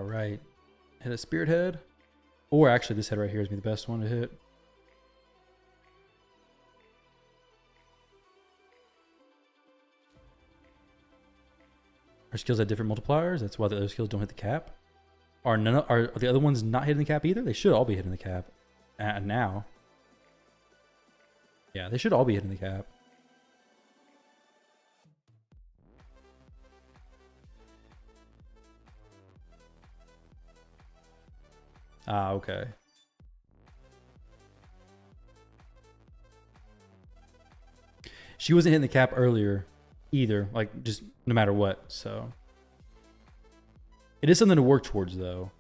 right. Hit a spirit head. Or actually, this head right here is be the best one to hit. Her skills have different multipliers. That's why the other skills don't hit the cap. Are the other ones not hitting the cap either? They should all be hitting the cap. Now. Yeah, they should all be hitting the cap. Ah, okay. She wasn't hitting the cap earlier either, like just no matter what, so. It is something to work towards though,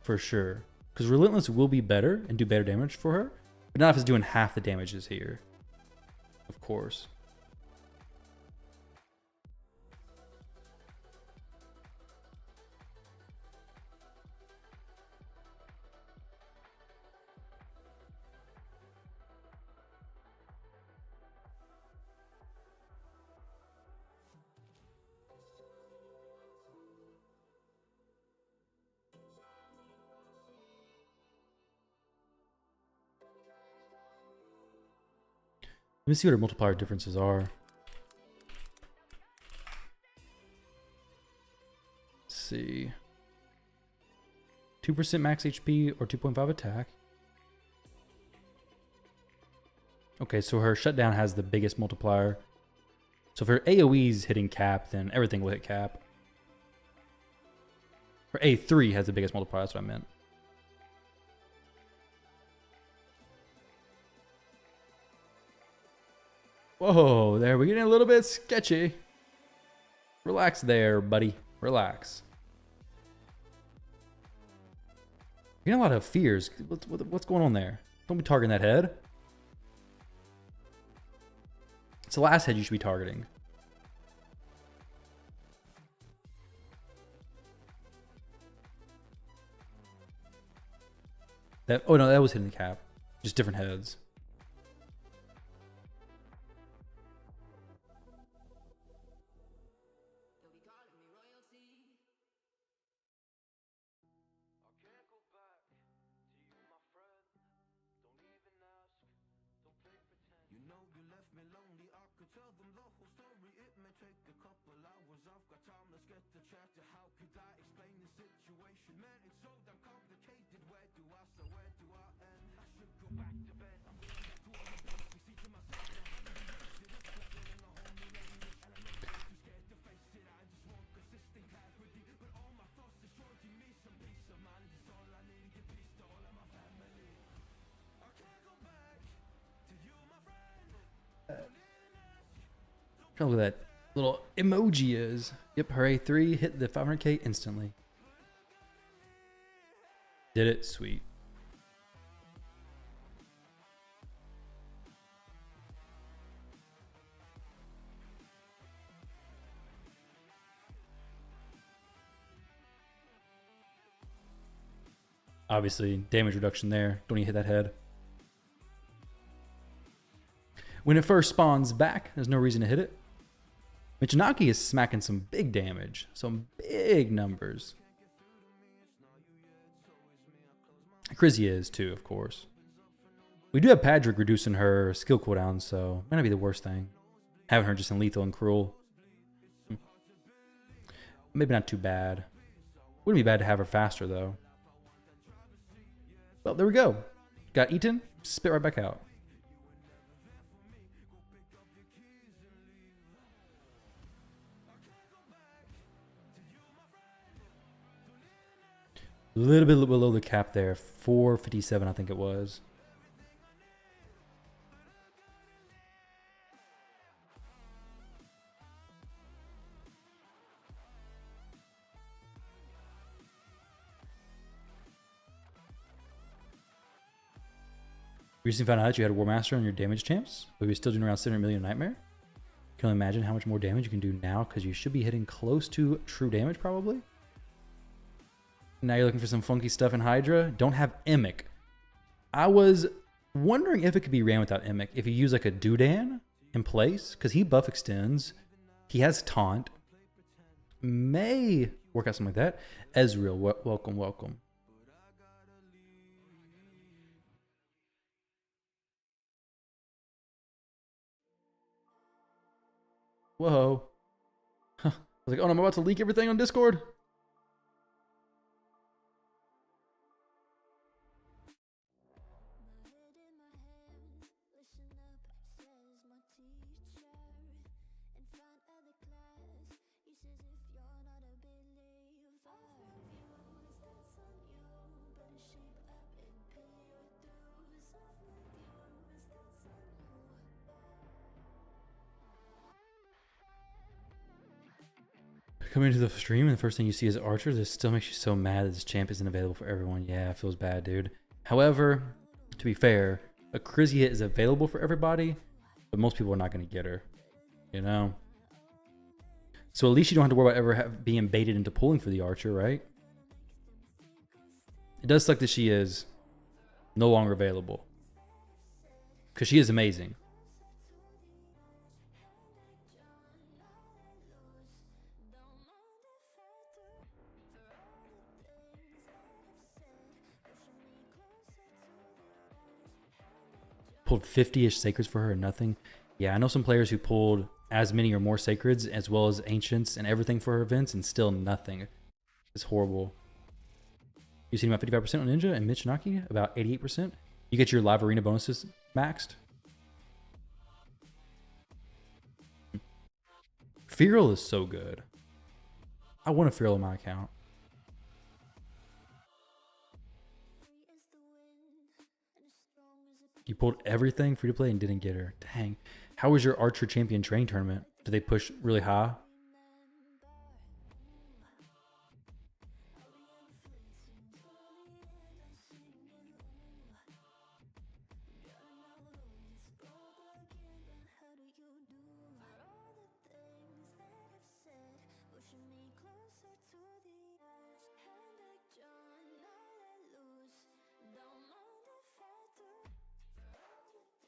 for sure. Because Relentless will be better and do better damage for her, but not if it's doing half the damages here, of course. Let me see what her multiplier differences are. Let's see. 2% max HP or 2.5 attack. Okay, so her shutdown has the biggest multiplier. So if her AoE's hitting cap, then everything will hit cap. Her A3 has the biggest multiplier, that's what I meant. Whoa, there, we're getting a little bit sketchy. Relax there, buddy. Relax. You're getting a lot of fears. What's going on there? Don't be targeting that head. It's the last head you should be targeting. Oh no, that was hitting the cap. Just different heads. Trying to look at that little emoji is. Yep, her A3 hit the 500k instantly. Did it? Sweet. Obviously, damage reduction there. Don't even hit that head. When it first spawns back, there's no reason to hit it. Michinaki is smacking some big damage. Some big numbers. Krizia is too, of course. We do have Padrick reducing her skill cooldown, so might not be the worst thing. Having her just in lethal and cruel. Maybe not too bad. Wouldn't be bad to have her faster, though. Well, there we go. Got eaten, spit right back out. A little bit below the cap there. 457, I think it was. Recently found out that you had a War Master on your damage champs, but you're still doing around 700 million Nightmare. Can only imagine how much more damage you can do now, because you should be hitting close to true damage, probably. Now you're looking for some funky stuff in Hydra. Don't have Emic. I was wondering if it could be ran without Emic. If you use like a Dudan in place, because he buff extends. He has taunt. may work out something like that. Ezreal, welcome, welcome. Whoa. Huh. I was like, oh, no, I'm about to leak everything on Discord. Coming to the stream and the first thing you see is Archer. This still makes you so mad that this champ isn't available for everyone. Yeah, it feels bad, dude. However, to be fair, Acrizia is available for everybody, but most people are not going to get her, you know? So at least you don't have to worry about ever being baited into pulling for the Archer, right? It does suck that she is no longer available, because she is amazing. Pulled 50-ish sacreds for her and nothing. Yeah, I know some players who pulled as many or more sacreds as well as ancients and everything for her events and still nothing. It's horrible. You see about 55% on Ninja and Michinaki, about 88%. You get your live arena bonuses maxed. Feral is so good. I want a Feral in my account. You pulled everything free to play and didn't get her. Dang. How was your Archer Champion training tournament? Did they push really high?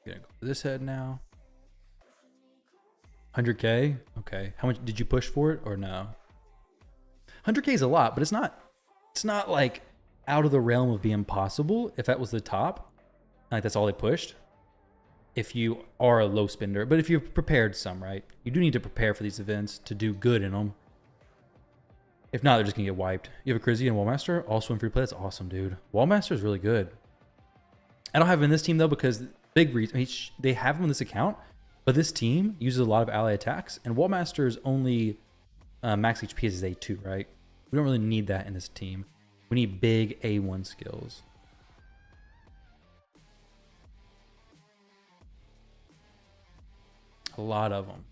Gonna go to this head now. 100K? Okay. How much did you push for it or no? 100K is a lot, but it's not like out of the realm of being possible if that was the top. Like that's all they pushed. If you are a low spender, but if you've prepared some, right? You do need to prepare for these events to do good in them. If not, they're just gonna get wiped. You have a Crizzy and Wallmaster, also in free play. That's awesome, dude. Wallmaster is really good. I don't have him in this team though because big reason, I mean, they have him on this account, but this team uses a lot of ally attacks, and Wallmaster's only max HP is A2, right? We don't really need that in this team. We need big A1 skills. A lot of them.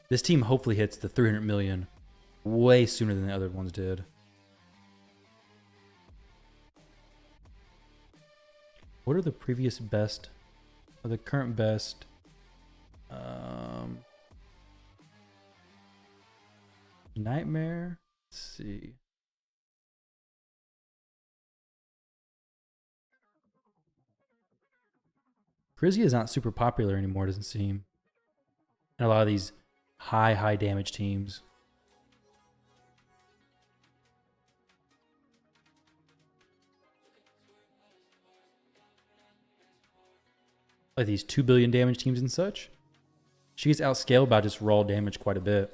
This team hopefully hits the 300 million way sooner than the other ones did. What are the previous best, or the current best? Nightmare? Let's see. Crizzy is not super popular anymore, doesn't seem. And a lot of these high damage teams. Like these 2 billion damage teams and such. She gets outscaled by just raw damage quite a bit.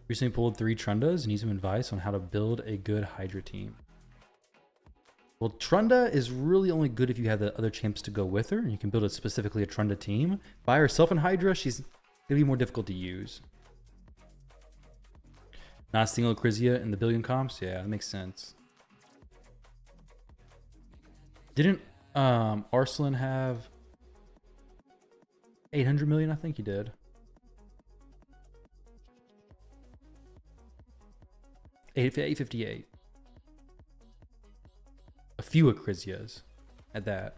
Recently pulled 3 Trundas and need some advice on how to build a good Hydra team. Well, Trunda is really only good if you have the other champs to go with her, and you can build specifically a Trunda team. By herself in Hydra, she's going to be more difficult to use. Not a single Acrizia in the billion comps? Yeah, that makes sense. Didn't Arslan have 800 million? I think he did. 858. A few Acrisias at that.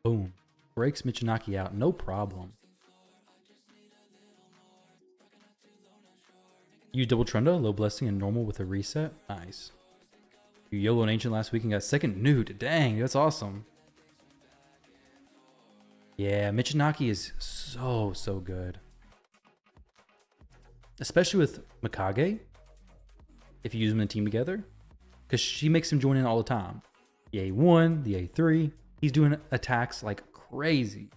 Boom. Breaks Michinaki out. No problem. You double Trunda, low blessing, and normal with a reset. Nice. You YOLO and ancient last week and got second newt. Dang, that's awesome. Yeah, Michinaki is so good. Especially with Mikage. If you use them in the team together. Because she makes him join in all the time. The A1, the A3. He's doing attacks like crazy.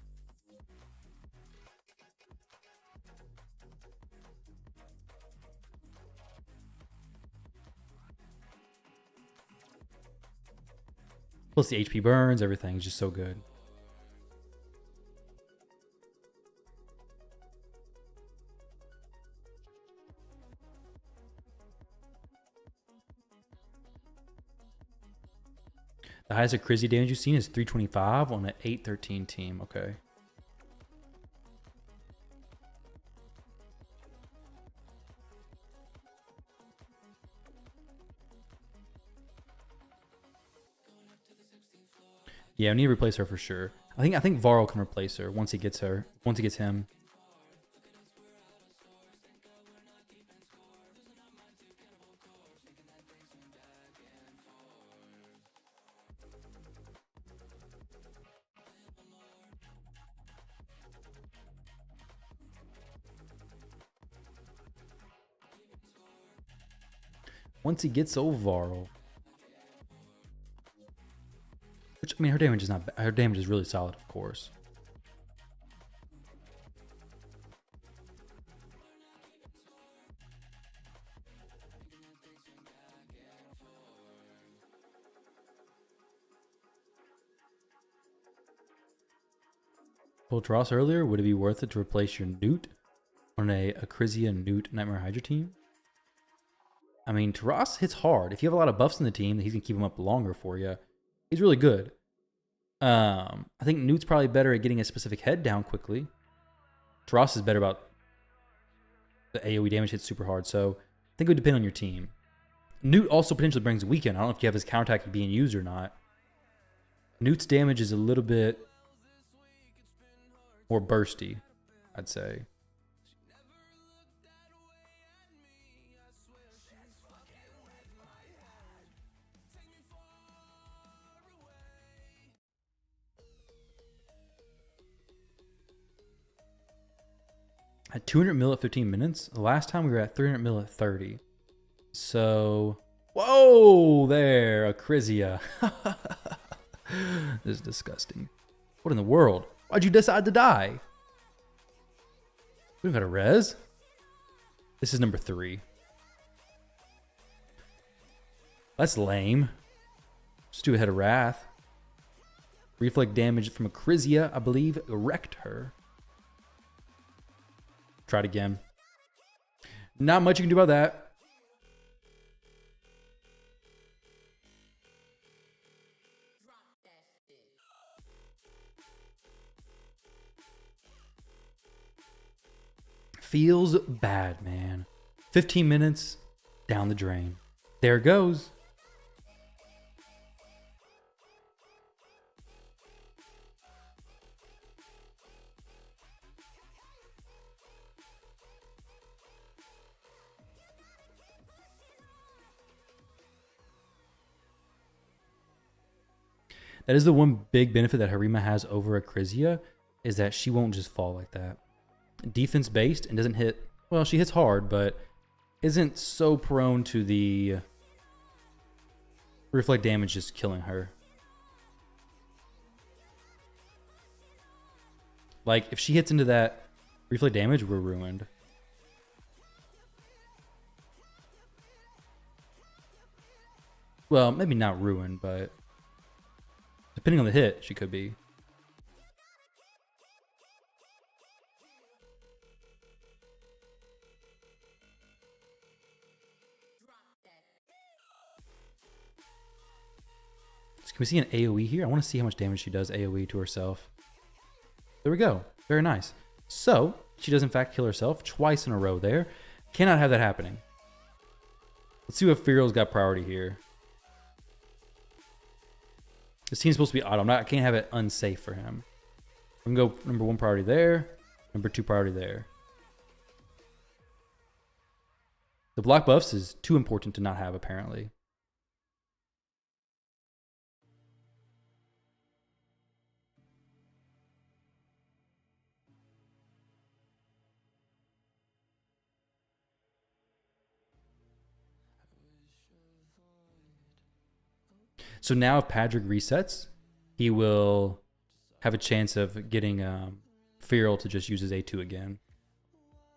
Plus the HP burns, everything is just so good. The highest Acrisia damage you've seen is 325 on an 813 team. Okay. Yeah, we need to replace her for sure. I think Varl can replace her once he gets her. Once he gets him. Once he gets Varl. Which, I mean, her damage is not bad. Her damage is really solid, of course. Told Ross earlier, would it be worth it to replace your Newt on a Acrisia Newt Nightmare Hydra team? I mean, Taras hits hard. If you have a lot of buffs in the team, he's going to keep him up longer for you. He's really good. I think Newt's probably better at getting a specific head down quickly. Taras is better about the AoE damage hits super hard, so I think it would depend on your team. Newt also potentially brings a weekend. I don't know if you have his counterattack being used or not. Newt's damage is a little bit more bursty, I'd say. At 200 mil at 15 minutes. The last time we were at 300 mil at 30. So, whoa there, Acrisia. This is disgusting. What in the world? Why'd you decide to die? We don't got a res. This is number 3. That's lame. Just do a head of wrath. Reflect damage from Acrisia, I believe, wrecked her. Try it again. Not much you can do about that. Feels bad, man. 15 minutes down the drain. There it goes. That is the one big benefit that Harima has over Acrisia, is that she won't just fall like that. Defense based and doesn't hit, well, she hits hard, but isn't so prone to the reflect damage just killing her. Like, if she hits into that reflect damage, we're ruined. Well, maybe not ruined, but depending on the hit, she could be. Can we see an AoE here? I want to see how much damage she does AoE to herself. There we go. Very nice. So, she does in fact kill herself twice in a row there. Cannot have that happening. Let's see what Fearl's got priority here. This team's supposed to be auto. I can't have it unsafe for him. I'm going to go number 1 priority there. Number 2 priority there. The block buffs is too important to not have, apparently. So now if Patrick resets, he will have a chance of getting Feral to just use his A2 again.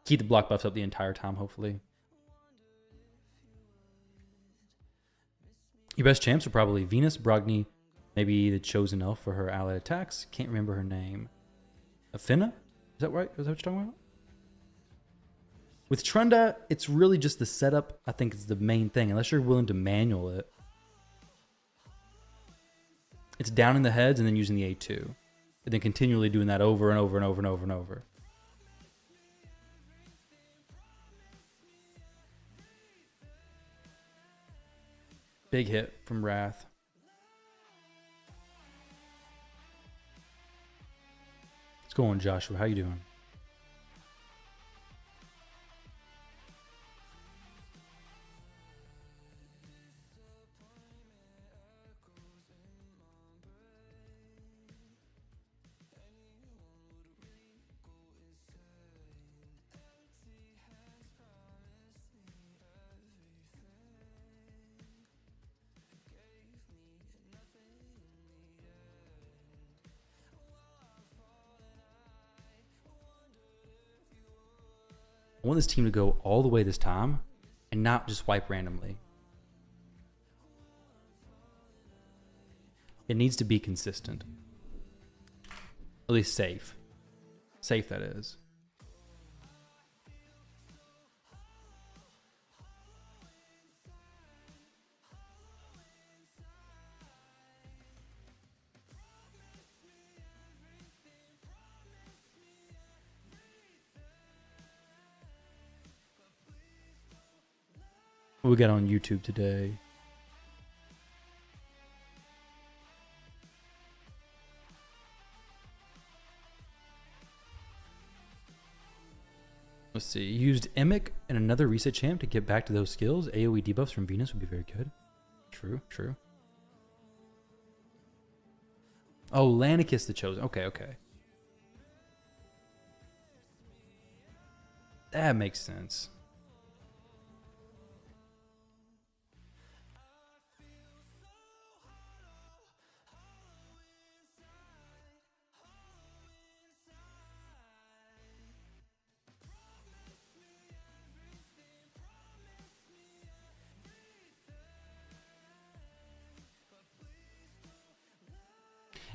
Keep the block buffs up the entire time, hopefully. Your best champs are probably Venus, Brogni, maybe the Chosen Elf for her allied attacks. Can't remember her name. Athena? Is that right? Is that what you're talking about? With Trunda, it's really just the setup, I think, is the main thing, unless you're willing to manual it. It's down in the heads and then using the A2. And then continually doing that over and over and over and over and over. Big hit from Wrath. What's going on, Joshua? How you doing? I want this team to go all the way this time and not just wipe randomly. It needs to be consistent. At least safe. Safe, that is. What we got on YouTube today? Let's see. Used Emic and another reset champ to get back to those skills. AoE debuffs from Venus would be very good. True, true. Oh, Lanicus the Chosen. Okay, okay. That makes sense.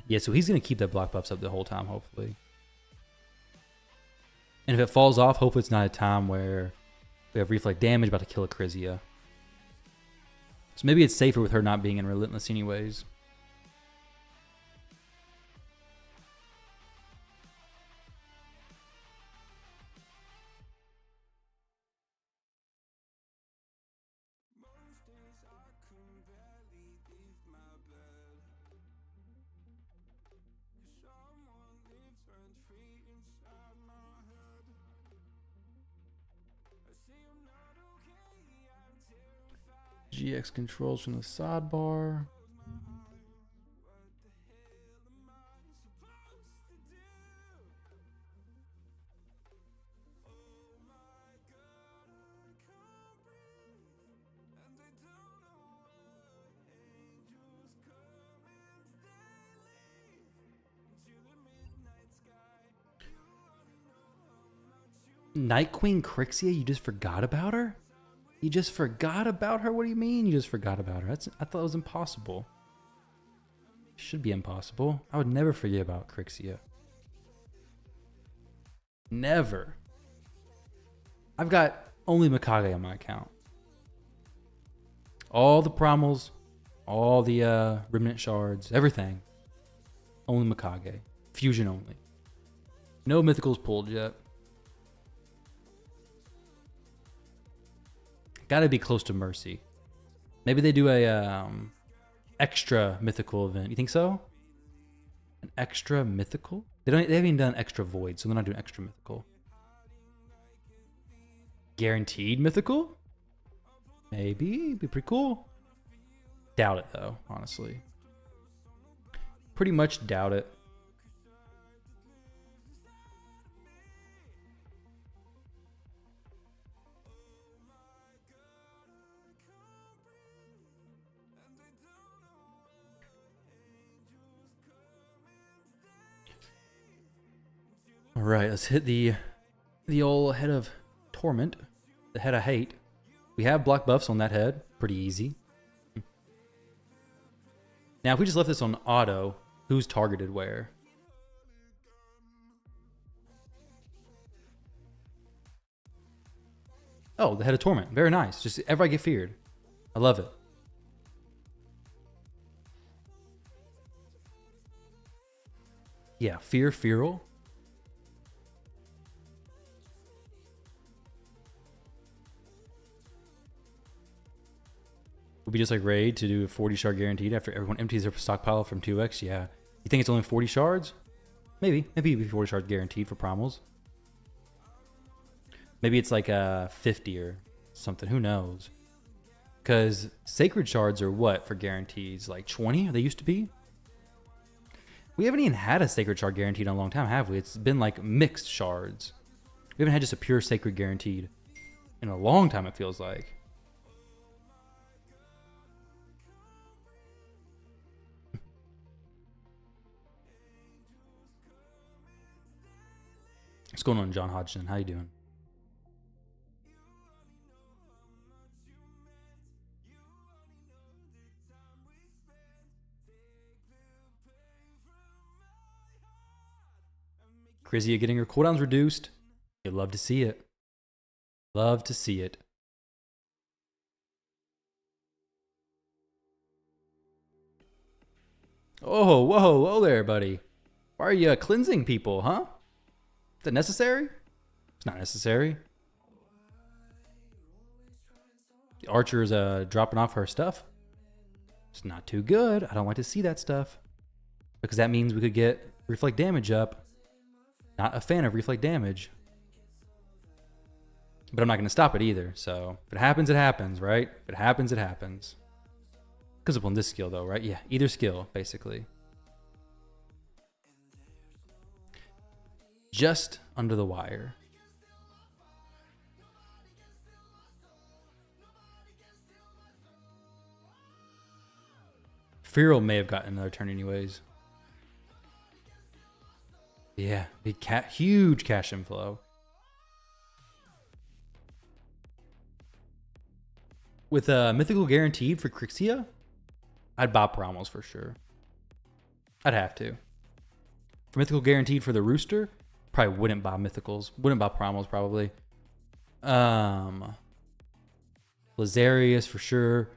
Yeah, so he's going to keep that block buffs up the whole time, hopefully. And if it falls off, hopefully it's not a time where we have reflect damage about to kill a Crizia. So maybe it's safer with her not being in Relentless anyways. GX controls from the sidebar. Night Queen Crixia, you just forgot about her? You just forgot about her? What do you mean you just forgot about her? I thought it was impossible. Should be impossible. I would never forget about Crixia. Never. I've got only Mikage on my account. All the promos, All the remnant shards, everything. Only Mikage. Fusion only. No mythicals pulled yet. Gotta be close to Mercy. Maybe they do a extra mythical event. You think so? An extra mythical? They haven't even done extra void, so they're not doing extra mythical. Guaranteed mythical? Maybe. Be pretty cool. Doubt it though, honestly. Pretty much doubt it. All right, let's hit the old head of torment, the head of hate. We have block buffs on that head, pretty easy. Now, if we just left this on auto, who's targeted where? Oh, the head of torment, very nice. Just ever I get feared, I love it. Yeah, feral. Would be just like raid to do a 40 shard guaranteed after everyone empties their stockpile from 2x. Yeah. You think it's only 40 shards? Maybe it'd be 40 shards guaranteed for promos. Maybe it's like 50 or something. Who knows? Because sacred shards are what for guarantees? Like 20? They used to be. We haven't even had a sacred shard guaranteed in a long time, have we? It's been like mixed shards. We haven't had just a pure sacred guaranteed in a long time, it feels like. What's going on, John Hodgson? How you doing? Krizia getting her cooldowns reduced. You'd love to see it. Love to see it. Oh, whoa there, buddy. Why are you cleansing people, huh? Is that necessary? It's not necessary. The archer is dropping off her stuff. It's not too good. I don't like to see that stuff. Because that means we could get reflect damage up. Not a fan of reflect damage. But I'm not going to stop it either. So if it happens, it happens, right? If it happens, it happens. Because upon this skill though, right? Yeah, either skill, basically. Just under the wire. Feral may have gotten another turn anyways. Yeah, huge cash inflow. With a mythical guaranteed for Crixia, I'd buy promos for sure. I'd have to. For mythical guaranteed for the Rooster, probably wouldn't buy mythicals. Wouldn't buy promos probably. Lazarius for sure.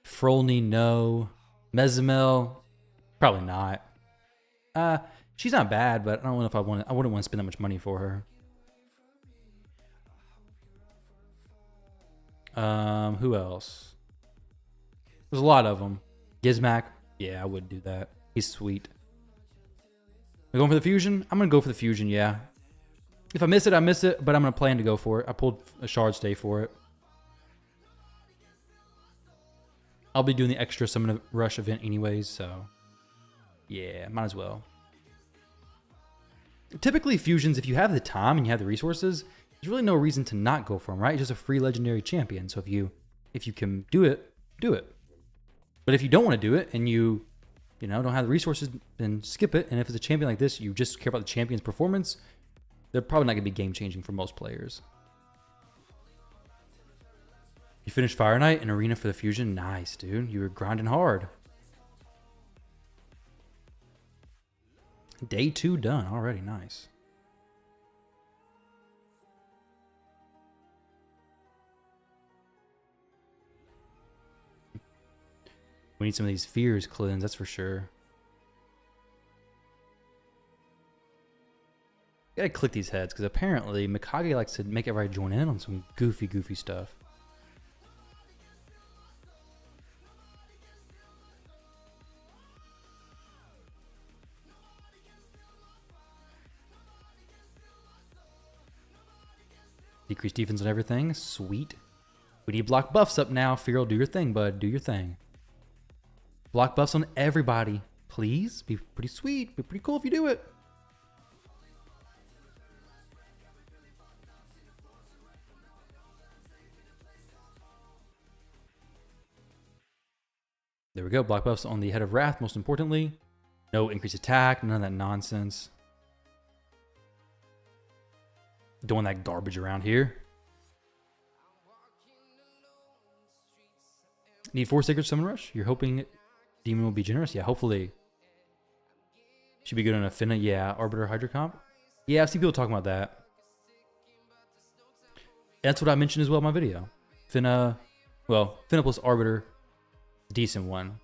Frolny, no. Mezimel, probably not. She's not bad, but I don't know if I wouldn't want to spend that much money for her. Who else? There's a lot of them. Gizmac, yeah, I would do that. He's sweet. We're going for the fusion? I'm going to go for the fusion, yeah. If I miss it, I miss it, but I'm going to plan to go for it. I pulled a shard stay for it. I'll be doing the extra summon rush event anyways, so yeah, might as well. Typically fusions, if you have the time and you have the resources, there's really no reason to not go for them, right? It's just a free legendary champion. So if you can do it, do it. But if you don't want to do it and you don't have the resources, then skip it. And if it's a champion like this, you just care about the champion's performance, they're probably not going to be game changing for most players. You finished Fire Knight and Arena for the fusion? Nice, dude. You were grinding hard. Day 2 done already. Nice. We We need some of these fears cleansed, that's for sure. Gotta click these heads, because apparently Mikage likes to make everybody join in on some goofy stuff. Decrease defense on everything. Sweet. We need block buffs up now. Feral, do your thing, bud. Do your thing. Block buffs on everybody. Please. Be pretty sweet. Be pretty cool if you do it. There we go. Block buffs on the Head of Wrath, most importantly. No increased attack. None of that nonsense. Doing that garbage around here. Need 4 Sacred Summon Rush? You're hoping Demon will be generous? Yeah, hopefully. Should be good on a Finna. Yeah, Arbiter Hydra comp. Yeah, I've seen people talking about that. That's what I mentioned as well in my video. Finna, well, Finna plus Arbiter, decent one.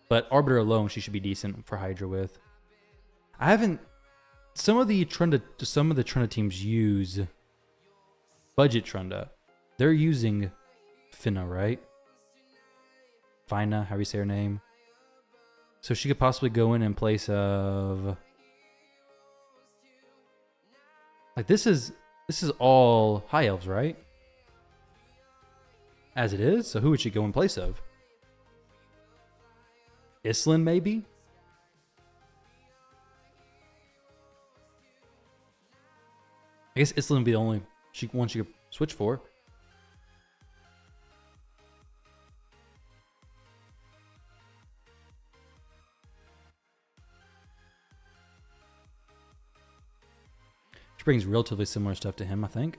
But Arbiter alone, she should be decent for Hydra with. I haven't... Some of the Trunda teams use budget Trunda. They're using Finna, right? Fina, however you say her name. So she could possibly go in place of... Like this is all High Elves, right? As it is? So who would she go in place of? Islin, maybe? I guess Islin would be the only one she could switch for. She brings relatively similar stuff to him, I think.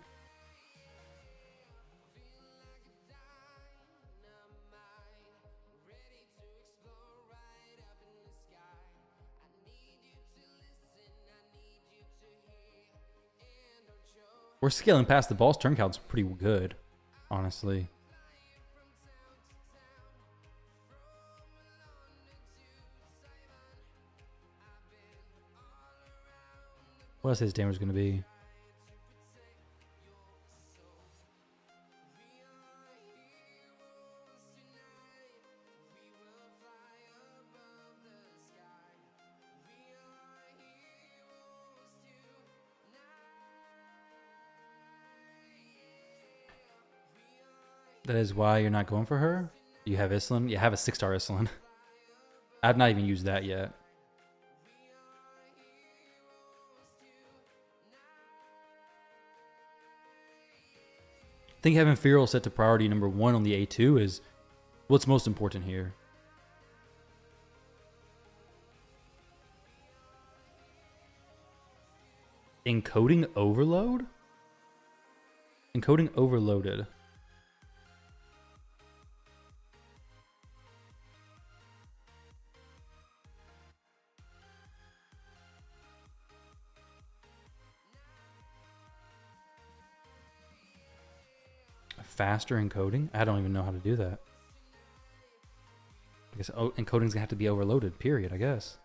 We're scaling past the boss turn count's pretty good, honestly. What else his damage going to be? That is why you're not going for her? You have Islin? You have a 6-star Islin. I've not even used that yet. I think having Feral set to priority number 1 on the A2 is what's most important here. Encoding overload? Encoding overloaded. Faster encoding? I don't even know how to do that. I guess encoding's gonna have to be overloaded, period, I guess.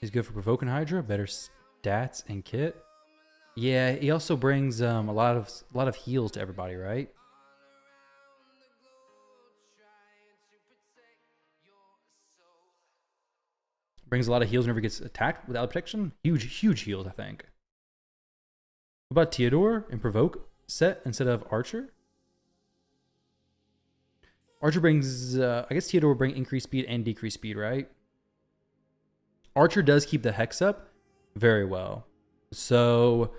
He's good for provoking Hydra, better stats and kit. Yeah, he also brings a lot of heals to everybody, right? Brings a lot of heals whenever he gets attacked without protection. Huge heals, I think. What about Theodore and Provoke set instead of Archer? Archer brings, I guess Theodore will bring increased speed and decreased speed, right? Archer does keep the Hex up very well. So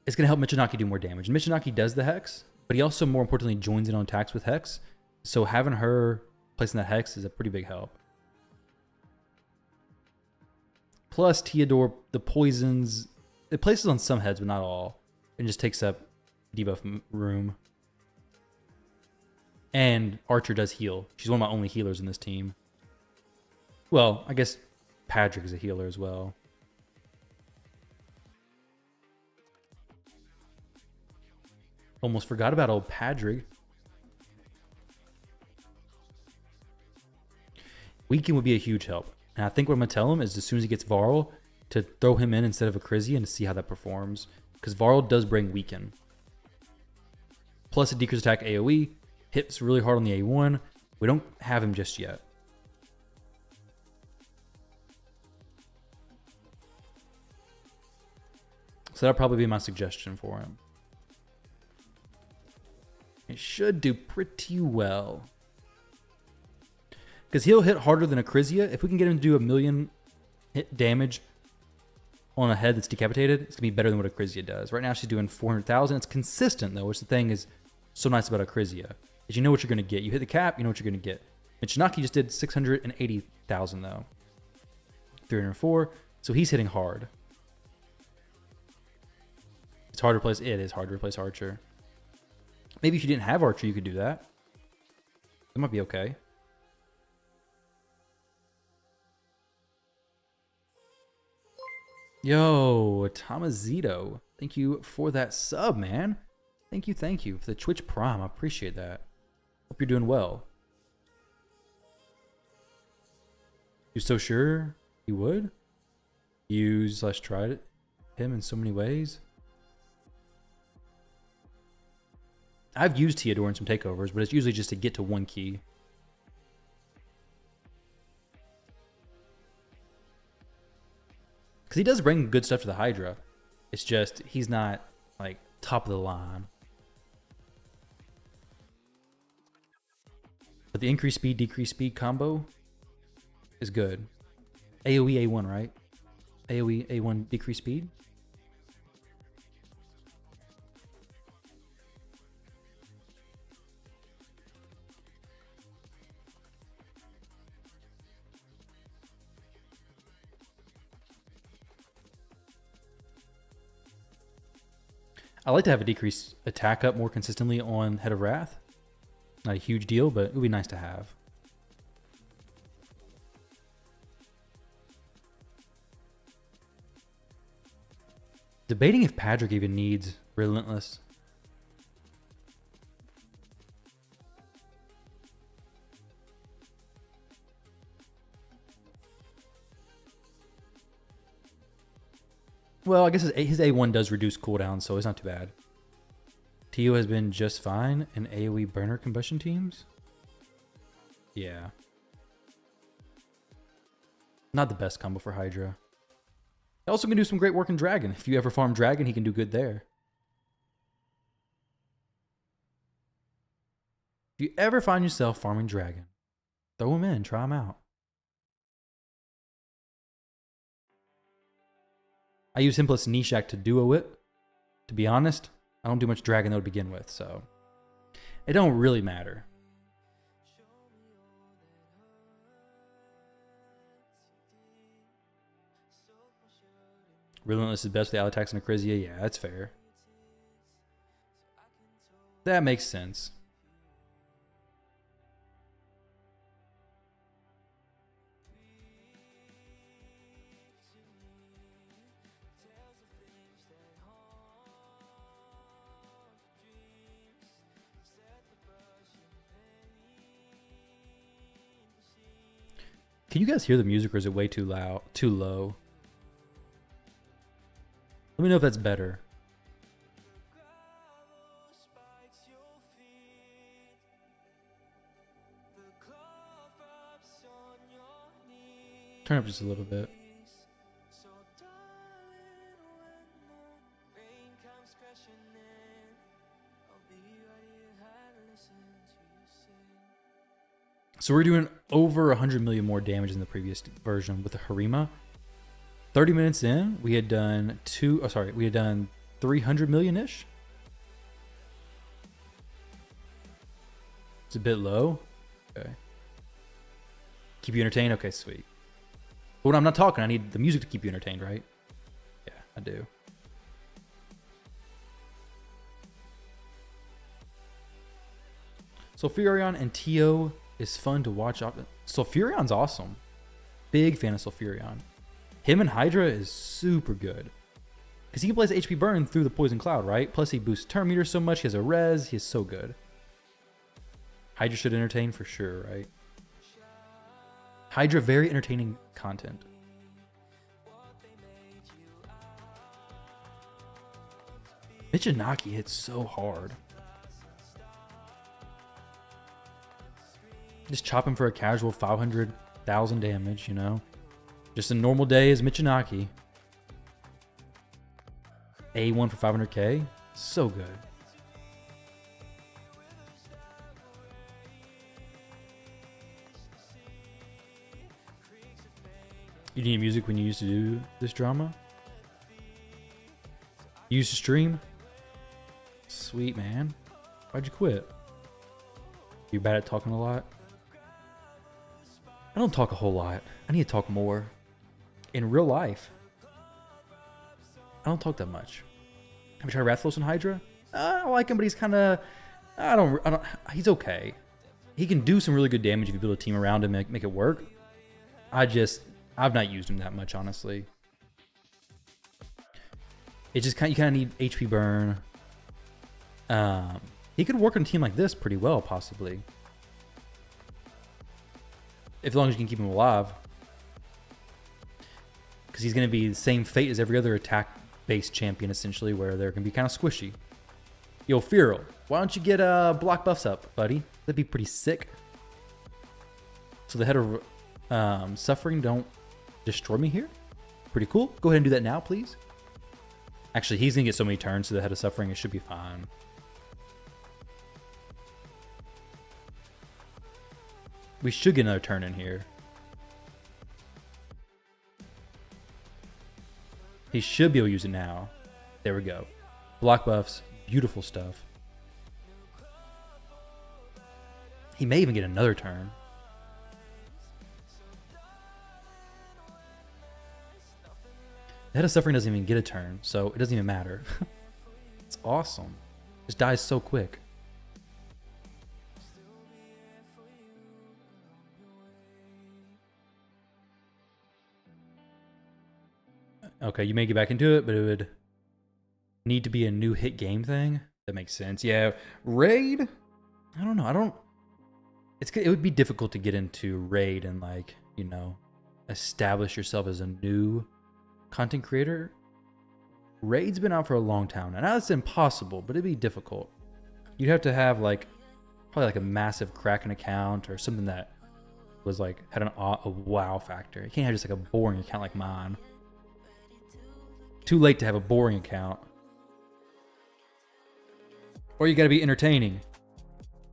it's going to help Michinaki do more damage. And Michinaki does the Hex, but he also, more importantly, joins in on attacks with Hex. So having her placing that Hex is a pretty big help. Plus, Theodore, the poisons, it places on some heads, but not all. And just takes up debuff room. And Archer does heal. She's one of my only healers in this team. Well, I guess Patrick is a healer as well. Almost forgot about old Padrig. Weekend would be a huge help. And I think what I'm going to tell him is as soon as he gets Varl, to throw him in instead of a Crizzy and to see how that performs. Because Varl does bring weaken. Plus a decreased attack AoE. Hits really hard on the A1. We don't have him just yet. So that'll probably be my suggestion for him. It should do pretty well. Because he'll hit harder than a Crizia. If we can get him to do 1,000,000 hit damage on a head that's decapitated, it's going to be better than what a Crizia does. Right now she's doing 400,000. It's consistent though, which the thing is so nice about a Crizia. Is you know what you're going to get. You hit the cap, you know what you're going to get. Michinaki just did 680,000 though. 304. So he's hitting hard. It's hard to replace. It is hard to replace Archer. Maybe if you didn't have Archer, you could do that. That might be okay. Yo, Tomazito. Thank you for that sub, man. Thank you for the Twitch Prime. I appreciate that. Hope you're doing well. You so sure you would? Use/tried it him in so many ways. I've used Theodore in some takeovers, but it's usually just to get to one key. Because he does bring good stuff to the Hydra. It's just, he's not, like, top of the line. But the increased speed, decreased speed combo is good. AoE A1, right? AoE A1 decreased speed? I like to have a decreased attack up more consistently on Head of Wrath. Not a huge deal, but it would be nice to have. Debating if Padrick even needs Relentless. Well, I guess his A1 does reduce cooldown, so it's not too bad. Tio has been just fine in AoE burner combustion teams. Yeah. Not the best combo for Hydra. He also can do some great work in Dragon. If you ever farm Dragon, he can do good there. If you ever find yourself farming Dragon, throw him in, try him out. I use him plus Nishak to duo it. To be honest, I don't do much Dragon though to begin with, so it don't really matter. Relentless is best with the attacks and Acrizia. Yeah, that's fair. That makes sense. Can you guys hear the music, or is it way too loud, too low? Let me know if that's better. Turn up just a little bit. So we're doing over 100 million more damage than the previous version with the Harima. 30 minutes in, we had done 300 million-ish. It's a bit low. Okay. Keep you entertained? Okay, sweet. But when I'm not talking, I need the music to keep you entertained, right? Yeah, I do. So Furion and Tio is fun to watch. Sulfurion's awesome. Big fan of Sulfurion. Him and Hydra is super good. Because he can place HP burn through the poison cloud, right? Plus he boosts turn meter so much. He has a res. He is so good. Hydra should entertain for sure, right? Hydra, very entertaining content. Michinaki hits so hard. Just chop him for a casual 500,000 damage, you know? Just a normal day is Michinaki. A1 for 500k. So good. You need music when you used to do this drama? You used to stream? Sweet, man. Why'd you quit? You bad at talking a lot? I don't talk a whole lot. I need to talk more. In real life, I don't talk that much. Have you tried Rathlos and Hydra? I like him, but he's kind of... I don't... He's okay. He can do some really good damage if you build a team around him and make it work. I've not used him that much, honestly. It just you kind of need HP burn. He could work on a team like this pretty well, possibly. As long as you can keep him alive. Because he's going to be the same fate as every other attack-based champion, essentially, where they're going to be kind of squishy. Yo, Feral, why don't you get block buffs up, buddy? That'd be pretty sick. So the head of Suffering don't destroy me here. Pretty cool. Go ahead and do that now, please. Actually, he's going to get so many turns to the head of Suffering, it should be fine. We should get another turn in here. He should be able to use it now. There we go. Block buffs. Beautiful stuff. He may even get another turn. The Head of Suffering doesn't even get a turn, so it doesn't even matter. It's awesome. Just dies so quick. Okay, you may get back into it, but it would need to be a new hit game thing. That makes sense. Yeah, Raid? I don't know. It would be difficult to get into Raid and, like, you know, establish yourself as a new content creator. Raid's been out for a long time. Now it's impossible, but it'd be difficult. You'd have to have, like, probably like a massive Kraken account or something that was like had a wow factor. You can't have just like a boring account like mine. Too late to have a boring account. Or you got to be entertaining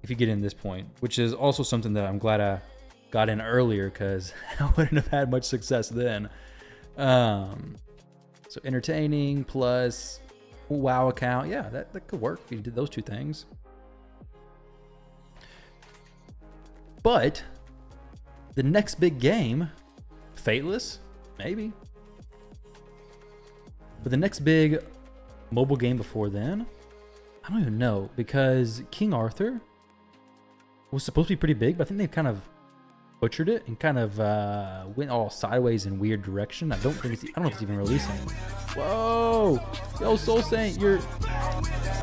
if you get in this point, which is also something that I'm glad I got in earlier because I wouldn't have had much success then. So entertaining plus wow account. Yeah, that could work if you did those two things. But the next big game, Fateless, maybe. But the next big mobile game before then, I don't even know, because King Arthur was supposed to be pretty big, but I think they've kind of butchered it and kind of went all sideways in weird direction. I don't know if it's even releasing. Whoa! Yo, Soul Saint,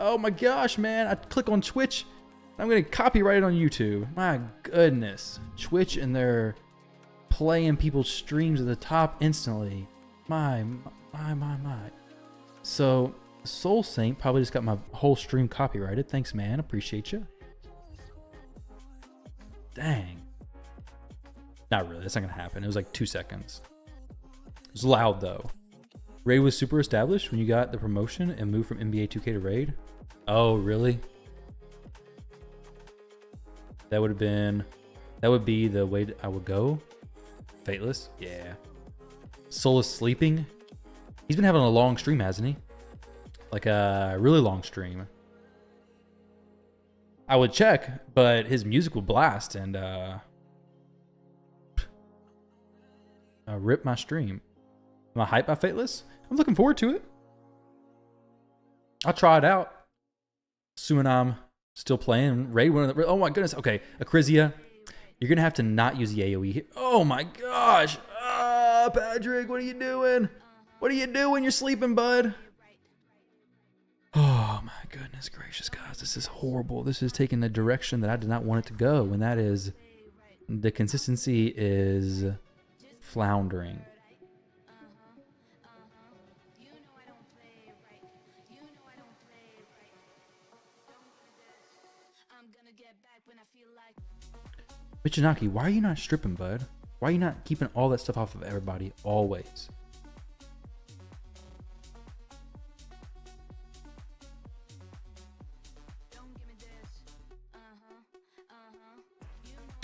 oh my gosh, man! I click on Twitch, I'm gonna copyright it on YouTube. My goodness, Twitch and they're playing people's streams at the top instantly. My. So, Soul Saint probably just got my whole stream copyrighted. Thanks, man. Appreciate you. Dang. Not really. That's not going to happen. It was like 2 seconds. It was loud, though. Raid was super established when you got the promotion and moved from NBA 2K to Raid. Oh, really? That would be the way I would go. Fateless? Yeah. Soul is sleeping. He's been having a long stream, hasn't he? Like a really long stream. I would check, but his music will blast and rip my stream. Am I hyped by Fateless? I'm looking forward to it. I'll try it out. Assuming I'm still playing Raid. Oh my goodness. Okay, Acrisia. You're going to have to not use the AoE. Oh my gosh. Patrick, what are you doing? What are you doing? You're sleeping, bud. goodness gracious, guys. This is horrible. This is taking a direction that I did not want it to go. And that is, the consistency is floundering. Michinaki, why are you not stripping, bud? Why are you not keeping all that stuff off of everybody always?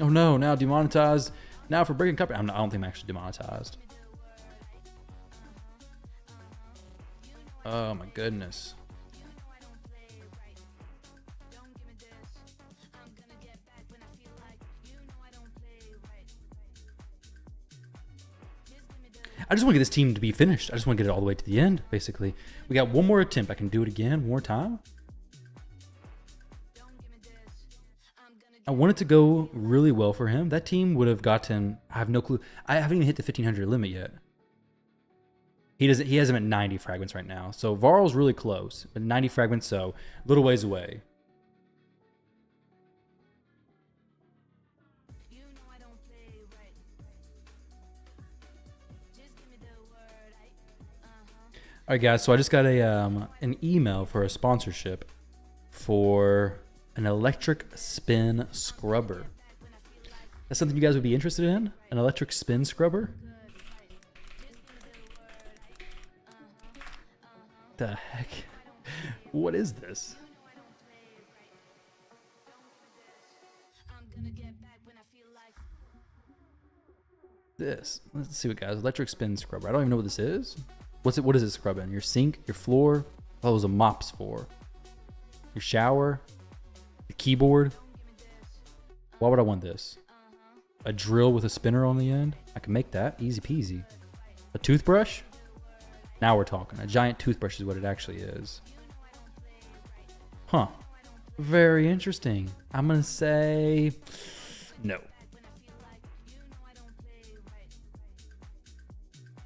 Oh no, now demonetized. Now for breaking copyright. I don't think I'm actually demonetized. Oh my goodness. I just want to get this team to be finished. I just want to get it all the way to the end, basically. We got one more attempt. I can do it again, one more time. I want it to go really well for him. That team would have gotten, I have no clue. I haven't even hit the 1500 limit yet. He has him at 90 fragments right now. So Varl's really close, but 90 fragments, so a little ways away. All right, guys. So I just got an email for a sponsorship for an electric spin scrubber. That's something you guys would be interested in? An electric spin scrubber? The heck? What is this? Let's see what, guys. Electric spin scrubber. I don't even know what this is. What is it scrubbing? Your sink, your floor? Oh, those are mops for. Your shower, the keyboard. Why would I want this? A drill with a spinner on the end? I can make that, easy peasy. A toothbrush? Now we're talking. A giant toothbrush is what it actually is. Huh. Very interesting. I'm gonna say no.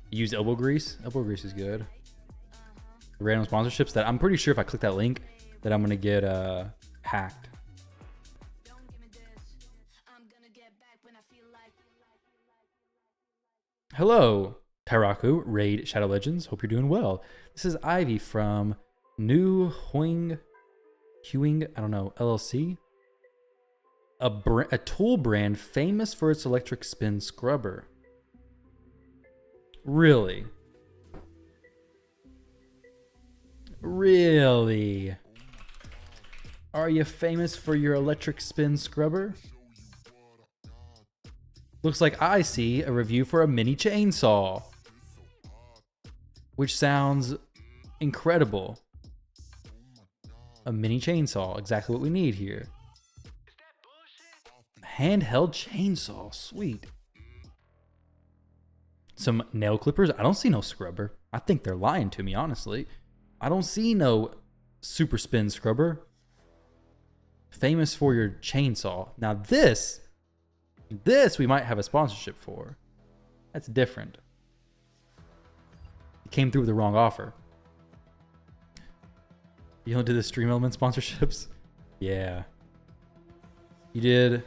Use elbow grease. Elbow grease is good. Random sponsorships that I'm pretty sure if I click that link that I'm gonna get hacked. Hello, Tyraku, Raid Shadow Legends. Hope you're doing well. This is Ivy from New Hewing, I don't know, LLC. A tool brand famous for its electric spin scrubber. Really? Really? Are you famous for your electric spin scrubber? Looks like I see a review for a mini chainsaw, which sounds incredible. A mini chainsaw, exactly what we need here. Handheld chainsaw, sweet. Some nail clippers. I don't see no scrubber. I think they're lying to me, honestly. I don't see no super spin scrubber. Famous for your chainsaw. Now this we might have a sponsorship for. That's different. It came through with the wrong offer. You don't do the Stream Element sponsorships? Yeah. You did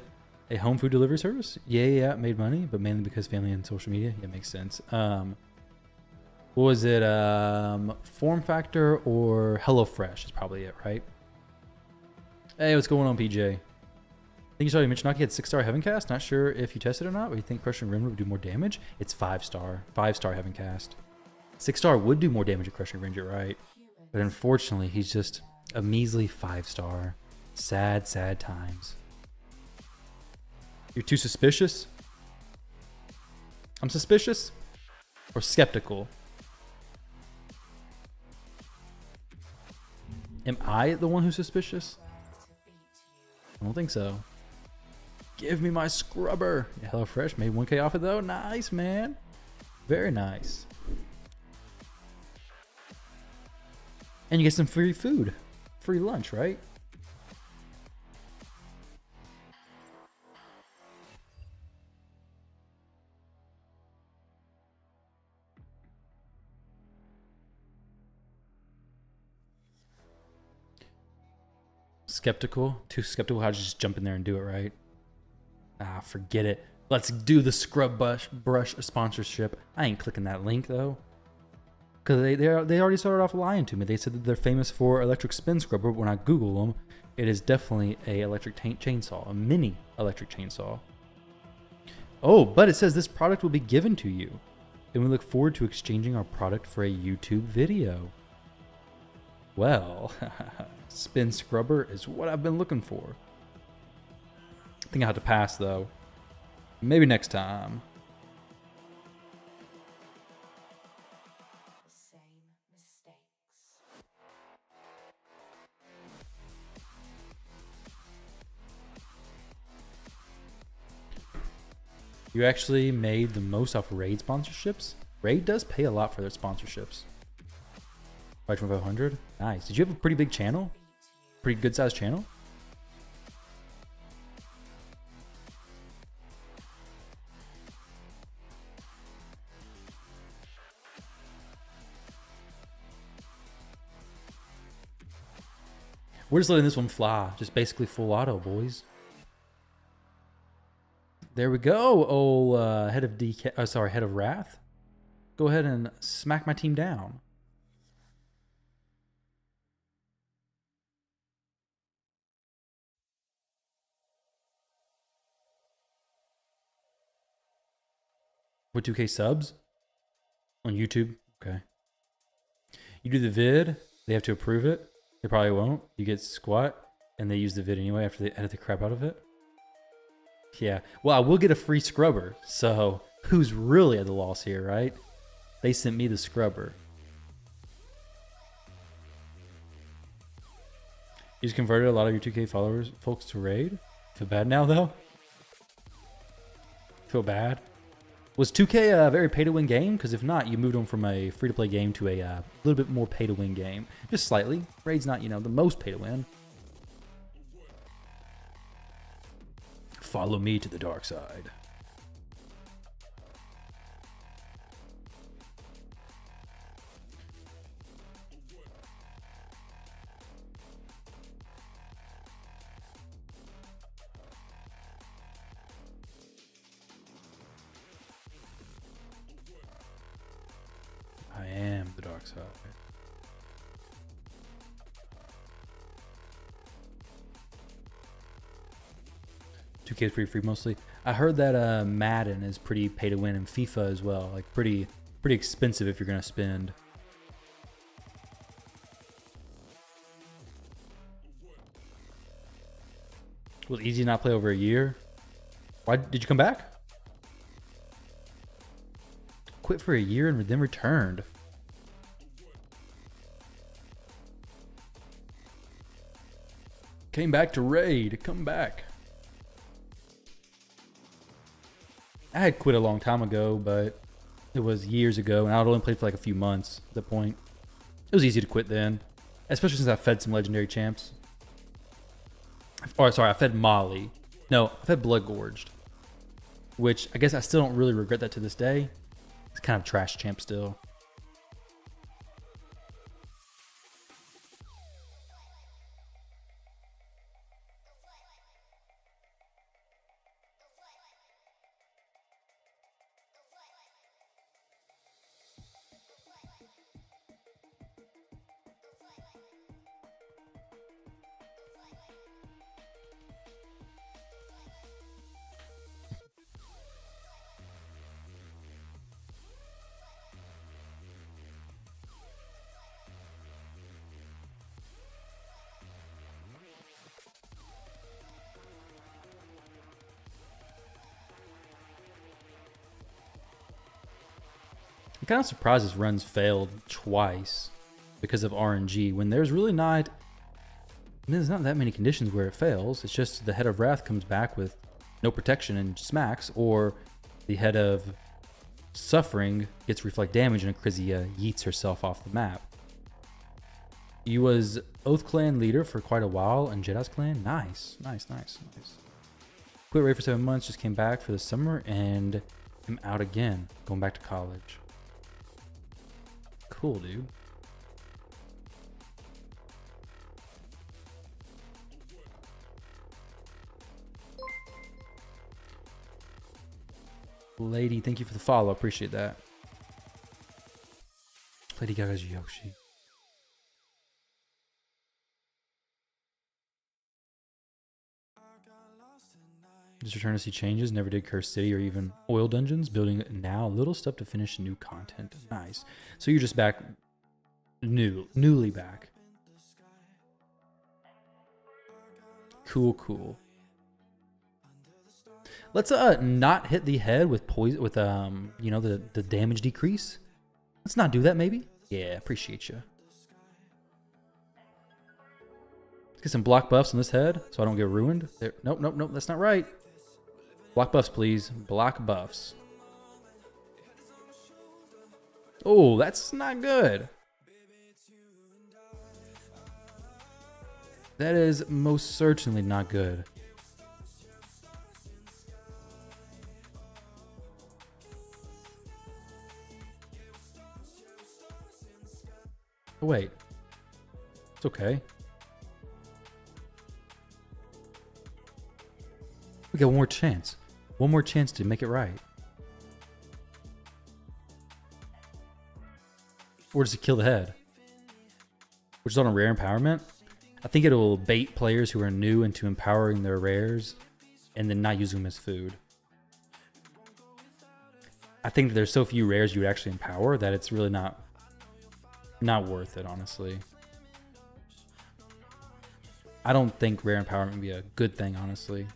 a home food delivery service? Yeah, made money, but mainly because family and social media. Yeah, makes sense. What was it? Form Factor or HelloFresh is probably it, right? Hey, what's going on, PJ? I think you saw you mentioned Naki had 6-star Heaven Cast. Not sure if you tested it or not, but you think Crushing Rim would do more damage? It's 5-star. 5-star Heaven Cast. 6-star would do more damage at Crushing Rim, you're right. But unfortunately, he's just a measly 5-star. Sad, sad times. You're too suspicious? I'm suspicious? Or skeptical? Am I the one who's suspicious? I don't think so. Give me my scrubber. Yeah, HelloFresh made 1K off it though. Nice, man. Very nice. And you get some free food. Free lunch, right? Skeptical. Too skeptical how to just jump in there and do it, right? Ah, forget it. Let's do the scrub brush sponsorship. I ain't clicking that link though. Because they already started off lying to me. They said that they're famous for electric spin scrubber. When I Google them, it is definitely a electric chainsaw, a mini electric chainsaw. Oh, but it says this product will be given to you. And we look forward to exchanging our product for a YouTube video. Well, spin scrubber is what I've been looking for. I think I have to pass though. Maybe next time. You actually made the most off Raid sponsorships? Raid does pay a lot for their sponsorships. 500. Nice. Did you have a pretty big channel? Pretty good sized channel? We're just letting this one fly. Just basically full auto, boys. There we go. Oh, head of DK. Oh, sorry, head of Wrath. Go ahead and smack my team down. With 2K subs on YouTube. Okay. You do the vid. They have to approve it. They probably won't. You get squat, and they use the vid anyway after they edit the crap out of it. Yeah. Well, I will get a free scrubber. So who's really at the loss here, right? They sent me the scrubber. You just converted a lot of your 2K followers, folks, to raid. Feel bad now, though? Feel bad? Was 2K a very pay-to-win game? Because if not, you moved on from a free-to-play game to a little bit more pay-to-win game. Just slightly. Raid's not, you know, the most pay-to-win. Follow me to the dark side. I am the dark side. Two K is pretty free mostly. I heard that Madden is pretty pay to win, and FIFA as well. Like pretty expensive if you're gonna spend. Was it easy to not play over a year? Why did you come back? Quit for a year and then returned. Came back to raid. Come back. I had quit a long time ago, but it was years ago, and I had only played for like a few months at that point. It was easy to quit then, especially since I fed some legendary champs. Or sorry, I fed Molly. No, I fed Blood Gorged, which I guess I still don't really regret that to this day. It's kind of trash champ still. I'm kind of surprised this run's failed twice because of RNG when there's really not. I mean, there's not that many conditions where it fails. It's just the head of Wrath comes back with no protection and smacks, or the head of Suffering gets reflect damage and Akrizia yeets herself off the map. You was Oath Clan leader for quite a while and Jedi's Clan. Nice. Quit raid for 7 months, just came back for the summer and am out again, going back to college. Cool, dude. Lady, thank you for the follow. Appreciate that. Lady Gaga's Yoshi. Just return to see changes. Never did Cursed City or even Oil Dungeons. Building now. Little stuff to finish new content. Nice. So you're just back. Newly back. Cool, cool. Let's not hit the head with poison with you know, the damage decrease. Let's not do that maybe. Yeah, appreciate you. Let's get some block buffs on this head so I don't get ruined. There. Nope, nope, nope, that's not right. Block buffs, please. Block buffs. Oh, that's not good. That is most certainly not good. Oh, wait. It's okay. We got one more chance. One more chance to make it right. Or does it kill the head? Which is on a rare empowerment. I think it will bait players who are new into empowering their rares and then not using them as food. I think that there's so few rares you would actually empower that it's really not worth it, honestly. I don't think rare empowerment would be a good thing, honestly.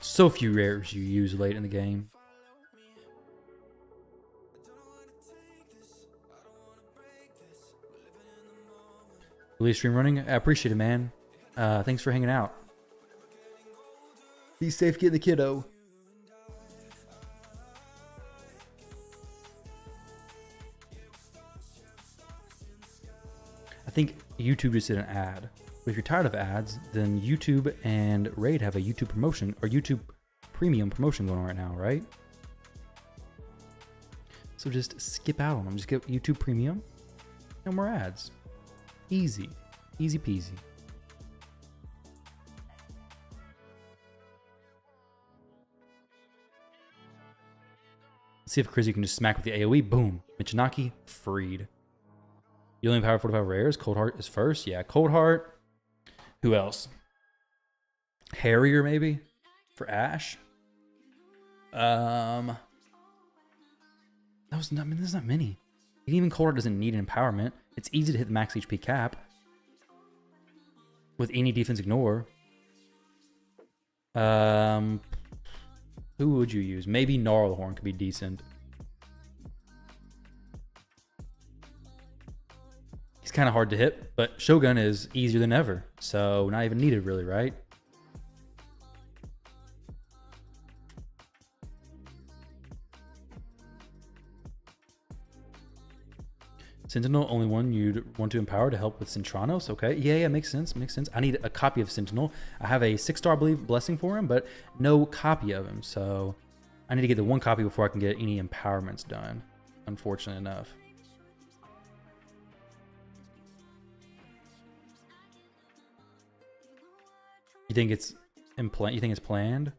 So few rares you use late in the game. Release stream running. I appreciate it, man. Thanks for hanging out. Be safe getting the kiddo. I think YouTube just did an ad. But if you're tired of ads, then YouTube and Raid have a YouTube promotion or YouTube premium promotion going on right now, right? So just skip out on them. Just get YouTube premium. No more ads. Easy. Easy peasy. Let's see if Crizzy can just smack with the AoE. Boom. Michinaki freed. You only empower 45 rares. Cold Heart is first. Yeah, Cold Heart. Who else? Harrier maybe? For Ash? That was not, I mean, there's not many. Even Cold Heart doesn't need an empowerment. It's easy to hit the max HP cap with any defense ignore. Who would you use? Maybe Gnarlhorn could be decent. He's kind of hard to hit, but Shogun is easier than ever. So not even needed really, right? Sentinel, only one you'd want to empower to help with Centranos. Okay, yeah, makes sense, makes sense. I need a copy of Sentinel. I have a 6-star, I believe, blessing for him, but no copy of him. So I need to get the one copy before I can get any empowerments done, unfortunately enough. You think it's planned?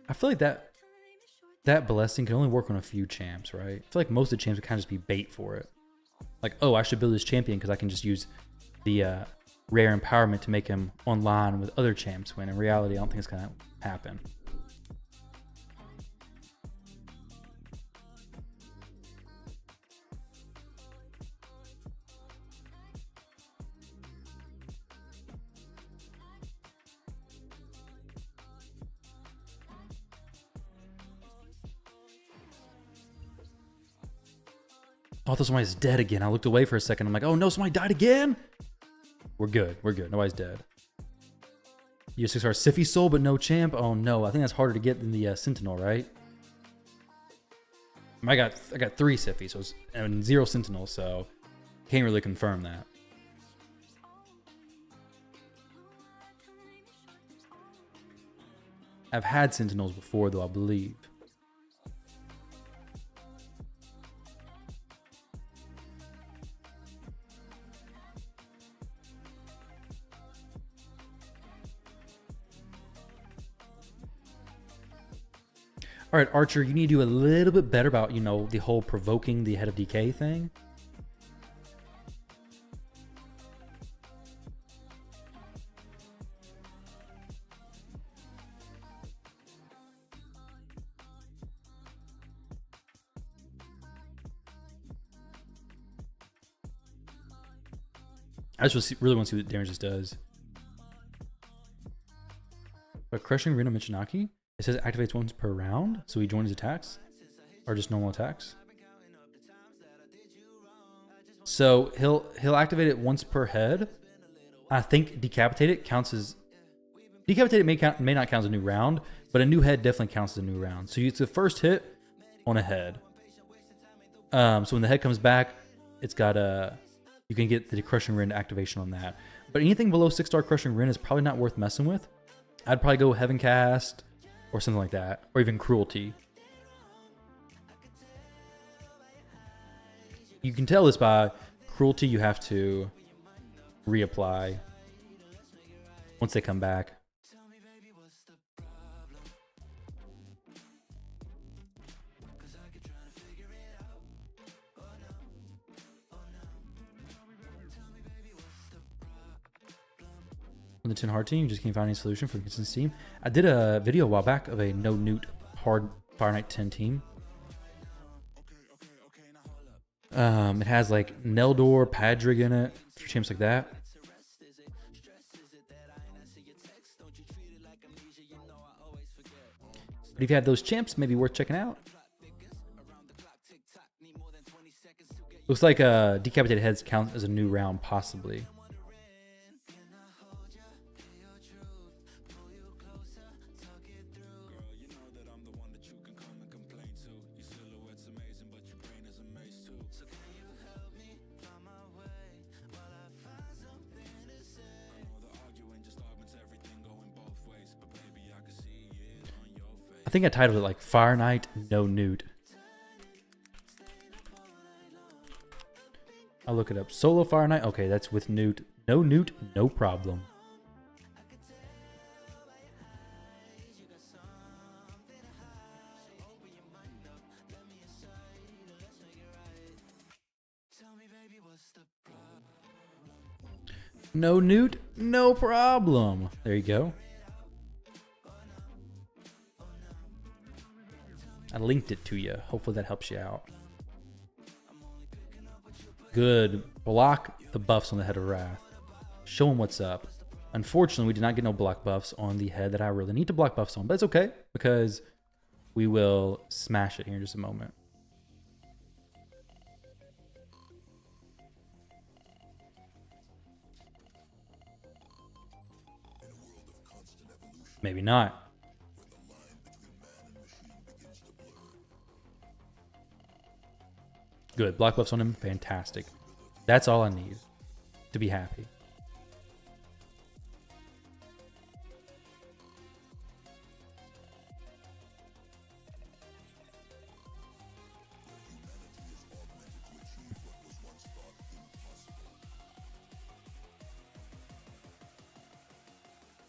I feel like that blessing can only work on a few champs, right? I feel like most of the champs would kind of just be bait for it. Like, oh, I should build this champion because I can just use the rare empowerment to make him online with other champs, when in reality, I don't think it's going to happen. Oh, I thought somebody's dead again. I looked away for a second. I'm like, oh no, somebody died again? We're good. We're good. Nobody's dead. You 6-star Siffy Soul, but no champ? Oh no, I think that's harder to get than the Sentinel, right? I got 3 Siffy, and 0 Sentinel, so can't really confirm that. I've had Sentinels before, though, I believe. All right, Archer, you need to do a little bit better about, you know, the whole provoking the head of decay thing. I just really want to see what damage this does. But crushing Reno Michinaki, it says it activates once per round, so he joins attacks, or just normal attacks. So he'll activate it once per head. I think decapitate it counts as decapitate it may not count as a new round, but a new head definitely counts as a new round. So it's the first hit on a head. So when the head comes back, it's got a you can get the Crushing Rin activation on that. But anything below 6-star Crushing Rin is probably not worth messing with. I'd probably go Heaven Cast or something like that, or even Cruelty. You can tell this by Cruelty. You have to reapply once they come back. On the 10 hard team, you just can't find any solution for the consistent team. I did a video a while back of a no newt hard Fire Knight 10 team. It has like Neldor, Padrig in it, for champs like that. But if you have those champs, maybe worth checking out. Looks like decapitated heads count as a new round, possibly. I think I titled it like Fire Knight, no newt. I'll look it up. Solo Fire Knight. Okay, that's with newt. No newt, no problem. No newt, no problem. There you go. I linked it to you. Hopefully that helps you out. Good. Block the buffs on the Head of Wrath. Show them what's up. Unfortunately, we did not get no block buffs on the head that I really need to block buffs on. But it's okay, because we will smash it here in just a moment. Maybe not. Good. Block buffs on him. Fantastic. That's all I need to be happy.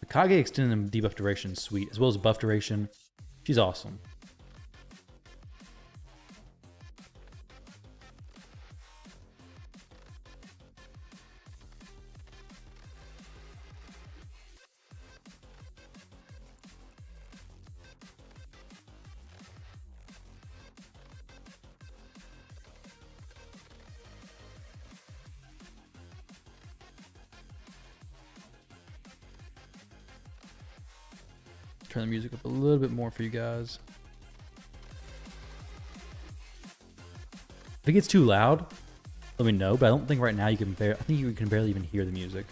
Kage extended him debuff duration, sweet, as well as buff duration. She's awesome. Turn the music up a little bit more for you guys. If it gets too loud, let me know, but I don't think right now you can I think you can barely even hear the music.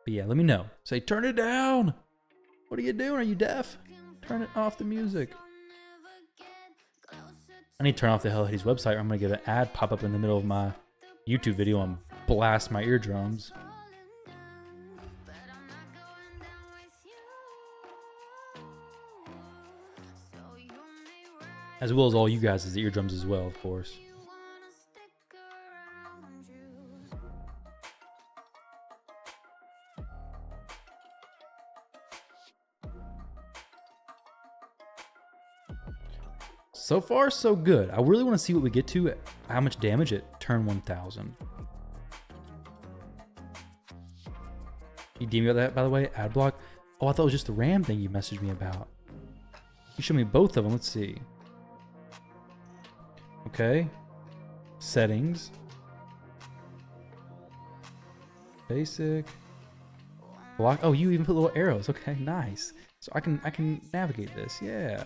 But yeah, let me know. Say, turn it down. What are you doing? Are you deaf? Turn it off the music. I need to turn off the Hello Hades website or I'm going to get an ad pop up in the middle of my YouTube video and blast my eardrums. As well as all you guys' eardrums as well, of course. So far, so good. I really want to see what we get to, how much damage at turn 1000. You DM me about that, by the way? Ad block? Oh, I thought it was just the RAM thing you messaged me about. You showed me both of them. Let's see. Okay. Settings. Basic. Block. Oh, you even put little arrows. Okay, nice. So I can navigate this. Yeah.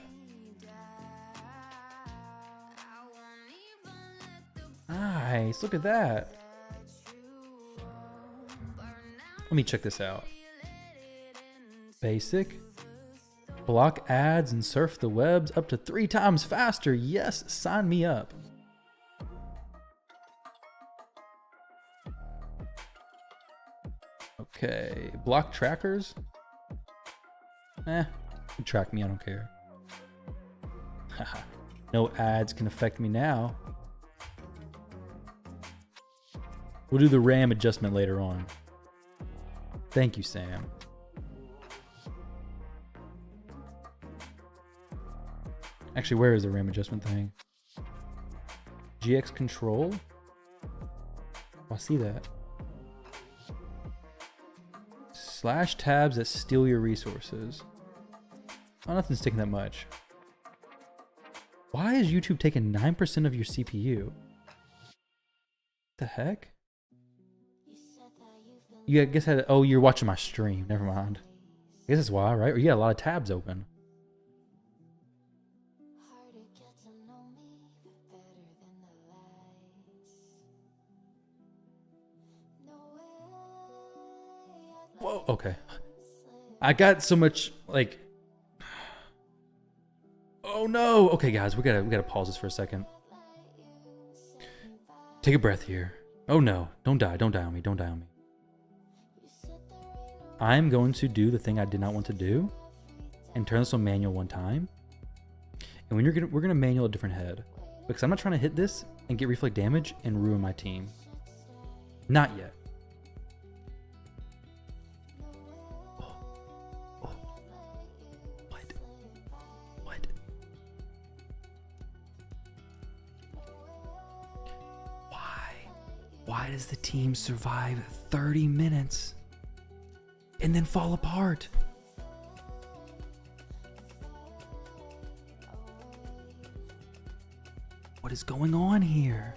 Nice. Look at that. Let me check this out. Basic. Block ads and surf the webs up to 3 times faster. Yes, sign me up. Okay, block trackers. Track me, I don't care. No ads can affect me now. We'll do the RAM adjustment later on. Thank you, Sam. Actually, where is the RAM adjustment thing? GX control? Oh, I see that. Slash tabs that steal your resources. Oh, nothing's taking that much. Why is YouTube taking 9% of your CPU? The heck? You I guess oh, you're watching my stream. Never mind. I guess that's why, right? Or you got a lot of tabs open. Whoa, okay. I got so much like. Oh no! Okay, guys, we gotta pause this for a second. Take a breath here. Oh no! Don't die! Don't die on me! Don't die on me! I'm going to do the thing I did not want to do, and turn this on manual one time. And when we're gonna manual a different head, because I'm not trying to hit this and get reflect damage and ruin my team. Not yet. Why does the team survive 30 minutes and then fall apart? What is going on here?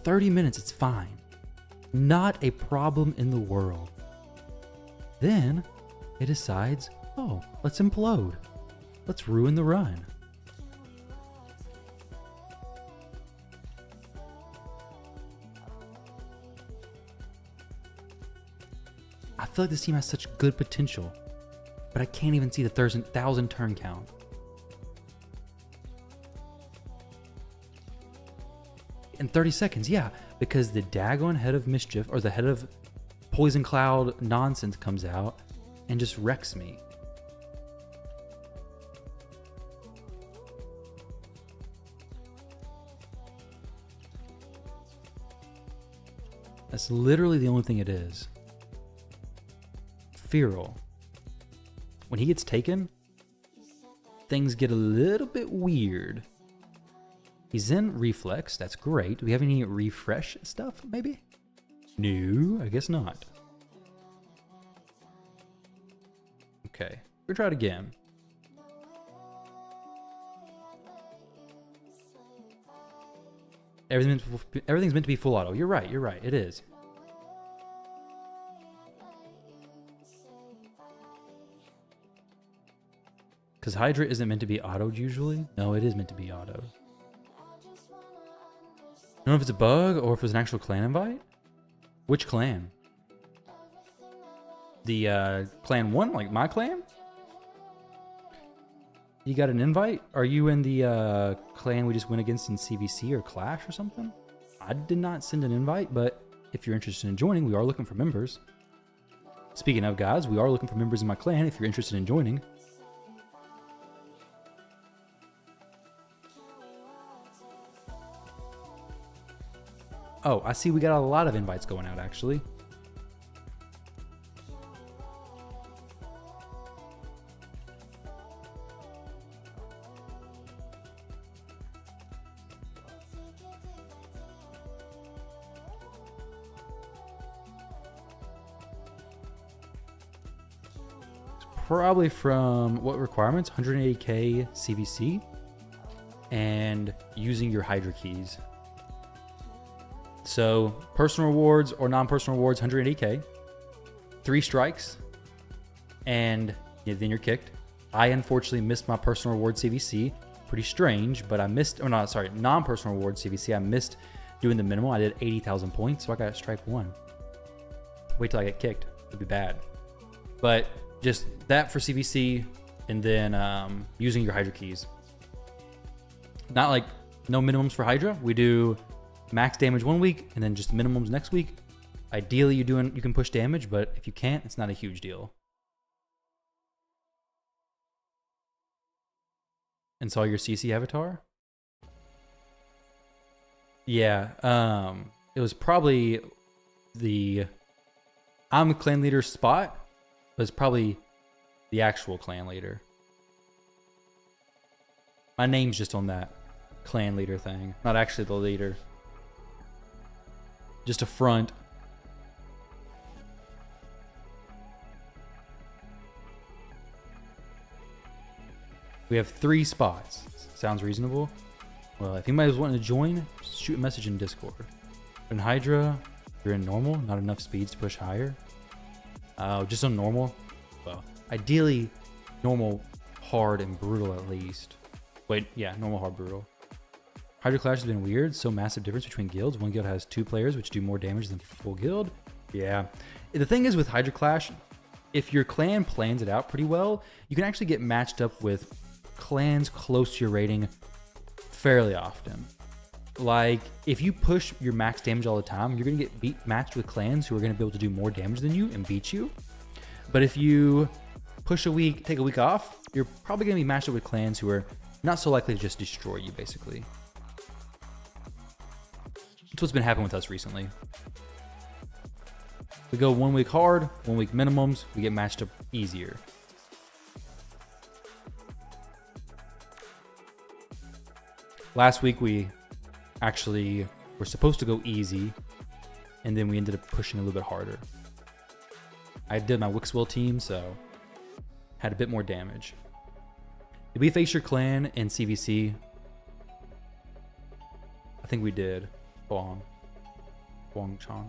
30 minutes, it's fine. Not a problem in the world. Then it decides, oh, let's implode. Let's ruin the run. I feel like this team has such good potential, but I can't even see the 1,000 turn count. In 30 seconds, yeah, because the daggone head of mischief or the head of poison cloud nonsense comes out and just wrecks me. That's literally the only thing it is. Feral. When he gets taken, things get a little bit weird. He's in reflex, that's great. Do we have any refresh stuff, maybe? No, I guess not. Okay, we'll try it again. Everything's meant to be full auto. You're right, it is. Because Hydra isn't meant to be autoed usually. No, it is meant to be autoed. I don't know if it's a bug or if it's an actual clan invite. Which clan? The clan 1, like my clan? You got an invite? Are you in the clan we just went against in CVC or Clash or something? I did not send an invite, but if you're interested in joining, we are looking for members. Speaking of, guys, we are looking for members in my clan if you're interested in joining. Oh, I see we got a lot of invites going out, actually. probably from what requirements? 180k CVC and using your Hydra keys. So personal rewards or non-personal rewards, 180k, 3 strikes, and then you're kicked. I unfortunately missed my personal reward CVC. Pretty strange, but I missed, or not, sorry, non-personal reward CVC. I missed doing the minimum. I did 80,000 points, so I got strike 1. Wait till I get kicked. It'd be bad. But just that for CVC, and then using your Hydra keys. Not like no minimums for Hydra. We do max damage 1 week and then just minimums next week. Ideally, you can push damage, but if you can't, it's not a huge deal. And saw your CC avatar? Yeah, it was probably I'm a clan leader spot, but it's probably the actual clan leader. My name's just on that clan leader thing, not actually the leader. Just a front. We have 3 spots. Sounds reasonable. Well, if anybody's wanting to join, just shoot a message in Discord. In Hydra, you're in normal, not enough speeds to push higher. Just on normal. Well, ideally, normal, hard, and brutal at least. Wait, yeah, normal, hard, brutal. Hydra Clash has been weird. So massive difference between guilds. One guild has 2 players, which do more damage than full guild. Yeah. The thing is with Hydra Clash, if your clan plans it out pretty well, you can actually get matched up with clans close to your rating fairly often. Like, if you push your max damage all the time, you're going to get matched with clans who are going to be able to do more damage than you and beat you. But if you push a week, take a week off, you're probably going to be matched up with clans who are not so likely to just destroy you, basically. That's what's been happening with us recently. We go 1 week hard, 1 week minimums, we get matched up easier. Last week we actually were supposed to go easy, and then we ended up pushing a little bit harder. I did my Wixwell team, so had a bit more damage. Did we face your clan in CVC? I think we did. Huang Chong.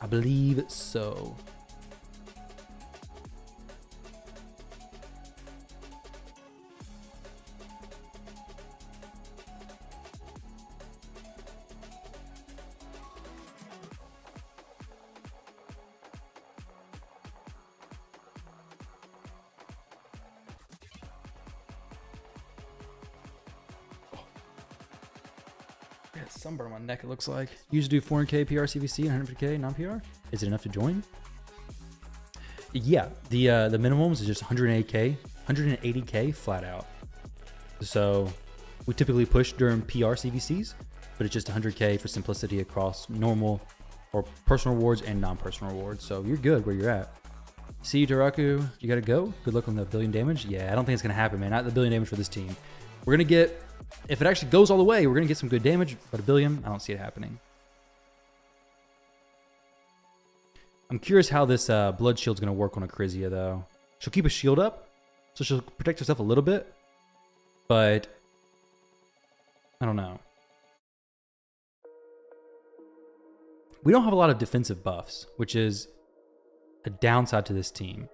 I believe so. Sunburn on my neck, it looks like. You usually do 400k PR CVC and 150k non-PR. Is it enough to join? Yeah, the minimums is just 180k flat out. So we typically push during PR CVCs, but it's just 100k for simplicity across normal or personal rewards and non-personal rewards. So you're good where you're at. See you, Taraku. You gotta go. Good luck on the 1 billion damage. Yeah, I don't think it's gonna happen, man. Not the 1 billion damage for this team. We're gonna get, if it actually goes all the way, we're going to get some good damage, but 1 billion, I don't see it happening. I'm curious how this blood shield's going to work on Acrizia, though. She'll keep a shield up, so she'll protect herself a little bit, but I don't know. We don't have a lot of defensive buffs, which is a downside to this team.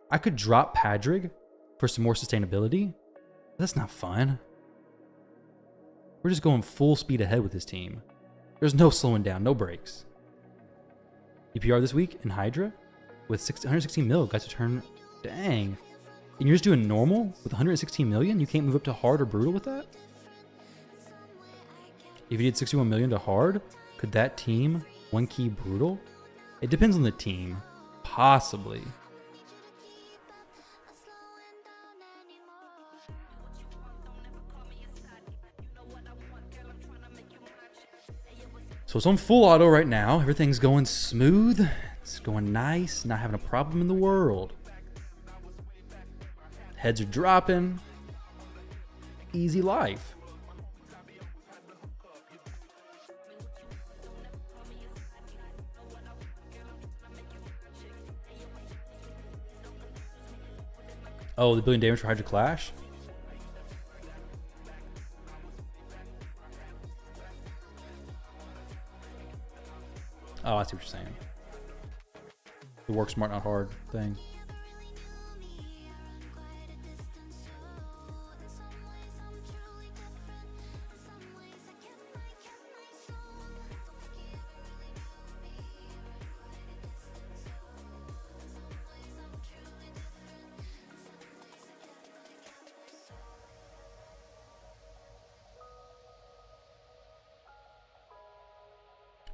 I could drop Padrig for some more sustainability. That's not fun. We're just going full speed ahead with this team. There's no slowing down, no breaks. EPR this week in Hydra with 116 mil. Got to turn, dang. And you're just doing normal with 116 million? You can't move up to hard or brutal with that? If you did 61 million to hard, could that team 1 key brutal? It depends on the team. Possibly. So it's on full auto right now. Everything's going smooth. It's going nice. Not having a problem in the world. Heads are dropping. Easy life. Oh, the billion damage for Hydra Clash? Oh, I see what you're saying. The work smart, not hard thing.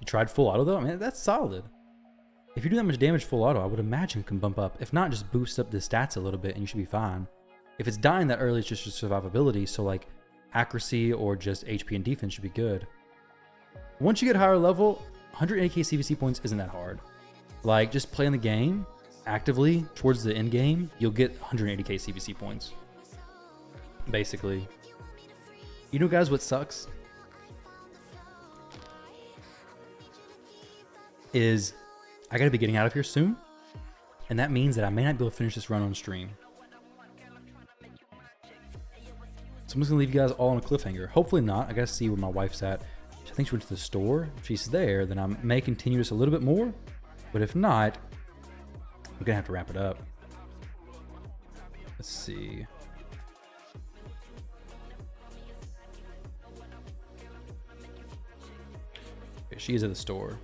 You tried full auto though? I mean, that's solid. If you do that much damage full auto, I would imagine it can bump up. If not, just boost up the stats a little bit and you should be fine. If it's dying that early, it's just your survivability. So like accuracy or just HP and defense should be good. Once you get higher level, 180k CVC points isn't that hard. Like just playing the game actively towards the end game, you'll get 180k CVC points. Basically. You know guys what sucks? Is I gotta be getting out of here soon, and that means that I may not be able to finish this run on stream. So I'm just gonna leave you guys all on a cliffhanger. Hopefully not. I gotta see where my wife's at. I think she went to the store. If she's there, then I may continue this a little bit more, but if not, I'm gonna have to wrap it up. Let's see. Okay, she is at the store.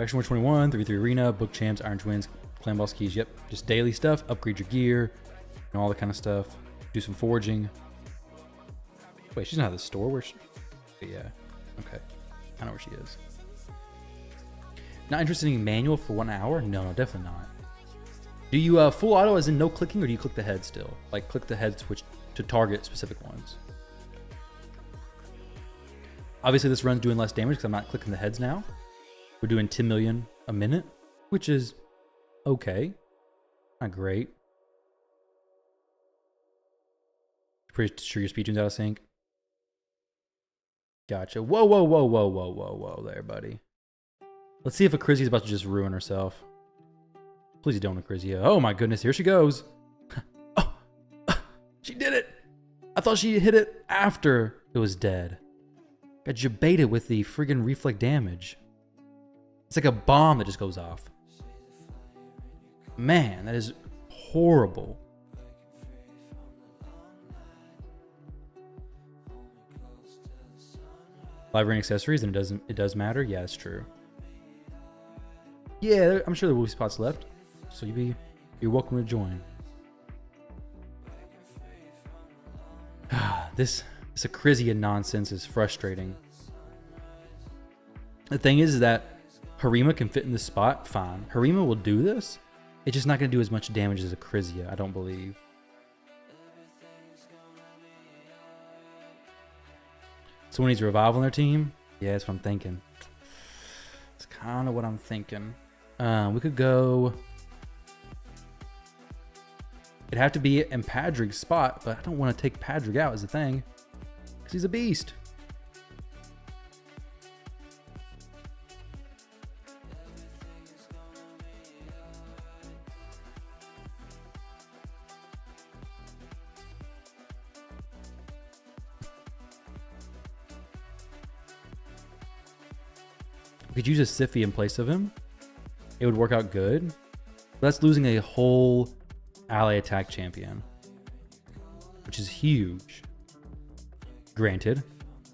Action 121, 3-3 Arena, Book Champs, Iron Twins, Clan Boss Keys. Yep, just daily stuff. Upgrade your gear and all that kind of stuff. Do some foraging. Wait, she's not at the store. Where's she? Yeah, okay. I know where she is. Not interested in manual for 1 hour? No, definitely not. Do you full auto as in no clicking, or do you click the head still? Like click the head switch to target specific ones. Obviously this run's doing less damage because I'm not clicking the heads now. We're doing 10 million a minute, which is okay. Not great. Pretty sure your speed tune's out of sync. Gotcha. Whoa, whoa, whoa, whoa, whoa, whoa, whoa there, buddy. Let's see if Akrizia's about to just ruin herself. Please don't, Akrizia. Oh my goodness, here she goes. Oh, she did it. I thought she hit it after it was dead. Got jebaited with the friggin' reflect damage. It's like a bomb that just goes off. Man, that is horrible. Live ring accessories, and it does matter. Yeah, it's true. Yeah, I'm sure there will be spots left, so you're welcome to join. This Akrizia nonsense is frustrating. The thing is that Harima can fit in this spot fine. Harima will do this. It's just not going to do as much damage as Akrizia, I don't believe. Someone needs a revival on their team? Yeah, that's what I'm thinking. It's kind of what I'm thinking. We could go... It'd have to be in Padrig's spot, but I don't want to take Padrig out as a thing. Because he's a beast. We could use a Siphi in place of him. It would work out good. That's losing a whole ally attack champion, which is huge. Granted,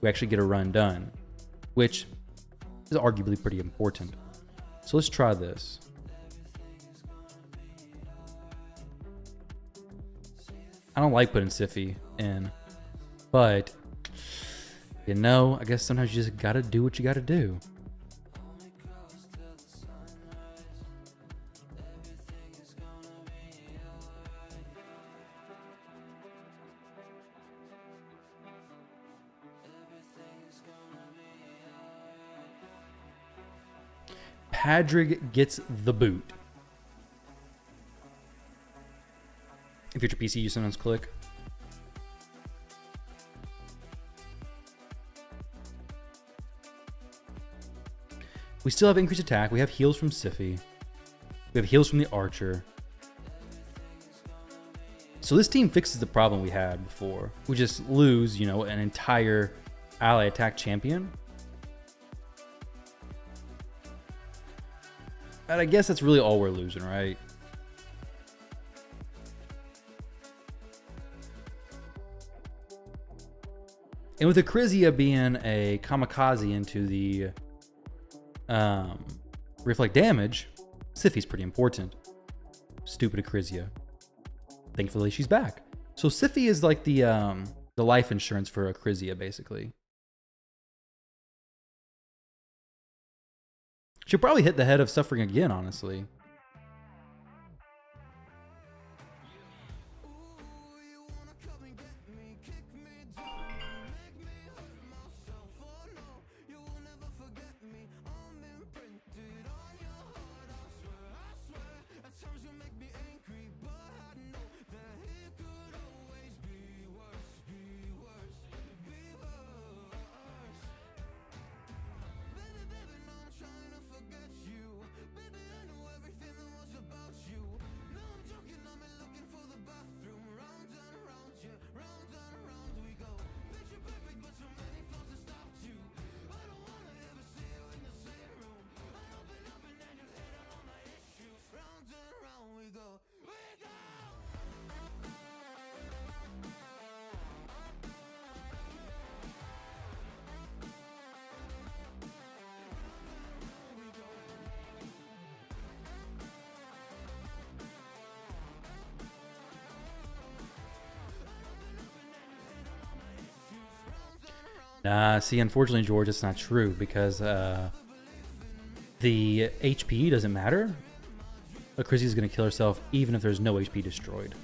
we actually get a run done, which is arguably pretty important. So let's try this. I don't like putting Siphi in, but you know, I guess sometimes you just gotta do what you gotta do. Padrig gets the boot. If you're PC, you sometimes click. We still have increased attack. We have heals from Siphi. We have heals from the Archer. So this team fixes the problem we had before. We just lose, you know, an entire ally attack champion. And I guess that's really all we're losing, right? And with Acrizia being a kamikaze into the reflect damage, Siphi's pretty important. Stupid Acrizia. Thankfully, she's back. So Siphi is like the life insurance for Acrizia, basically. She'll probably hit the head of suffering again, honestly. Nah, see, unfortunately, George, it's not true because the HP doesn't matter. Acrizia's going to kill herself even if there's no HP destroyed.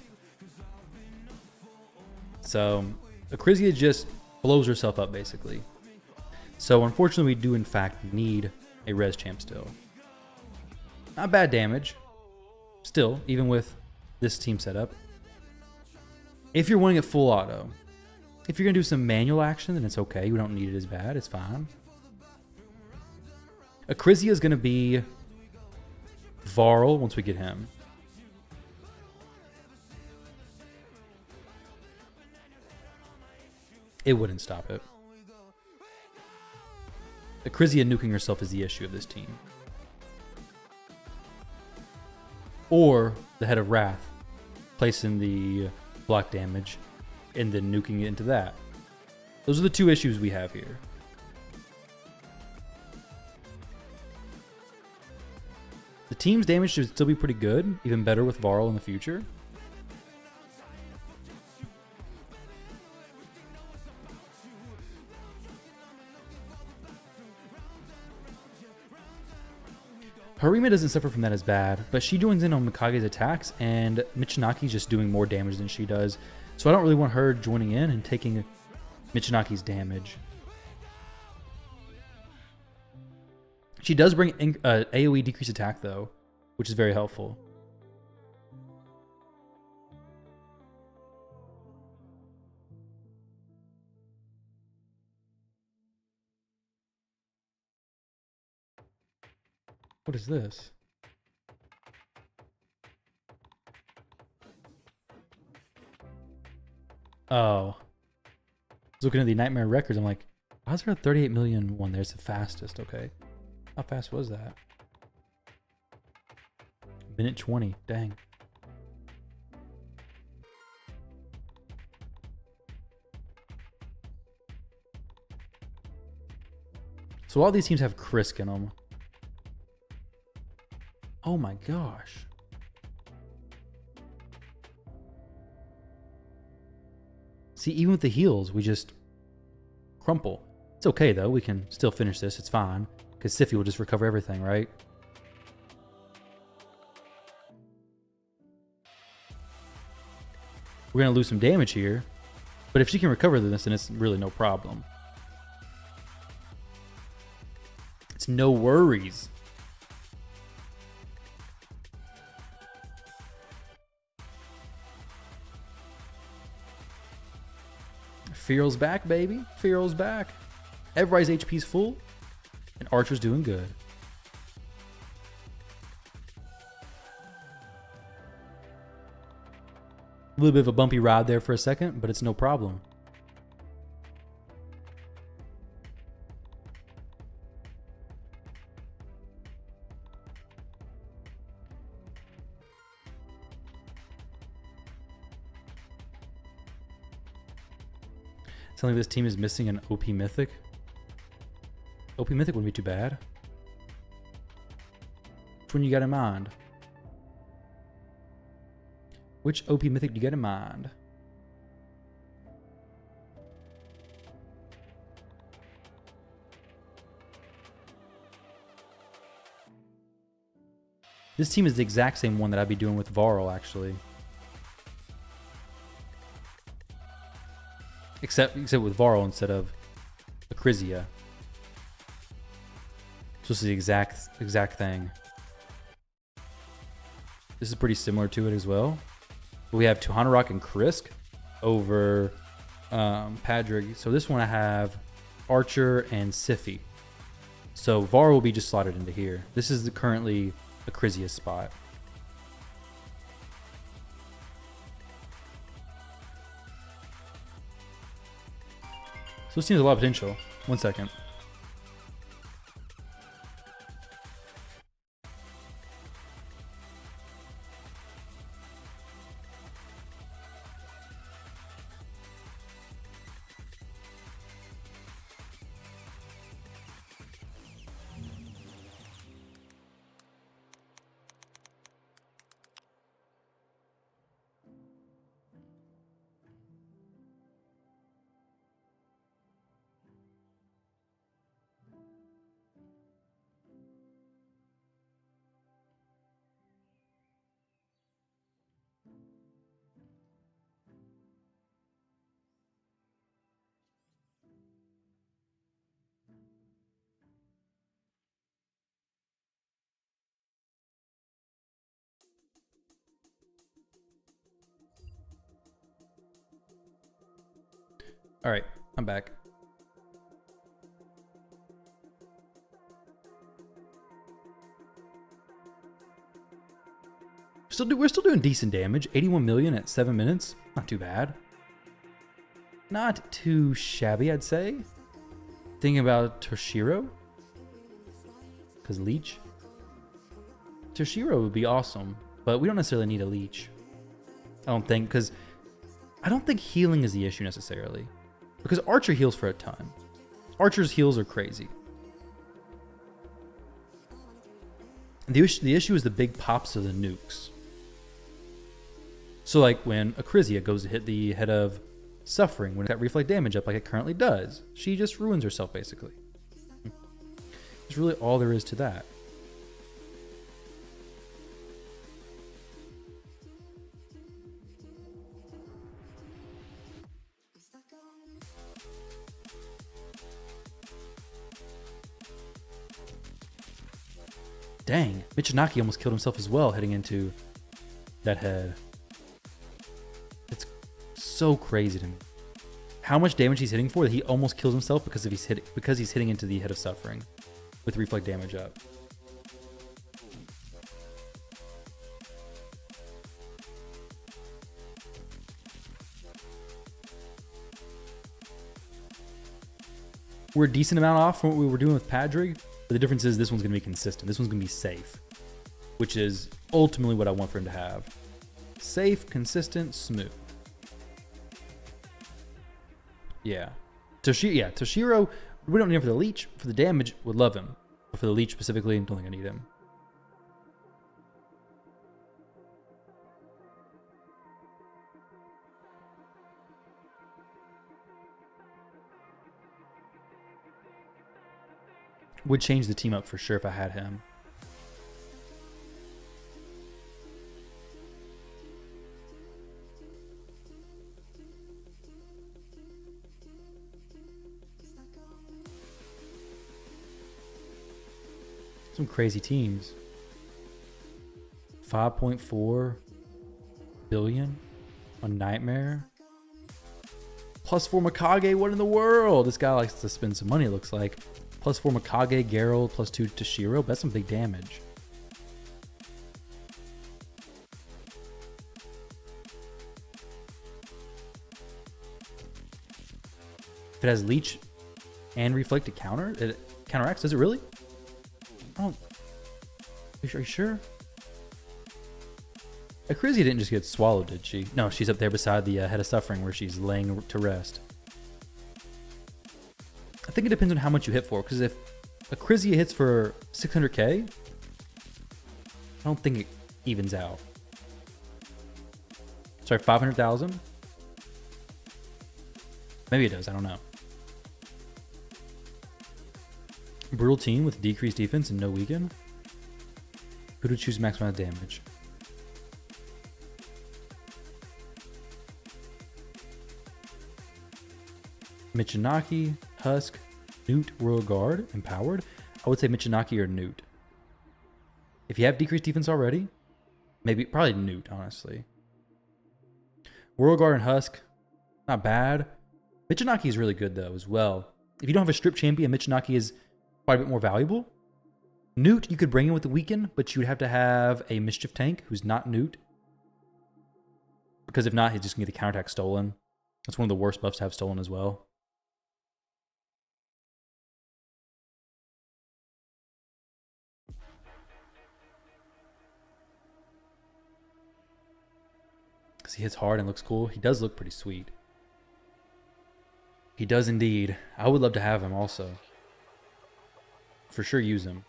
So Acrizia just blows herself up, basically. So unfortunately, we do, in fact, need a res champ still. Not bad damage. Still, even with this team setup. If you're winning at full auto, if you're going to do some manual action, then it's okay. We don't need it as bad. It's fine. Acrizia is going to be Varl once we get him. It wouldn't stop it. Acrizia nuking herself is the issue of this team. Or the Head of Wrath, placing the block damage and then nuking it into that. Those are the two issues we have here. The team's damage should still be pretty good, even better with Varl in the future. Harima doesn't suffer from that as bad, but she joins in on Mikage's attacks, and Michinaki's just doing more damage than she does. So I don't really want her joining in and taking Michinaki's damage. She does bring AoE decrease attack, though, which is very helpful. What is this? Oh. I was looking at the Nightmare records. I'm like, why is there a 38 million one? There's the fastest. Okay. How fast was that? Minute 20. Dang. So all these teams have Krisk in them. Oh my gosh. See, even with the heals, we just crumple. It's okay, though. We can still finish this. It's fine. Because Siphi will just recover everything, right? We're going to lose some damage here. But if she can recover this, then it's really no problem. It's no worries. Fearl's back, baby. Fearl's back. Everybody's HP's full. And Archer's doing good. A little bit of a bumpy ride there for a second, but it's no problem. Sounds like this team is missing an OP Mythic. OP Mythic wouldn't be too bad. Which one you got in mind? Which OP Mythic do you got in mind? This team is the exact same one that I'd be doing with Varl, actually. Except with Varl instead of Acrisia. So this is the exact thing. This is pretty similar to it as well. We have Tuhanarok and Krisk over Padrig. So this one I have Archer and Siphi. So Var will be just slotted into here. This is currently Acrisia's spot. So this seems a lot of potential. 1 second. All right, I'm back. We're still doing decent damage. 81 million at 7 minutes. Not too bad. Not too shabby, I'd say. Thinking about Toshiro. Because Leech. Toshiro would be awesome, but we don't necessarily need a Leech. I don't think, because I don't think healing is the issue necessarily. Because Archer heals for a ton. Archer's heals are crazy. The issue is the big pops of the nukes. So like when Acrisia goes to hit the head of Suffering, when it got reflect damage up like it currently does, she just ruins herself basically. That's really all there is to that. Dang, Michinaki almost killed himself as well heading into that head. It's so crazy to me. How much damage he's hitting for that he almost kills himself because he's hitting into the head of Suffering with reflect damage up. We're a decent amount off from what we were doing with Padrig. But the difference is this one's going to be consistent. This one's going to be safe, which is ultimately what I want for him to have. Safe, consistent, smooth. Yeah. Toshiro, we don't need him for the leech. For the damage, would love him. But for the leech specifically, I don't think I need him. Would change the team up for sure if I had him. Some crazy teams. 5.4 billion on Nightmare. +4 Mikage, what in the world? This guy likes to spend some money, it looks like. +4 Mikage, Geralt, +2 Toshiro. That's some big damage. If it has leech and reflect to counter, it counteracts. Does it really? Oh, are you sure? Akrizia didn't just get swallowed, did she? No, she's up there beside the Head of Suffering where she's laying to rest. I think it depends on how much you hit for, because if Akrizia hits for 600k, I don't think it evens out. Sorry, 500,000? Maybe it does, I don't know. Brutal team with decreased defense and no weaken. Who to choose max amount of damage? Michinaki, Husk, Newt, Royal Guard, Empowered. I would say Michinaki or Newt. If you have decreased defense already, probably Newt, honestly. Royal Guard and Husk, not bad. Michinaki is really good though as well. If you don't have a strip champion, Michinaki is quite a bit more valuable. Newt you could bring in with the weaken, but you would have to have a mischief tank who's not Newt. Because if not, he's just gonna get the counterattack stolen. That's one of the worst buffs to have stolen as well. Because he hits hard and looks cool. He does look pretty sweet. He does indeed. I would love to have him also. For sure use him.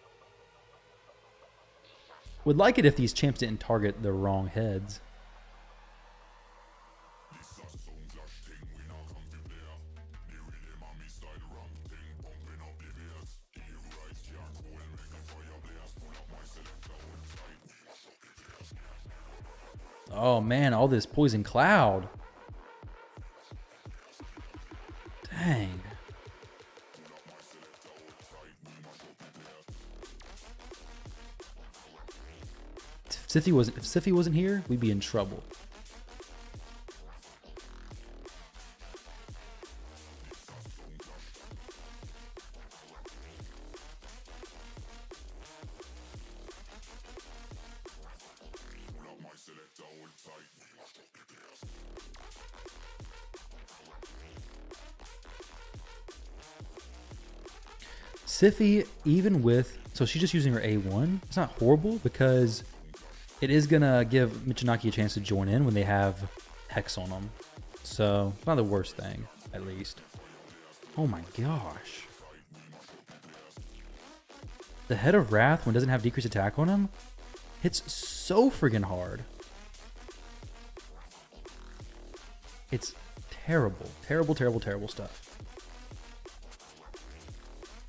Would like it if these champs didn't target the wrong heads. Oh man, all this poison cloud. Dang. If Sify wasn't here, we'd be in trouble. Sify, even with... So she's just using her A1. It's not horrible because it is going to give Michinaki a chance to join in when they have Hex on them. So it's not the worst thing, at least. Oh my gosh. The Head of Wrath, when it doesn't have decreased attack on him, hits so friggin' hard. It's terrible. Terrible, terrible, terrible stuff.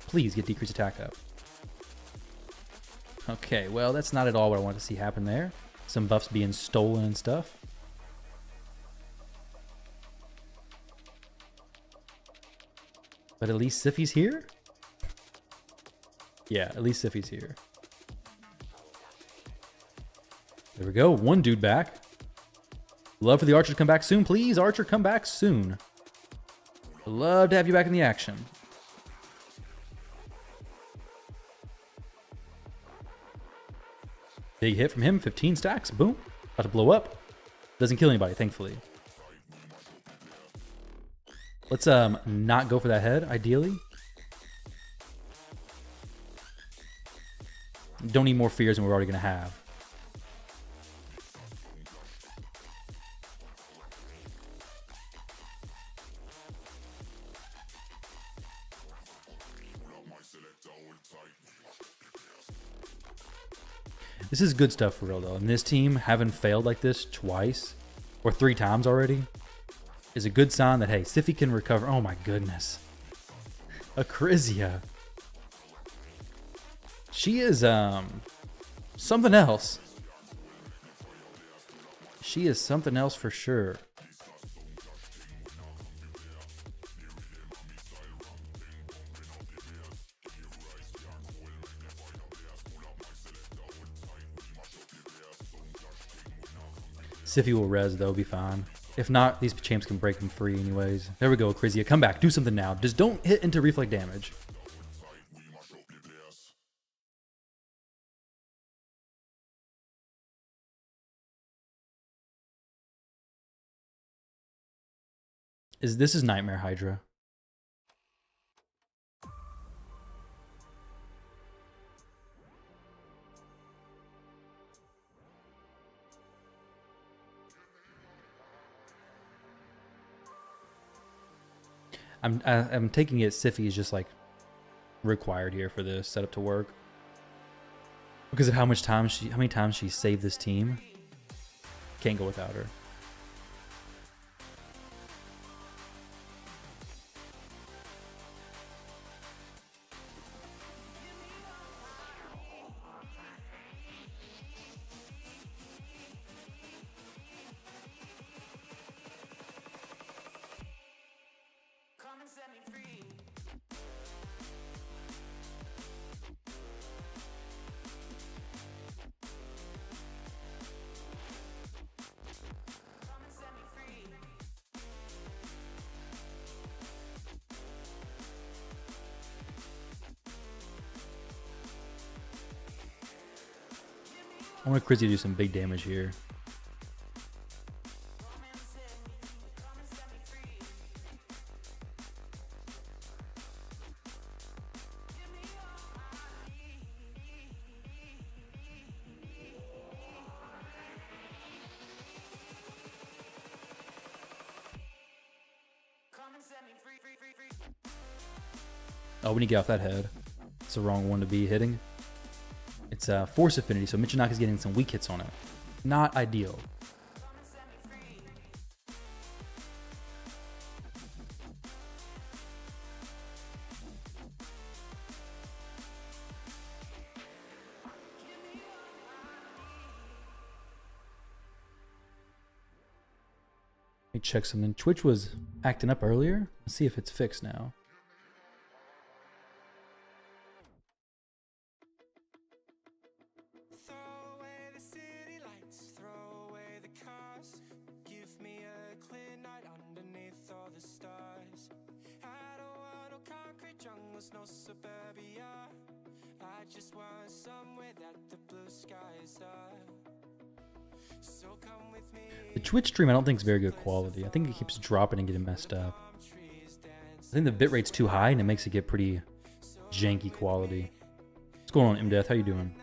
Please get decreased attack up. Okay, well, that's not at all what I wanted to see happen there. Some buffs being stolen and stuff. But at least Sify's here? Yeah, at least Sify's here. There we go. One dude back. Love for the Archer to come back soon. Please, Archer, come back soon. Love to have you back in the action. Big hit from him. 15 stacks. Boom. About to blow up. Doesn't kill anybody, thankfully. Let's not go for that head, ideally. Don't need more fears than we're already going to have. This is good stuff for real, though. And this team, having failed like this twice or 3 times already, is a good sign that, hey, Sify can recover. Oh, my goodness. Akrizia. She is something else. She is something else for sure. Sify will res, though, be fine. If not, these champs can break him free anyways. There we go, Akrizia. Come back. Do something now. Just don't hit into reflect damage. This is Nightmare Hydra. I'm taking it Sify is just like required here for this setup to work because of how many times she saved this team. Can't go without her. I want Chrissy to do some big damage here. Oh, we need to get off that head. It's the wrong one to be hitting. It's Force Affinity, so Michinoku's getting some weak hits on it. Not ideal. Let me check something. Twitch was acting up earlier. Let's see if it's fixed now. The Twitch stream I don't think is very good quality. I think it keeps dropping and getting messed up. I think the bitrate's too high and it makes it get pretty janky quality. What's going on, MDeath? How you doing?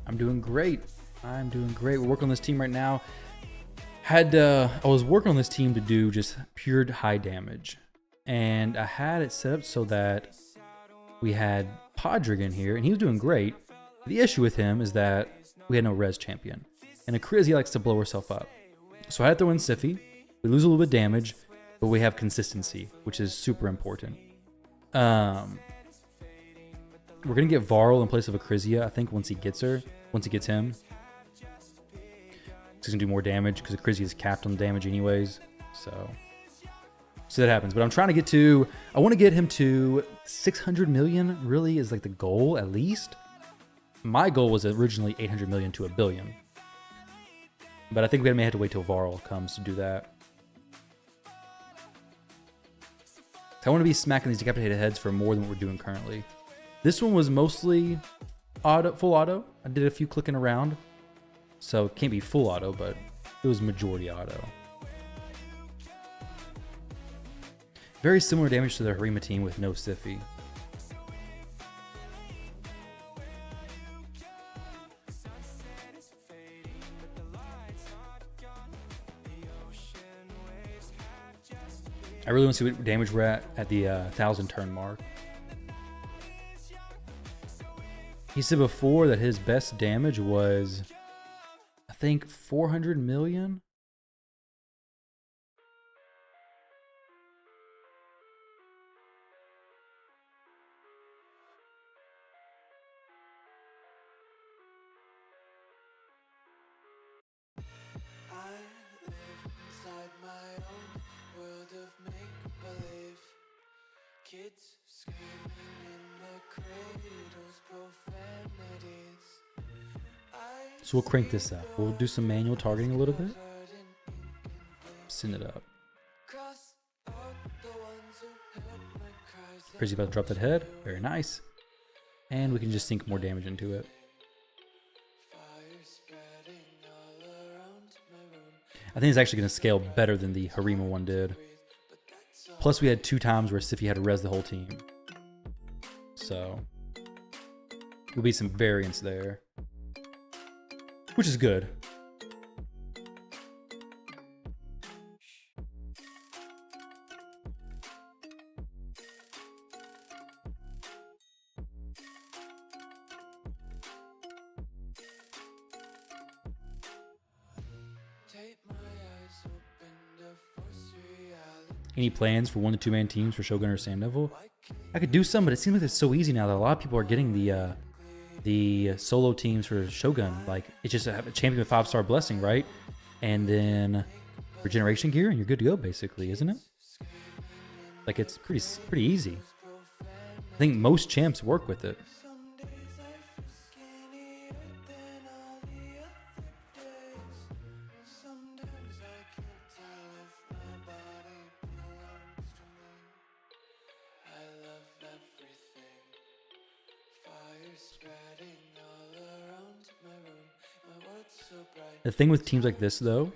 I'm doing great. I'm doing great. We're working on this team right now. I was working on this team to do just pure high damage. And I had it set up so that we had Podrick in here, and he was doing great. The issue with him is that we had no res champion. And Akrizi likes to blow herself up. So I had to throw in Sify. We lose a little bit of damage, but we have consistency, which is super important. We're going to get Varl in place of Akrizia, I think, once he gets him. He's going to do more damage because Akrizia is capped on the damage anyways. So that happens. But I'm trying to get to... I want to get him to 600 million, really, is like the goal, at least. My goal was originally 800 million to 1 billion. But I think we may have to wait till Varl comes to do that. I want to be smacking these decapitated heads for more than what we're doing currently. This one was mostly full auto. I did a few clicking around. So it can't be full auto, but it was majority auto. Very similar damage to the Harima team with no Sify. I really want to see what damage we're at the 1,000 turn mark. He said before that his best damage was, I think, 400 million. Kids screaming in the cradles, profanities. So we'll crank this up. We'll do some manual targeting a little bit. Send it up. Cross out the ones Crazy about to drop that head. Very nice. And we can just sink more damage into it. I think it's actually going to scale better than the Harima one did. Plus, we had 2 times where Sify had to res the whole team. So, there'll be some variance there, which is good. Any plans for 1 to 2 man teams for Shogun or Sand Devil? I could do some, but it seems like it's so easy now that a lot of people are getting the solo teams for Shogun. Like, it's just a champion with 5-star blessing, right? And then regeneration gear, and you're good to go, basically, isn't it? Like, it's pretty easy. I think most champs work with it. The thing with teams like this, though,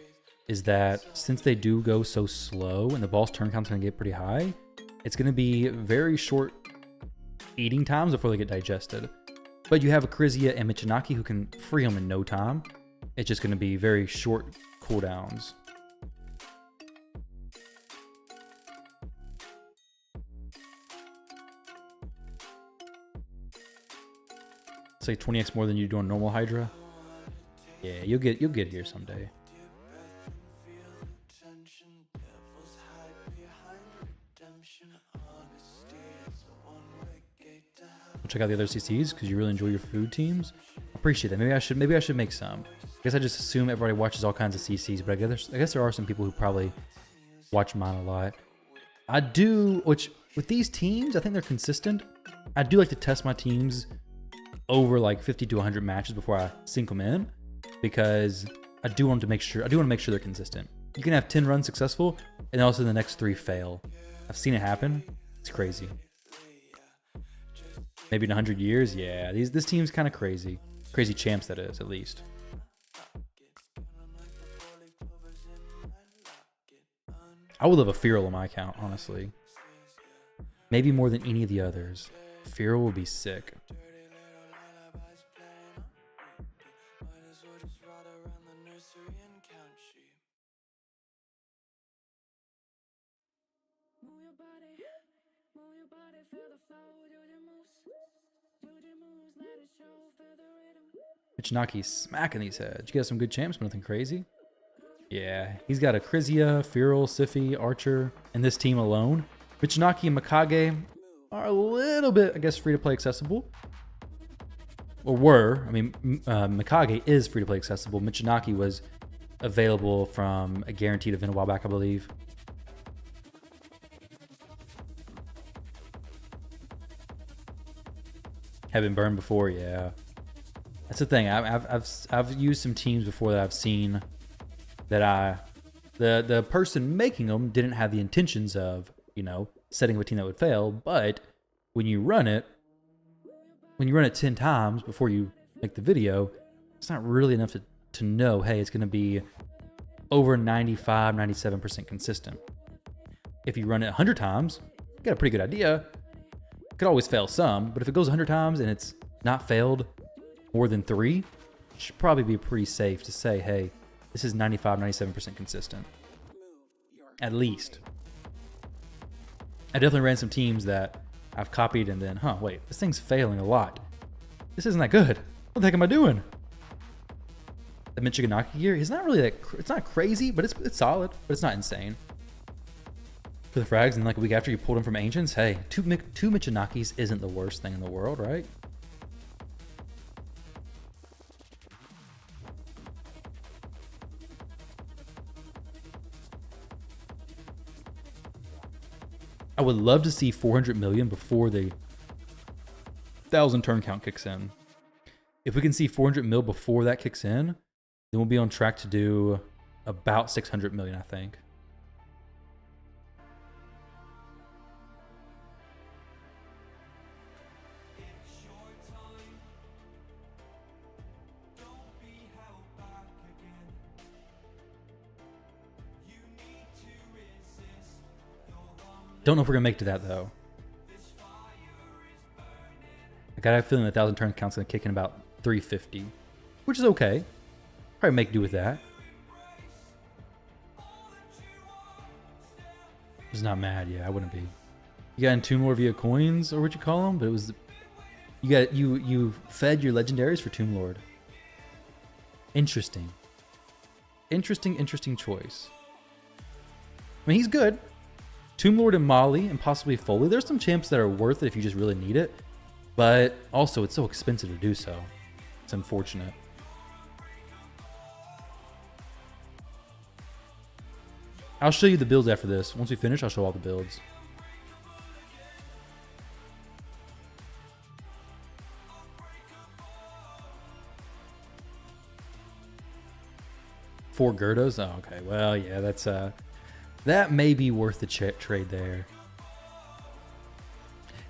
is that since they do go so slow and the boss turn count's going to get pretty high, it's going to be very short eating times before they get digested. But you have a Krizia and Michinaki who can free them in no time. It's just going to be very short cooldowns. Say 20x more than you do on normal Hydra. Yeah, you'll get here someday. Check out the other CCs because you really enjoy your food teams. I appreciate that. Maybe I should make some. I guess I just assume everybody watches all kinds of CCs, but I guess there are some people who probably watch mine a lot. I do, which with these teams, I think they're consistent. I do like to test my teams over like 50 to 100 matches before I sink them in, because I do want to make sure they're consistent. You can have 10 runs successful and also the next 3 fail. I've seen it happen. It's crazy. Maybe in 100 years, yeah. This team's kind of crazy. Crazy champs, that is, at least. I would love a Feral on my account, honestly. Maybe more than any of the others. Feral would be sick. Michinaki's smacking these heads. You got some good champs, but nothing crazy. Yeah, he's got a Krizia, Feral, Sify, Archer, and this team alone. Michinaki and Mikage are a little bit, I guess, free-to-play accessible. Or were. I mean, Mikage is free-to-play accessible. Michinaki was available from a guaranteed event a while back, I believe. Have been burned before, yeah. That's the thing. I've used some teams before that I've seen that the person making them didn't have the intentions of, you know, setting up a team that would fail. But when you run it 10 times before you make the video, it's not really enough to know, hey, it's going to be over 95, 97% consistent. If you run it 100 times, you got a pretty good idea. Could always fail some, but if it goes 100 times and it's not failed more than 3, it should probably be pretty safe to say, hey, this is 95, 97% consistent. At least. I definitely ran some teams that I've copied and then, wait, this thing's failing a lot. This isn't that good. What the heck am I doing? The Michiganaki gear is not really it's not crazy, but it's solid, but it's not insane. For the frags, and like a week after you pulled them from Ancients, hey, two Michinakis isn't the worst thing in the world, right? I would love to see 400 million before the 1,000 turn count kicks in. If we can see 400 mil before that kicks in, then we'll be on track to do about 600 million, I think. Don't know if we're gonna make it to that though. I got a feeling 1,000 turn count's gonna kick in about 350, which is okay. Probably make do with that. Just not mad. Yeah, I wouldn't be. You got Tomb Lord via coins, or what you call them? But it was you fed your legendaries for Tomb Lord. Interesting choice. I mean, he's good. Tomb Lord and Molly and possibly Foley. There's some champs that are worth it if you just really need it, but also it's so expensive to do so. It's unfortunate. I'll show you the builds after this. Once we finish, I'll show all the builds. Four Gerdos? Oh, okay. Well, yeah, that's that may be worth the trade there.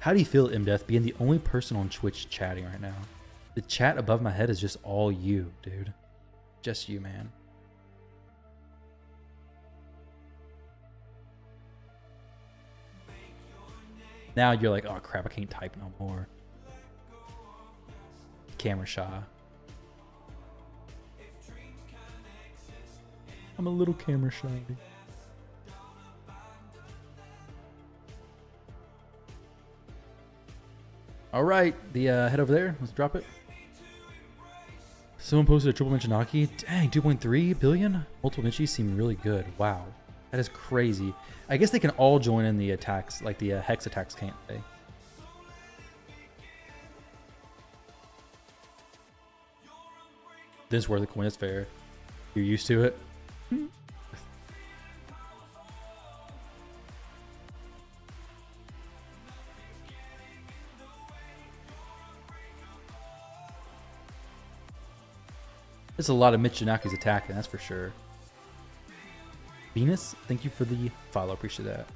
How do you feel, Mdeath, being the only person on Twitch chatting right now? The chat above my head is just all you, dude. Just you, man. Now you're like, oh crap, I can't type no more. Camera shy. I'm a little camera shy. All right, head over there. Let's drop it. Someone posted a triple Michinaki. Dang, 2.3 billion? Multiple Michis seem really good. Wow. That is crazy. I guess they can all join in the attacks, like the hex attacks, can't they? This is where the coin is fair. You're used to it? There's a lot of Michinaki's attacking, that's for sure. Venus, thank you for the follow. Appreciate that.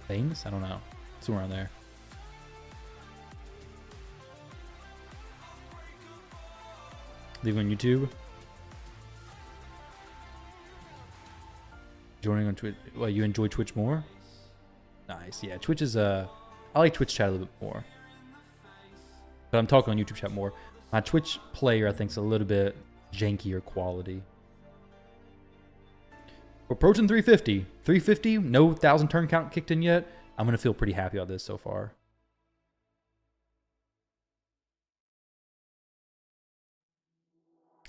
Thames? I don't know. Somewhere around there. Leave on YouTube. Joining on Twitch. Well, you enjoy Twitch more? Nice. Yeah, Twitch is I like Twitch chat a little bit more. But I'm talking on YouTube chat more. My Twitch player, I think, is a little bit jankier quality. We're approaching 350. 350, no 1,000 turn count kicked in yet. I'm going to feel pretty happy about this so far.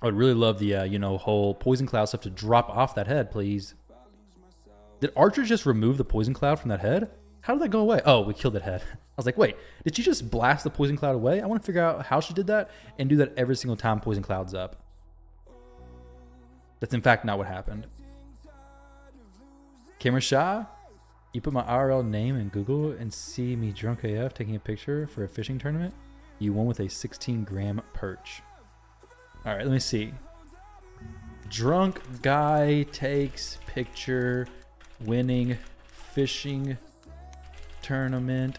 I would really love the, whole Poison Cloud stuff to drop off that head, please. Did Archer just remove the Poison Cloud from that head? How did that go away? Oh, we killed that head. I was like, wait, did she just blast the Poison Cloud away? I want to figure out how she did that and do that every single time Poison Cloud's up. That's in fact not what happened. Camera Shah, you put my IRL name in Google and see me drunk AF taking a picture for a fishing tournament? You won with a 16-gram perch. All right, let me see. Drunk guy takes picture winning fishing tournament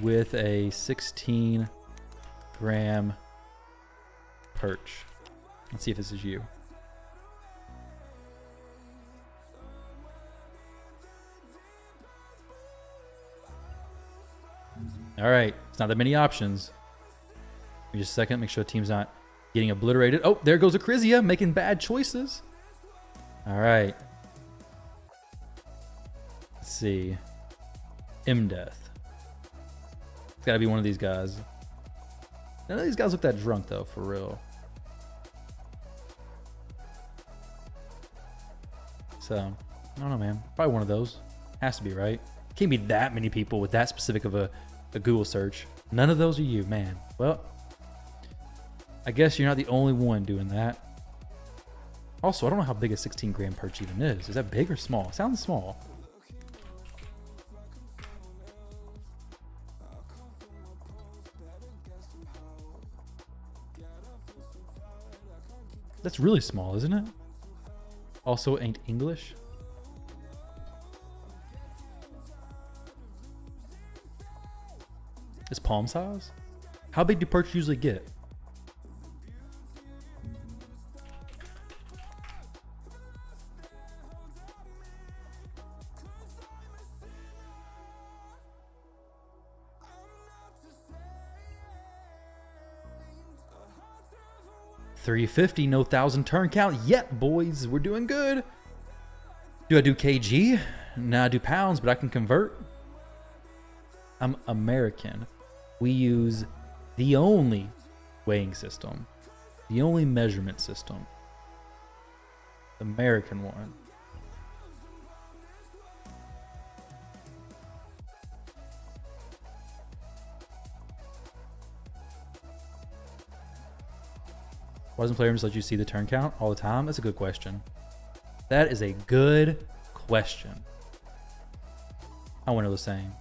with a 16-gram perch. Let's see if this is you. All right, it's not that many options. Give me just a second, make sure the team's not getting obliterated. Oh, there goes Acrizia making bad choices. All right. Let's see. Mdeath. It's got to be one of these guys. None of these guys look that drunk, though, for real. So, I don't know, man. Probably one of those. Has to be, right? Can't be that many people with that specific of a Google search. None of those are you, man. Well, I guess you're not the only one doing that. Also, I don't know how big a 16-gram perch even is. Is that big or small? It sounds small. That's really small, isn't it? Also ain't English. It's palm size? How big do perch usually get? 350, no 1,000 turn count yet, boys. We're doing good. Do I do kg? Nah, I do pounds, but I can convert. I'm American. We use the only weighing system, the only measurement system, the American one. Why doesn't players let you see the turn count all the time? That's a good question. That is a good question. I want to know the same.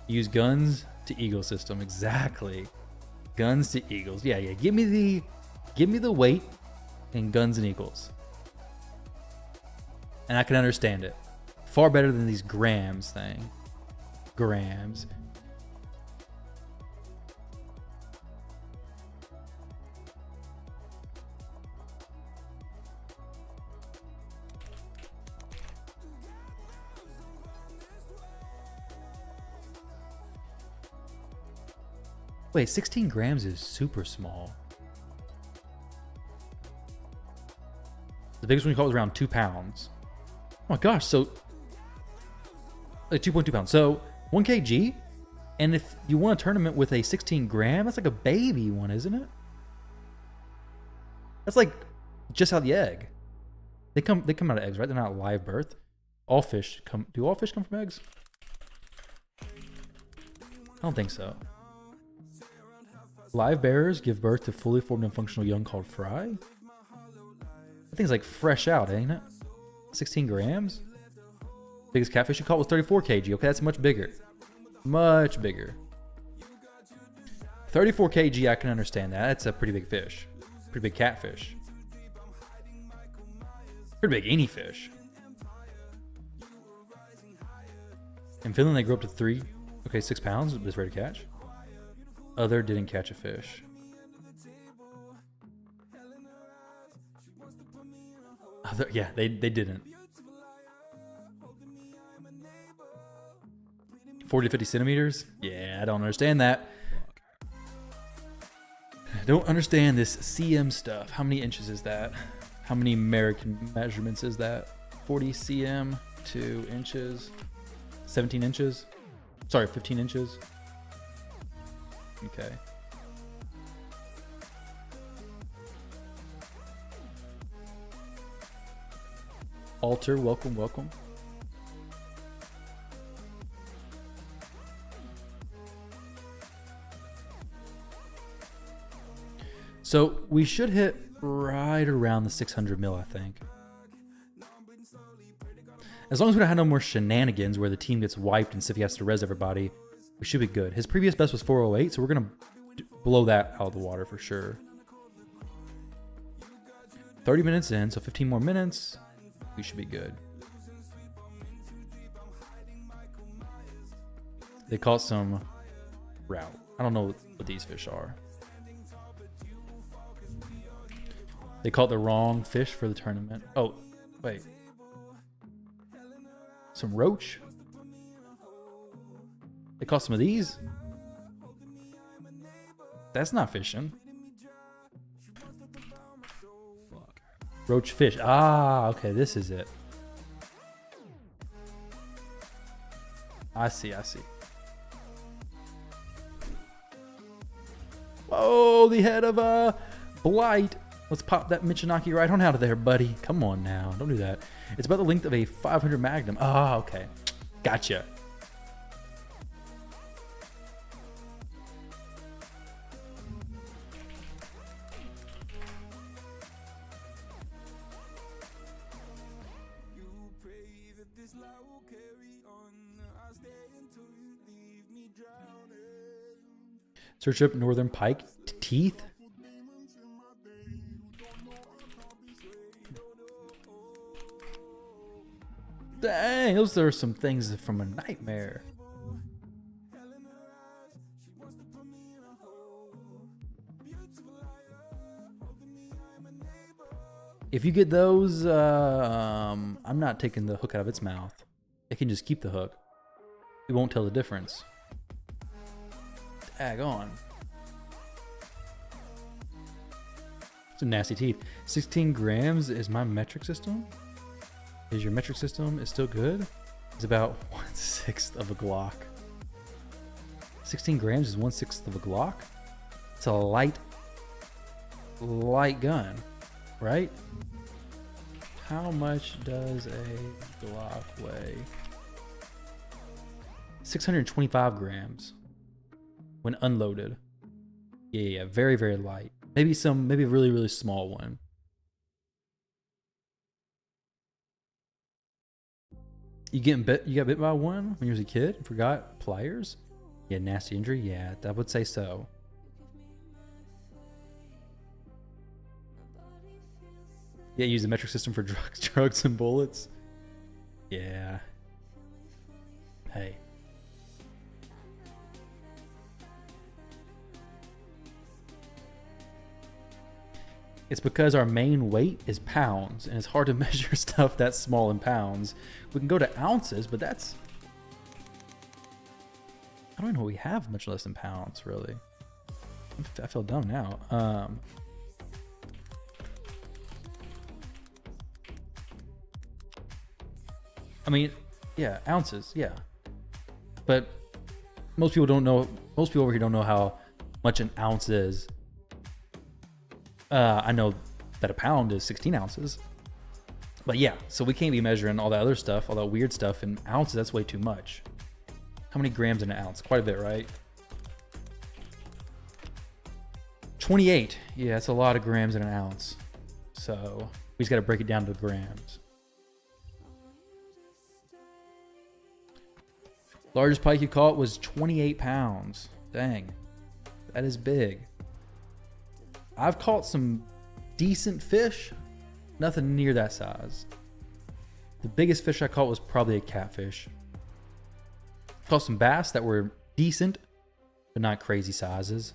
Use guns to eagle system. Exactly. Guns to eagles. Yeah. Give me the weight and guns and eagles. And I can understand it. Far better than these grams thing. Grams. Wait, 16 grams is super small. The biggest one you caught was around 2 pounds. Oh my gosh, so like 2.2 pounds. So 1 kg. And if you won a tournament with a 16 gram, that's like a baby one, isn't it? That's like just out the egg. They come out of eggs, right? They're not live birth. All fish come. Do all fish come from eggs? I don't think so. Live bearers give birth to fully formed and functional young called fry. That thing's like fresh out, ain't it? 16 grams? Biggest catfish you caught was 34 kg. Okay, that's much bigger. Much bigger. 34 kg, I can understand that. That's a pretty big fish. Pretty big catfish. Pretty big any fish. In Finland, they grew up to 6 pounds, but it's ready to catch. Other didn't catch a fish. Other, yeah, they didn't. 40 to 50 centimeters? Yeah, I don't understand that. I don't understand this CM stuff. How many inches is that? How many American measurements is that? 40 cm to inches. 17 inches? Sorry, 15 inches. Okay. Alter, welcome, welcome. So we should hit right around the 600 mil, I think. As long as we don't have no more shenanigans where the team gets wiped and Siffy has to res everybody, we should be good. His previous best was 408, so we're going to blow that out of the water for sure. 30 minutes in, so 15 more minutes. We should be good. They caught some route. I don't know what these fish are. They caught the wrong fish for the tournament. Oh, wait. Some roach? They caught some of these? That's not fishing. Roach fish. Ah, okay, this is it. I see, I see. Whoa, the head of a blight. Let's pop that Michinaki right on out of there, buddy. Come on now, don't do that. It's about the length of a 500 Magnum. Ah, okay. Gotcha. Search up northern pike teeth. Dang, those are some things from a nightmare. If you get those, I'm not taking the hook out of its mouth. It can just keep the hook. It won't tell the difference. Dag on. Some nasty teeth. 16 grams is my metric system. Is your metric system is still good? It's about 1/6 of a Glock. 16 grams is 1/6 of a Glock. It's a light gun, right? How much does a Glock weigh? 625 grams when unloaded. Yeah, very, very light. Maybe a really, really small one. You got bit by one when you was a kid? Forgot pliers? Yeah, nasty injury? Yeah, I would say so. Yeah, use the metric system for drugs and bullets. Yeah. Hey. It's because our main weight is pounds, and it's hard to measure stuff that small in pounds. We can go to ounces, but that's... I don't know we have much less than pounds, really. I feel dumb now. I mean, yeah, ounces, yeah. But most people don't know, most people over here don't know how much an ounce is. I know that a pound is 16 ounces. But yeah, so we can't be measuring all that other stuff, all that weird stuff in ounces. That's way too much. How many grams in an ounce? Quite a bit, right? 28. Yeah, that's a lot of grams in an ounce. So we just got to break it down to grams. Largest pike you caught was 28 pounds. Dang, that is big. I've caught some decent fish, nothing near that size. The biggest fish I caught was probably a catfish. Caught some bass that were decent, but not crazy sizes.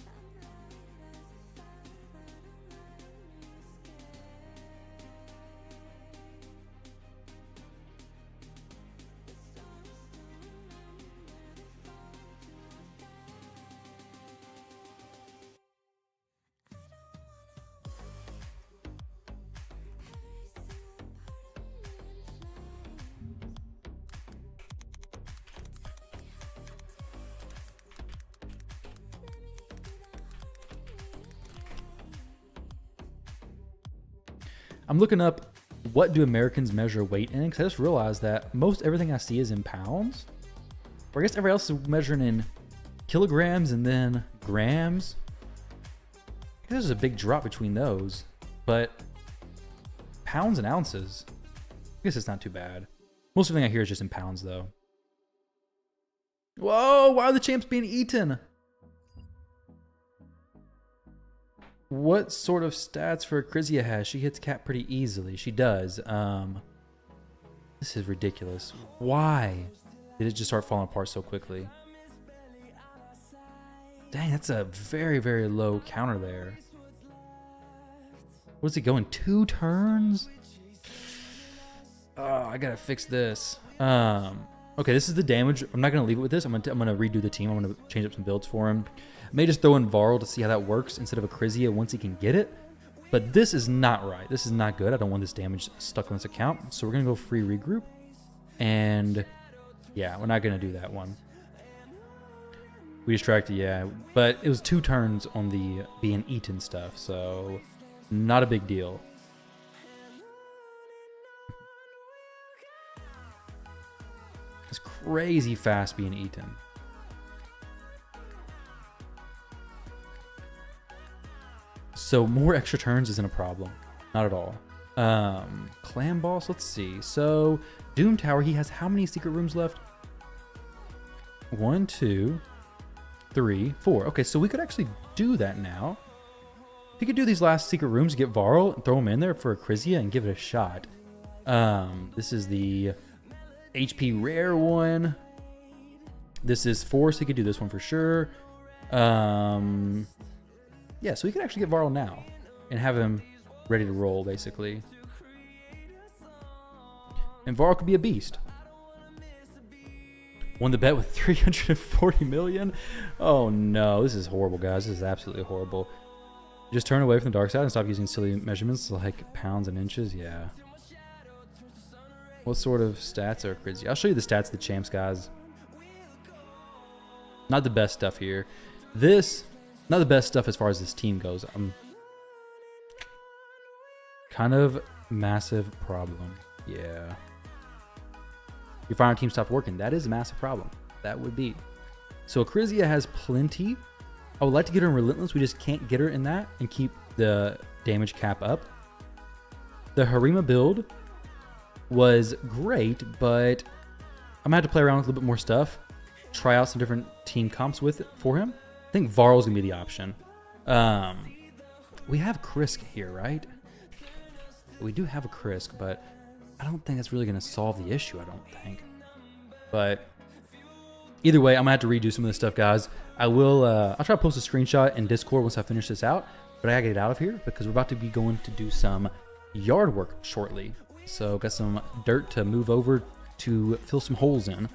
I'm looking up what do Americans measure weight in, because I just realized that most everything I see is in pounds. Or I guess everybody else is measuring in kilograms and then grams. I guess there's a big drop between those, but pounds and ounces, I guess it's not too bad. Most everything I hear is just in pounds though. Whoa, why are the champs being eaten? What sort of stats for Krizia has? She hits Cat pretty easily. She does. This is ridiculous. Why did it just start falling apart so quickly? Dang, that's a very, very low counter there. What's it going? 2 turns? Oh, I gotta fix this. Okay, this is the damage. I'm not gonna leave it with this. I'm gonna redo the team. I'm gonna change up some builds for him. I may just throw in Varl to see how that works instead of a Krizia once he can get it. But this is not right. This is not good. I don't want this damage stuck on this account. So we're gonna go free regroup. And yeah, we're not gonna do that one. We distracted, yeah. But it was 2 turns on the being eaten stuff, so not a big deal. It's crazy fast being eaten. So more extra turns isn't a problem. Not at all. Clan boss, let's see. So Doom Tower, he has how many secret rooms left? 1, 2, 3, 4. Okay, so we could actually do that now. We could do these last secret rooms, get Varl, and throw him in there for a Krizia and give it a shot. This is the HP rare one. This is 4, so you could do this one for sure. Yeah, so we could actually get Varl now and have him ready to roll, basically. And Varl could be a beast. Won the bet with 340 million? Oh no, this is horrible, guys. This is absolutely horrible. Just turn away from the dark side and stop using silly measurements like pounds and inches. Yeah. What sort of stats are crazy? I'll show you the stats of the champs, guys. Not the best stuff here. This, not the best stuff as far as this team goes. Kind of massive problem. Yeah. Your final team stopped working. That is a massive problem. That would be. So Acrizia has plenty. I would like to get her in Relentless. We just can't get her in that and keep the damage cap up. The Harima build was great, but I'm gonna have to play around with a little bit more stuff. Try out some different team comps with it for him. I think Varl's gonna be the option. We have Krisk here, right? We do have a Krisk, but I don't think that's really gonna solve the issue, I don't think. But either way, I'm gonna have to redo some of this stuff, guys. I'll try to post a screenshot in Discord once I finish this out, but I gotta get out of here because we're about to be going to do some yard work shortly. So got some dirt to move over to fill some holes in.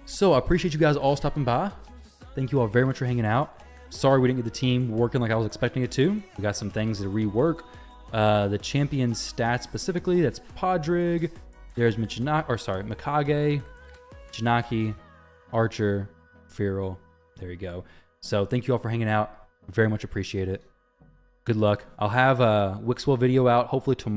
So I appreciate you guys all stopping by. Thank you all very much for hanging out. Sorry we didn't get the team working like I was expecting it to. We got some things to rework. The champion stats specifically, that's Podrig. There's Mikage, Janaki, Archer, Feral. There you go. So thank you all for hanging out. Very much appreciate it. Good luck. I'll have a Wixwell video out hopefully tomorrow.